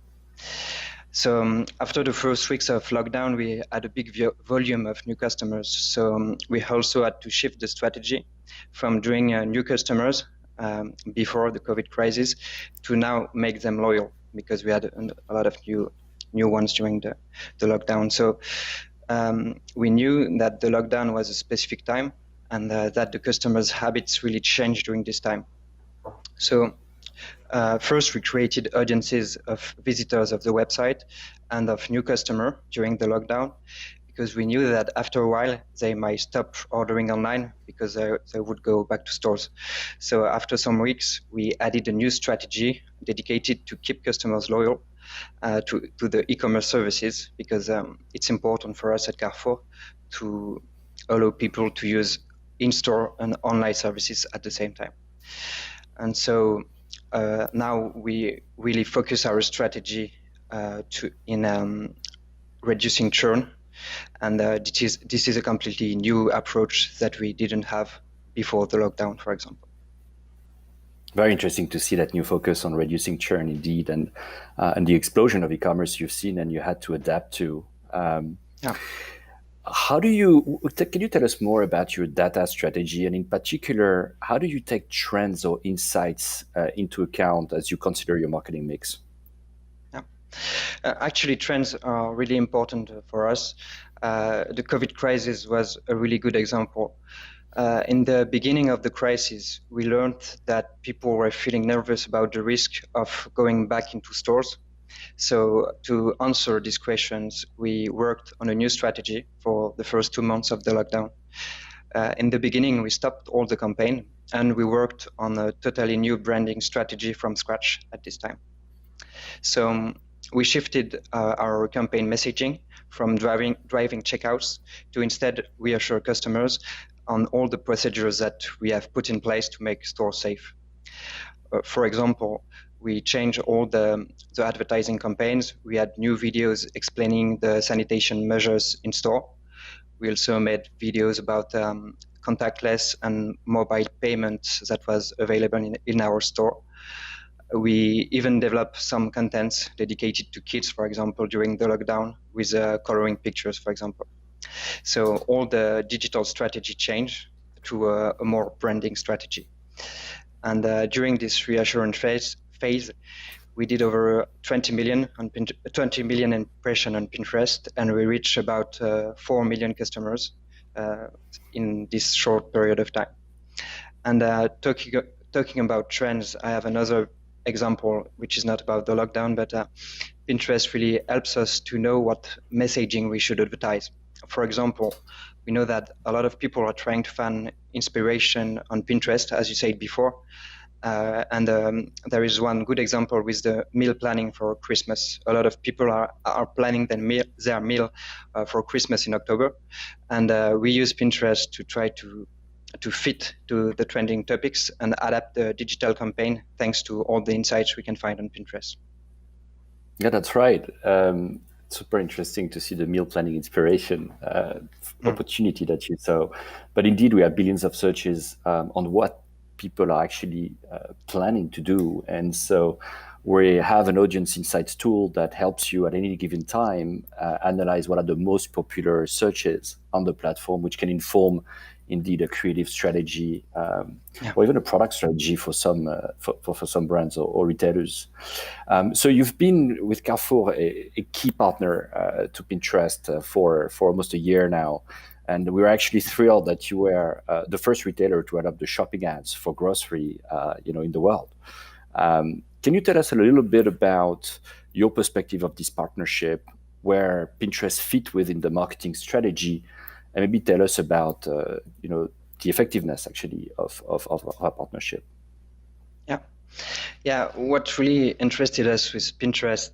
So after the first weeks of lockdown, we had a big volume of new customers. So we also had to shift the strategy from doing new customers before the COVID crisis to now make them loyal, because we had a lot of new ones during the lockdown. So we knew that the lockdown was a specific time and that the customers' habits really changed during this time. So first, we created audiences of visitors of the website and of new customers during the lockdown, because we knew that after a while they might stop ordering online because they would go back to stores. So after some weeks, we added a new strategy dedicated to keep customers loyal to the e-commerce services, because it's important for us at Carrefour to allow people to use in-store and online services at the same time. And so now we really focus our strategy in reducing churn, and this is a completely new approach that we didn't have before the lockdown, for example. Very interesting to see that new focus on reducing churn, indeed, and the explosion of e-commerce you've seen and you had to adapt to. Can you tell us more about your data strategy, and in particular, how do you take trends or insights into account as you consider your marketing mix? Actually, trends are really important for us. The COVID crisis was a really good example. In the beginning of the crisis, we learned that people were feeling nervous about the risk of going back into stores. So to answer these questions, we worked on a new strategy for the first 2 months of the lockdown. In the beginning, we stopped all the campaign and we worked on a totally new branding strategy from scratch at this time. So we shifted our campaign messaging from driving checkouts to instead reassure customers on all the procedures that we have put in place to make stores safe. For example, we changed all the advertising campaigns. We had new videos explaining the sanitation measures in store. We also made videos about contactless and mobile payments that was available in our store. We even developed some contents dedicated to kids, for example, during the lockdown with coloring pictures, for example. So all the digital strategy changed to a more branding strategy. And during this reassurance phase, we did over 20 million impressions on Pinterest, and we reached about 4 million customers in this short period of time. And talking about trends, I have another example, which is not about the lockdown, but Pinterest really helps us to know what messaging we should advertise. For example, we know that a lot of people are trying to find inspiration on Pinterest, as you said before. And there is one good example with the meal planning for Christmas. A lot of people are planning their meal for Christmas in October. And we use Pinterest to try to fit to the trending topics and adapt the digital campaign thanks to all the insights we can find on Pinterest. Yeah, that's right. Super interesting to see the meal planning inspiration opportunity that you saw. But indeed, we have billions of searches on what people are actually planning to do. And so we have an audience insights tool that helps you at any given time analyze what are the most popular searches on the platform, which can inform indeed a creative strategy or even a product strategy for some for some brands or retailers. So you've been with Carrefour a key partner to Pinterest for almost a year now. And we're actually thrilled that you were the first retailer to adopt the shopping ads for grocery, in the world. Can you tell us a little bit about your perspective of this partnership, where Pinterest fit within the marketing strategy, and maybe tell us about the effectiveness actually of our partnership? Yeah. What really interested us with Pinterest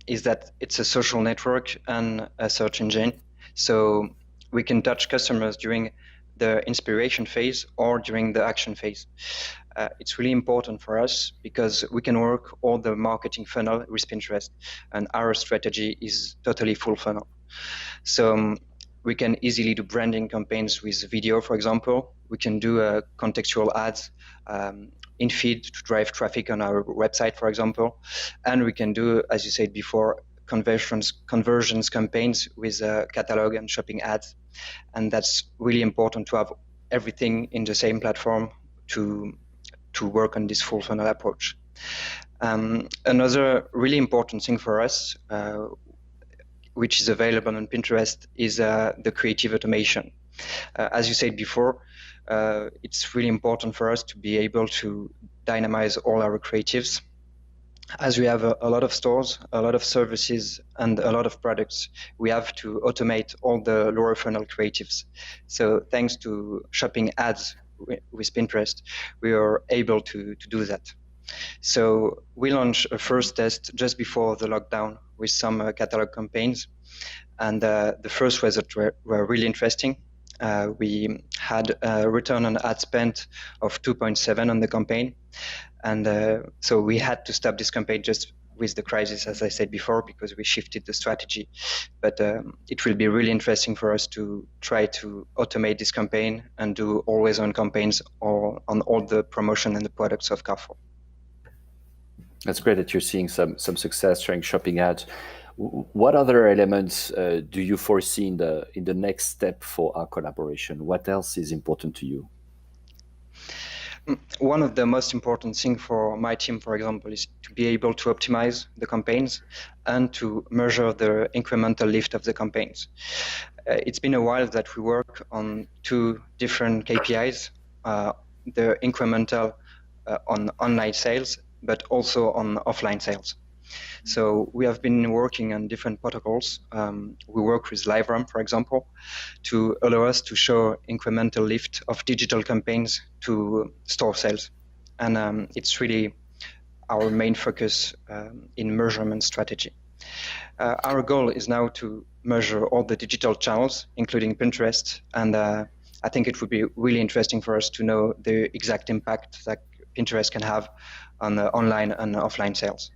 is that it's a social network and a search engine. So we can touch customers during the inspiration phase or during the action phase. It's really important for us because we can work all the marketing funnel with Pinterest, and our strategy is totally full funnel. So we can easily do branding campaigns with video, for example. We can do contextual ads in feed to drive traffic on our website, for example. And we can do, as you said before, conversions campaigns with catalog and shopping ads. And that's really important to have everything in the same platform to work on this full funnel approach. Another really important thing for us, which is available on Pinterest, is the creative automation. As you said before, it's really important for us to be able to dynamize all our creatives. As we have a lot of stores, a lot of services, and a lot of products, we have to automate all the lower funnel creatives. So thanks to shopping ads with Pinterest, we are able to do that. So we launched a first test just before the lockdown with some catalog campaigns. And the first results were really interesting. We had a return on ad spend of 2.7 on the campaign. And so we had to stop this campaign just with the crisis, as I said before, because we shifted the strategy. But it will be really interesting for us to try to automate this campaign and do always-on campaigns on all the promotion and the products of Carrefour. That's great that you're seeing some success during shopping ads. What other elements do you foresee in the next step for our collaboration? What else is important to you? One of the most important things for my team, for example, is to be able to optimize the campaigns and to measure the incremental lift of the campaigns. It's been a while that we work on two different KPIs, the incremental on online sales, but also on offline sales. So we have been working on different protocols. We work with LiveRamp, for example, to allow us to show incremental lift of digital campaigns to store sales. And it's really our main focus in measurement strategy. Our goal is now to measure all the digital channels, including Pinterest. And I think it would be really interesting for us to know the exact impact that Pinterest can have on the online and offline sales.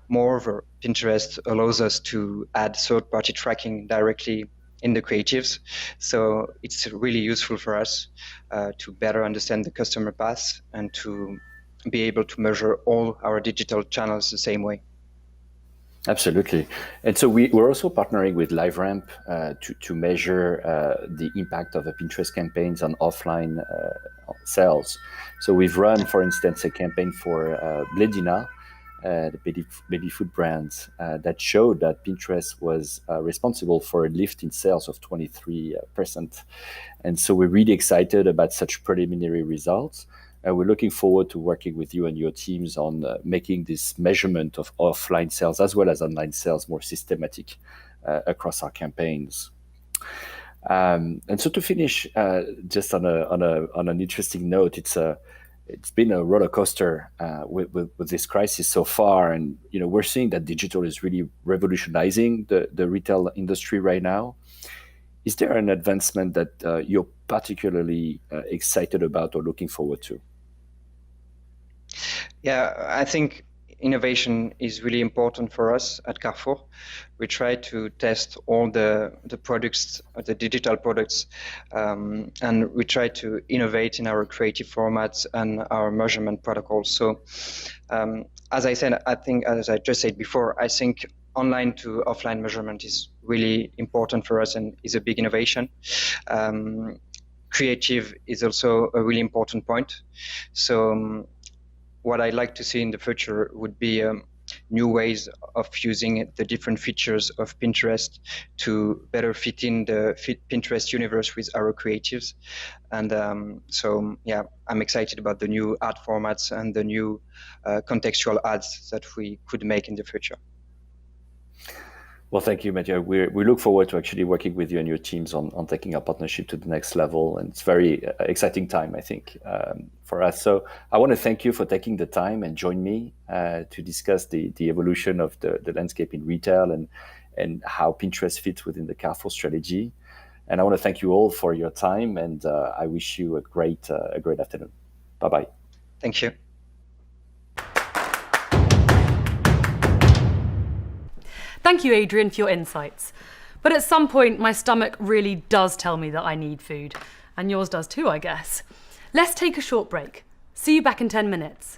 Moreover, Pinterest allows us to add third-party tracking directly in the creatives. So it's really useful for us to better understand the customer path and to be able to measure all our digital channels the same way. Absolutely. And so we're also partnering with LiveRamp to measure the impact of the Pinterest campaigns on offline sales. So we've run, for instance, a campaign for Bledina, the baby food brand, that showed that Pinterest was responsible for a lift in sales of 23%. And so we're really excited about such preliminary results. And we're looking forward to working with you and your teams on making this measurement of offline sales as well as online sales more systematic across our campaigns. And so to finish, just on an interesting note, it's been a roller coaster with this crisis so far, and we're seeing that digital is really revolutionizing the retail industry right now. Is there an advancement that you're particularly excited about or looking forward to? Yeah, I think innovation is really important for us at Carrefour. We try to test all the products, the digital products, and we try to innovate in our creative formats and our measurement protocols. So, as I said, as I just said before, I think online to offline measurement is really important for us and is a big innovation. creative is also a really important point. So what I'd like to see in the future would be new ways of using the different features of Pinterest to better fit in the Pinterest universe with our creatives. And so, yeah, I'm excited about the new ad formats and the new contextual ads that we could make in the future. Well, thank you, Mathieu. We look forward to actually working with you and your teams on taking our partnership to the next level. And it's very exciting time, I think, for us. So I want to thank you for taking the time and join me to discuss the evolution of the landscape in retail and how Pinterest fits within the Carrefour strategy. And I want to thank you all for your time, and I wish you a great afternoon. Bye-bye. Thank you. Thank you, Adrian, for your insights. But at some point, my stomach really does tell me that I need food. And yours does too, I guess. Let's take a short break. See you back in 10 minutes.